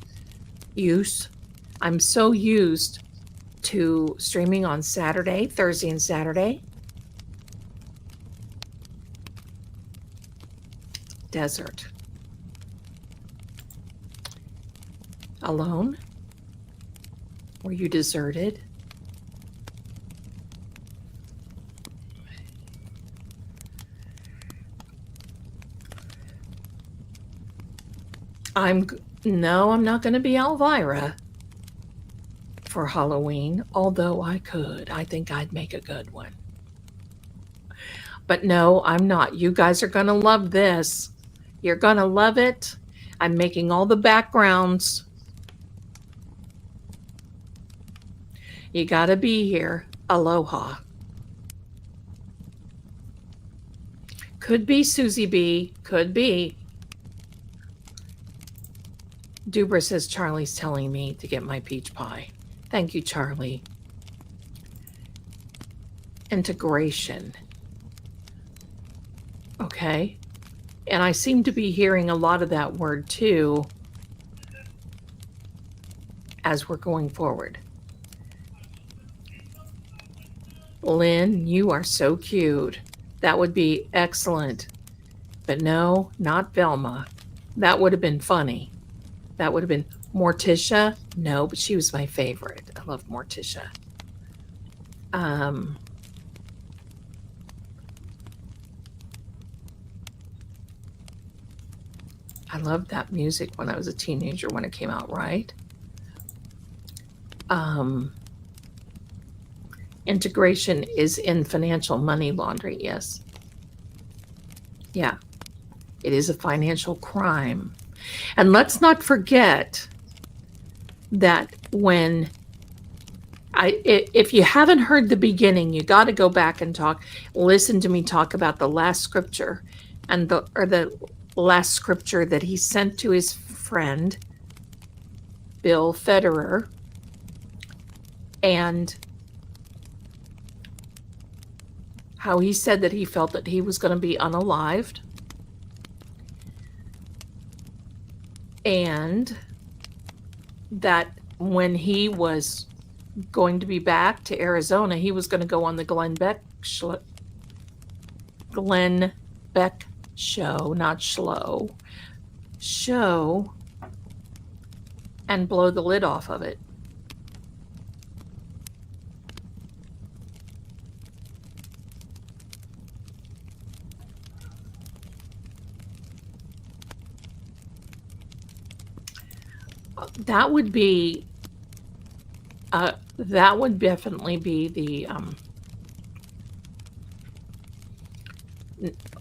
to streaming on Saturday, Thursday and Saturday. Desert. Alone? Were you deserted? No, I'm not going to be Elvira for Halloween, although I could. I think I'd make a good one. But no, I'm not. You guys are going to love this. You're going to love it. I'm making all the backgrounds. You got to be here. Aloha. Could be Susie B. Could be. Dubra says Charlie's telling me to get my peach pie. Thank you, Charlie. Integration. Okay. And I seem to be hearing a lot of that word too as we're going forward. Lynn, you are so cute. That would be excellent. But no, not Velma. That would have been funny. That would have been Morticia. No, but she was my favorite. I love Morticia. I loved that music when I was a teenager when it came out, right? Integration is in financial money laundering, yes. Yeah, it is a financial crime. And let's not forget that if you haven't heard the beginning, you got to go back and listen to me talk about the last scripture the last scripture that he sent to his friend, Bill Federer, and how he said that he felt that he was going to be unalived. And that when he was going to be back to Arizona, he was going to go on the Glenn Beck show, not Schlo, show, and blow the lid off of it. That would definitely be the,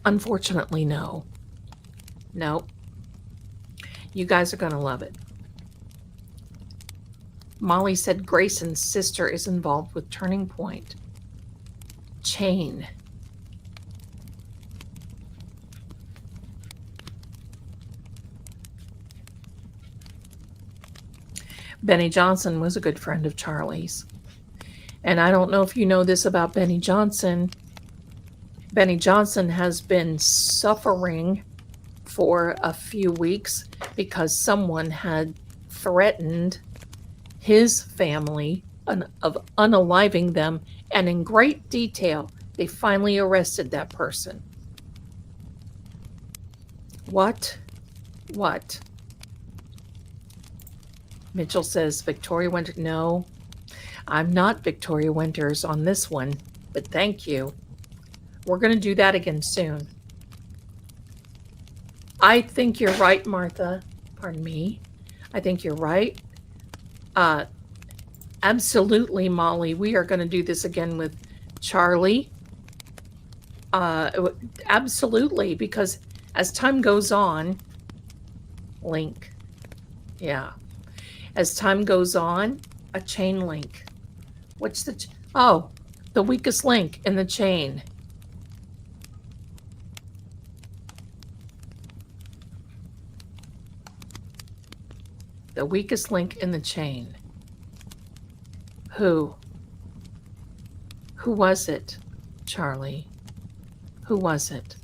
unfortunately, no. You guys are going to love it. Molly said Grayson's sister is involved with Turning Point. Chain. Benny Johnson was a good friend of Charlie's. And I don't know if you know this about Benny Johnson. Benny Johnson has been suffering for a few weeks because someone had threatened his family of unaliving them. And in great detail, they finally arrested that person. What? Mitchell says, Victoria Winters. No, I'm not Victoria Winters on this one, but thank you. We're going to do that again soon. I think you're right, Martha. Pardon me. I think you're right. Absolutely, Molly. We are going to do this again with Charlie. Absolutely, because as time goes on, link. Yeah. As time goes on, a chain link. What's the weakest link in the chain. The weakest link in the chain. Who? Who was it, Charlie? Who was it?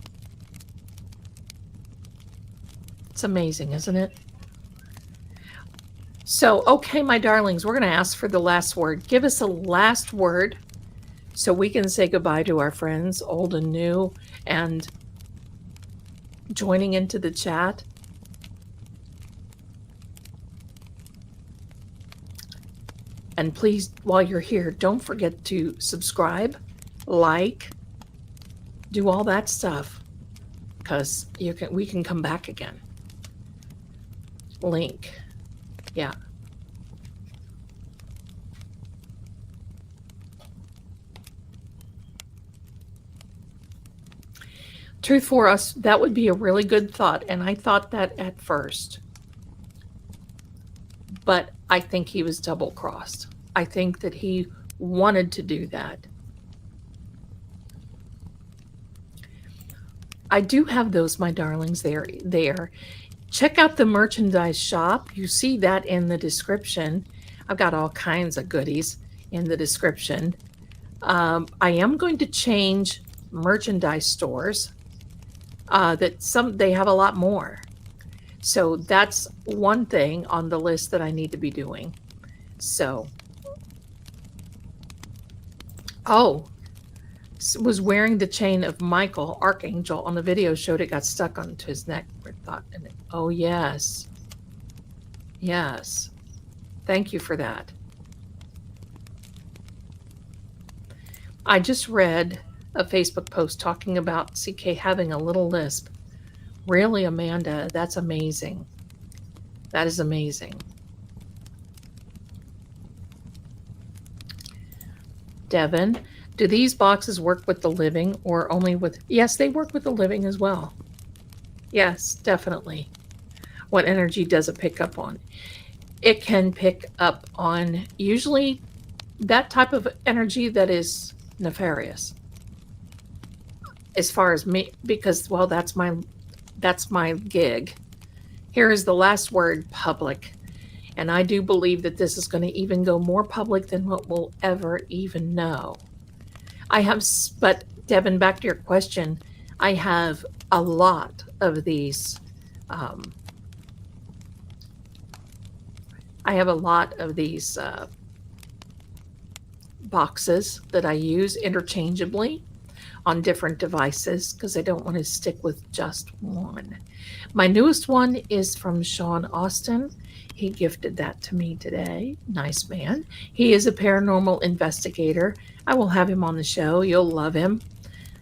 It's amazing, isn't it? So, okay, my darlings, we're going to ask for the last word. Give us a last word so we can say goodbye to our friends, old and new, and joining into the chat. And please, while you're here, don't forget to subscribe, like, do all that stuff, because we can come back again. Link. Yeah. Truth for us, that would be a really good thought. And I thought that at first. But I think he was double-crossed. I think that he wanted to do that. I do have those, my darlings, there. Check out the merchandise shop. You see that in the description. I've got all kinds of goodies in the description. I am going to change merchandise stores. They have a lot more. So that's one thing on the list that I need to be doing. So, was wearing the chain of Michael, Archangel, on the video showed it got stuck onto his neck. Oh, yes. Yes. Thank you for that. I just read a Facebook post talking about CK having a little lisp. Really, Amanda? That's amazing. That is amazing. Devin, do these boxes work with the living or only with... Yes, they work with the living as well. Yes, definitely. What energy does it pick up on? It can pick up on usually that type of energy that is nefarious. As far as me, because, well, that's my gig. Here is the last word, public. And I do believe that this is going to even go more public than what we'll ever even know. But Devin, back to your question, I have a lot of these. Boxes that I use interchangeably on different devices because I don't want to stick with just one. My newest one is from Sean Austin. He gifted that to me today. Nice man. He is a paranormal investigator. I will have him on the show. You'll love him.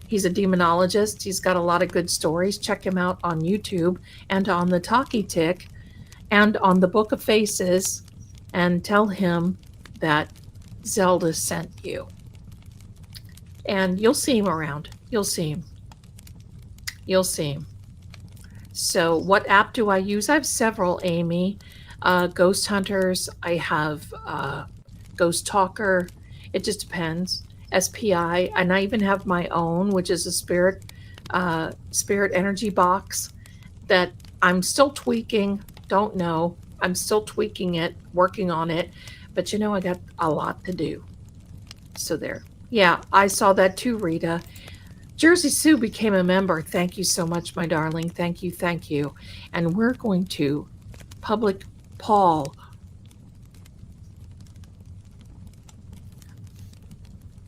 He's a demonologist. He's got a lot of good stories. Check him out on YouTube and on the Talkie Tick and on the Book of Faces, and tell him that Zelda sent you. And you'll see him around. You'll see him. You'll see him. So what app do I use? I have several, Amy. Ghost Hunters. I have Ghost Talker. It just depends. SPI. And I even have my own, which is a spirit energy box that I'm still tweaking. Don't know. I'm still tweaking it, working on it. But you know, I got a lot to do. So there. Yeah, I saw that too, Rita. Jersey Sue became a member. Thank you so much, my darling. Thank you, thank you. And we're going to public Paul.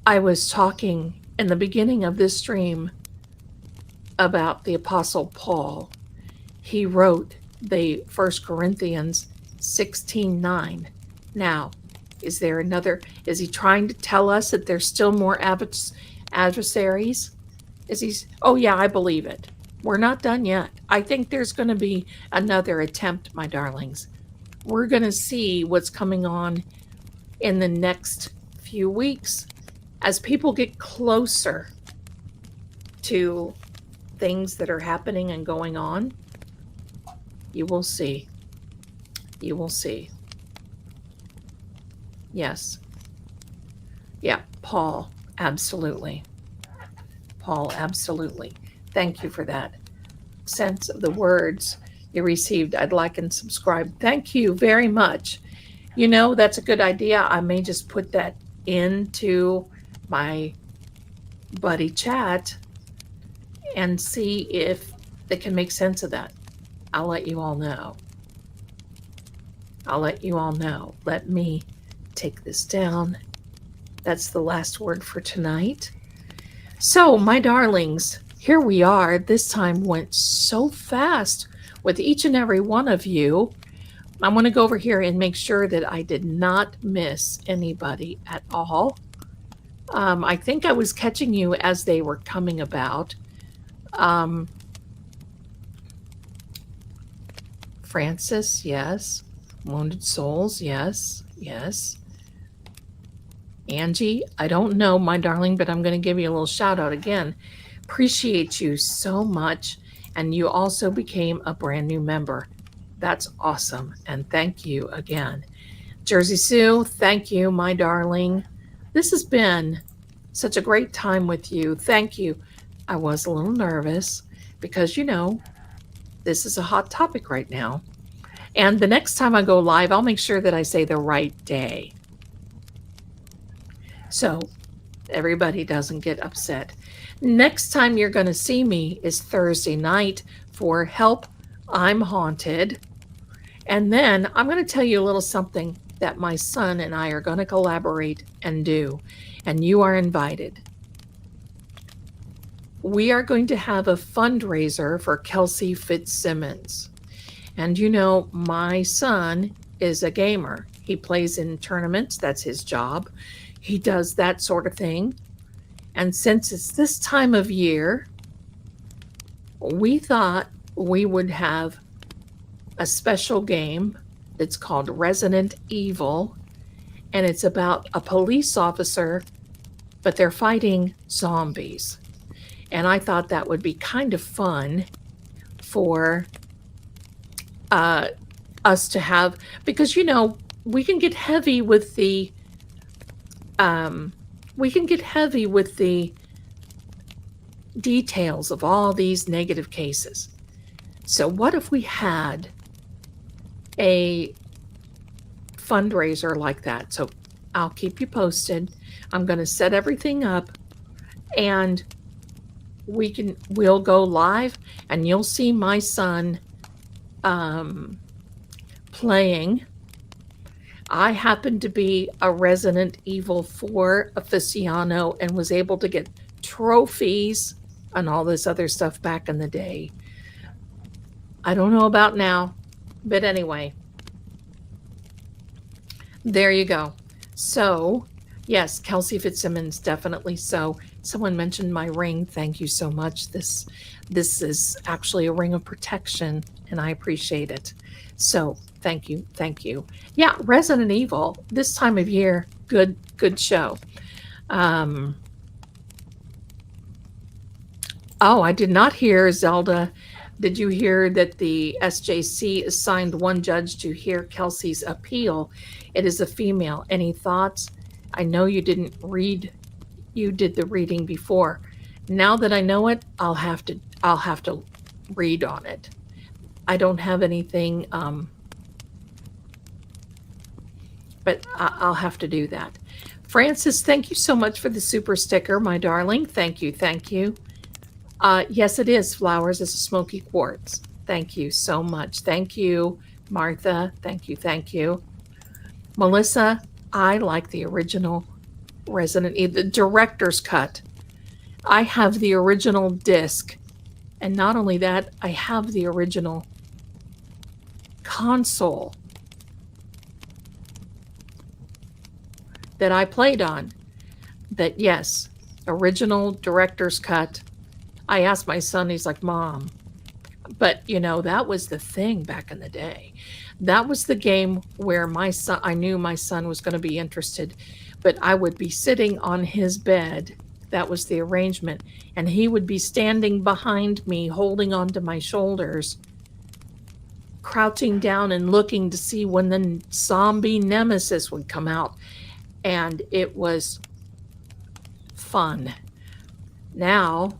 I was talking in the beginning of this stream about the Apostle Paul. He wrote the 1 Corinthians 16:9. Now, is he trying to tell us that there's still more adversaries? Oh yeah, I believe it. We're not done yet. I think there's going to be another attempt, my darlings. We're going to see what's coming on in the next few weeks as people get closer to things that are happening and going on. You will see. You will see. Yes. Yeah, Paul, absolutely. Paul, absolutely. Thank you for that sense of the words you received. I'd like and subscribe. Thank you very much. You know, that's a good idea. I may just put that into my buddy chat and see if they can make sense of that. I'll let you all know. I'll let you all know. Let me take this down. That's the last word for tonight. So, my darlings, here we are. This time went so fast with each and every one of you. I want to go over here and make sure that I did not miss anybody at all. I think I was catching you as they were coming about. Francis, yes. Wounded Souls, yes, yes. Angie, I don't know, my darling, but I'm going to give you a little shout out again. Appreciate you so much. And you also became a brand new member. That's awesome. And thank you again. Jersey Sue, thank you, my darling. This has been such a great time with you. Thank you. I was a little nervous because, this is a hot topic right now. And the next time I go live, I'll make sure that I say the right day, so everybody doesn't get upset. Next time you're going to see me is Thursday night for Help, I'm Haunted. And then I'm going to tell you a little something that my son and I are going to collaborate and do. And you are invited. We are going to have a fundraiser for Kelsey Fitzsimmons. And my son is a gamer. He plays in tournaments. That's his job. He does that sort of thing. And since it's this time of year, we thought we would have a special game that's called Resident Evil. And it's about a police officer, but they're fighting zombies. And I thought that would be kind of fun for us to have, because we can get heavy with the details of all these negative cases. So what if we had a fundraiser like that? So I'll keep you posted. I'm going to set everything up, and we'll go live, and you'll see my son playing. I happened to be a Resident Evil 4 aficionado and was able to get trophies and all this other stuff back in the day. I don't know about now, but anyway, there you go. So, yes, Kelsey Fitzsimmons, definitely so. Someone mentioned my ring. Thank you so much. This is actually a ring of protection, and I appreciate it. So thank you. Yeah, Resident Evil, this time of year, good show. Oh, I did not hear, Zelda. Did you hear that the SJC assigned one judge to hear Kelsey's appeal? It is a female. Any thoughts? I know you didn't read. You did the reading before. Now that I know it, I'll have to read on it. I don't have anything, but I'll have to do that. Francis, thank you so much for the super sticker, my darling. Thank you. Yes, it is. Flowers is a smoky quartz. Thank you so much. Thank you, Martha. Thank you. Melissa, I like the original Resident Evil, the director's cut. I have the original disc. And not only that, I have the original console that I played on. That, yes, original director's cut. I asked my son, he's like, Mom. But, that was the thing back in the day. That was the game where I knew my son was going to be interested. But I would be sitting on his bed. That was the arrangement. And he would be standing behind me, holding onto my shoulders, crouching down and looking to see when the zombie nemesis would come out. And it was fun. Now,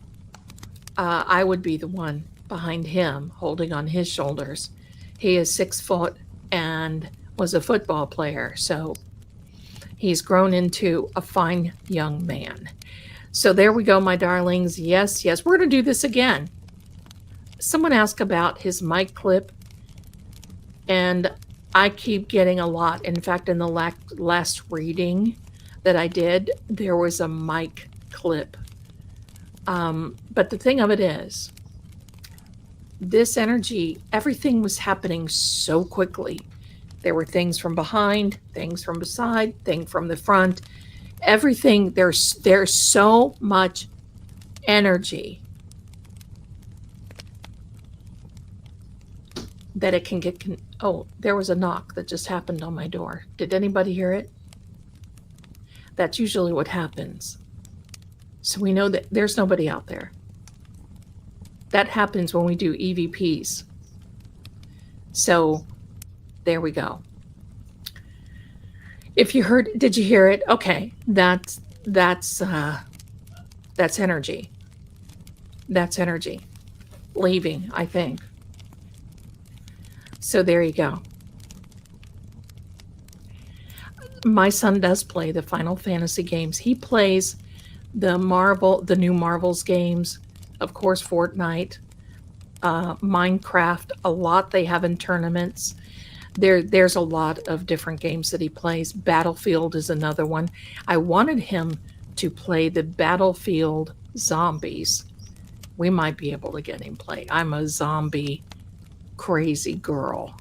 I would be the one behind him, holding on his shoulders. He is 6 foot and was a football player. So he's grown into a fine young man. So there we go, my darlings. Yes, we're going to do this again. Someone asked about his mic clip, and I keep getting a lot. In fact, in the last reading that I did, there was a mic clip But the thing of it is, this energy, everything was happening so quickly. There were things from behind, things from beside, things from the front. Everything, there's so much energy that it can get oh, there was a knock that just happened on my door. Did anybody hear it? That's usually what happens. So we know that there's nobody out there. That happens when we do EVPs. So there we go. If you heard, did you hear it? Okay, that's energy. That's energy leaving, I think. So there you go. My son does play the Final Fantasy games. He plays the new Marvels games, of course, Fortnite, Minecraft, a lot they have in tournaments. There's a lot of different games that he plays. Battlefield is another one. I wanted him to play the Battlefield Zombies. We might be able to get him play. I'm a zombie crazy girl.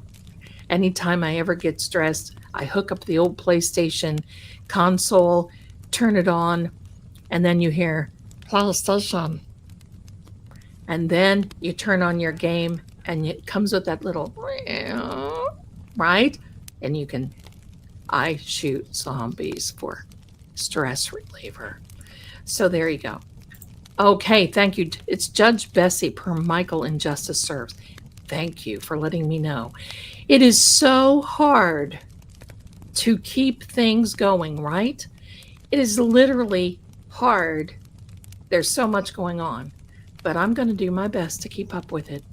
Anytime I ever get stressed, I hook up the old PlayStation console, turn it on, and then you hear PlayStation. And then you turn on your game and it comes with that little, right? And I shoot zombies for stress reliever. So there you go. Okay, thank you. It's Judge Bessie per Michael in Justice Serves. Thank you for letting me know. It is so hard to keep things going, right? It is literally hard. There's so much going on, but I'm going to do my best to keep up with it.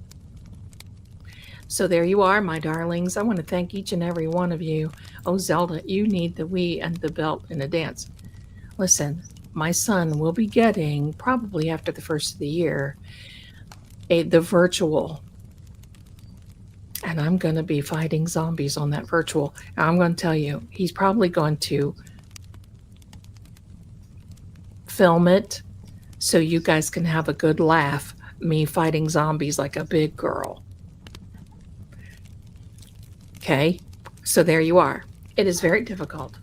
So there you are, my darlings. I want to thank each and every one of you. Oh, Zelda, you need the Wii and the belt in a dance. Listen, my son will be getting, probably after the first of the year, the virtual. And I'm going to be fighting zombies on that virtual. And I'm going to tell you, he's probably going to film it so you guys can have a good laugh, me fighting zombies like a big girl. Okay, so there you are. It is very difficult.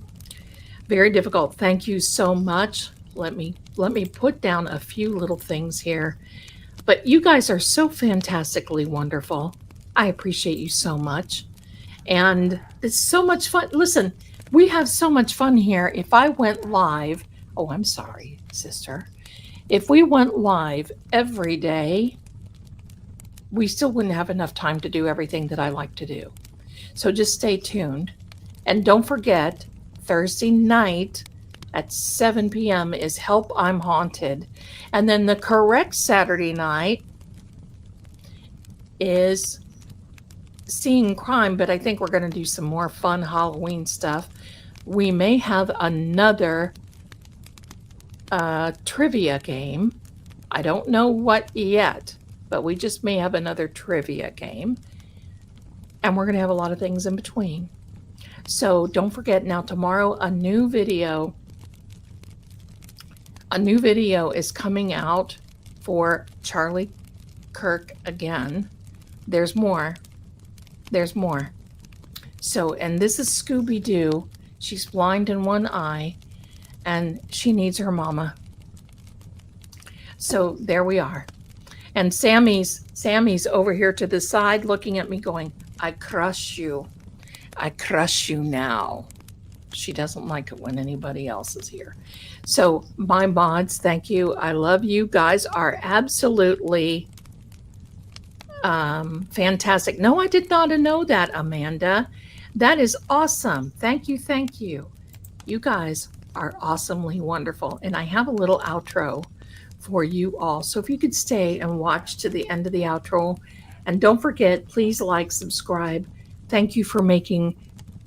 Very difficult. Thank you so much. Let me put down a few little things here. But you guys are so fantastically wonderful. I appreciate you so much. And it's so much fun. Listen, we have so much fun here. If I went live, oh, I'm sorry, sister. If we went live every day, we still wouldn't have enough time to do everything that I like to do. So just stay tuned. And don't forget, Thursday night at 7 p.m. is Help I'm Haunted. And then the correct Saturday night is Seeing Crime, but I think we're going to do some more fun Halloween stuff. We may have another trivia game. I don't know what yet, but we just may have another trivia game. And we're going to have a lot of things in between. So don't forget, now tomorrow a new video is coming out for Charlie Kirk again. There's more. So, and this is Scooby-Doo. She's blind in one eye and she needs her mama. So there we are. And Sammy's over here to the side looking at me going, I crush you. I crush you now. She doesn't like it when anybody else is here. So my mods, thank you. I love you. Guys are absolutely fantastic. No, I did not know that, Amanda. That is awesome. Thank you. Thank you. You guys are awesomely wonderful. And I have a little outro for you all. So if you could stay and watch to the end of the outro. And don't forget, please like, subscribe. Thank you for making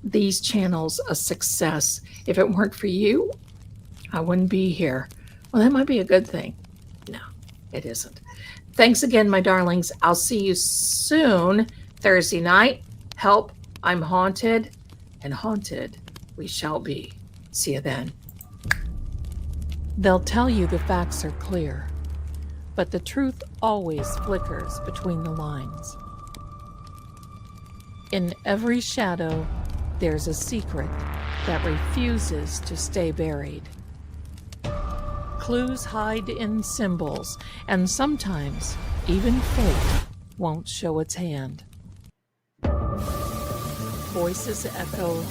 these channels a success. If it weren't for you, I wouldn't be here. Well, that might be a good thing. No, it isn't. Thanks again, my darlings. I'll see you soon. Thursday night. Help, I'm haunted, and haunted we shall be. See you then. They'll tell you the facts are clear. but the truth always flickers between the lines. In every shadow, there's a secret that refuses to stay buried. Clues hide in symbols, and sometimes even fate won't show its hand. Voices echo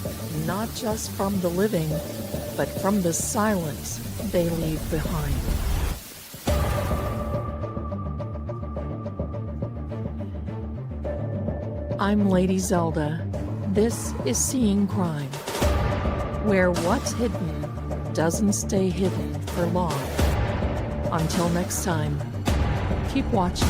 not just from the living, but from the silence they leave behind. I'm Lady Zelda. This is Seeing Crime, where what's hidden doesn't stay hidden for long. Until next time, keep watching.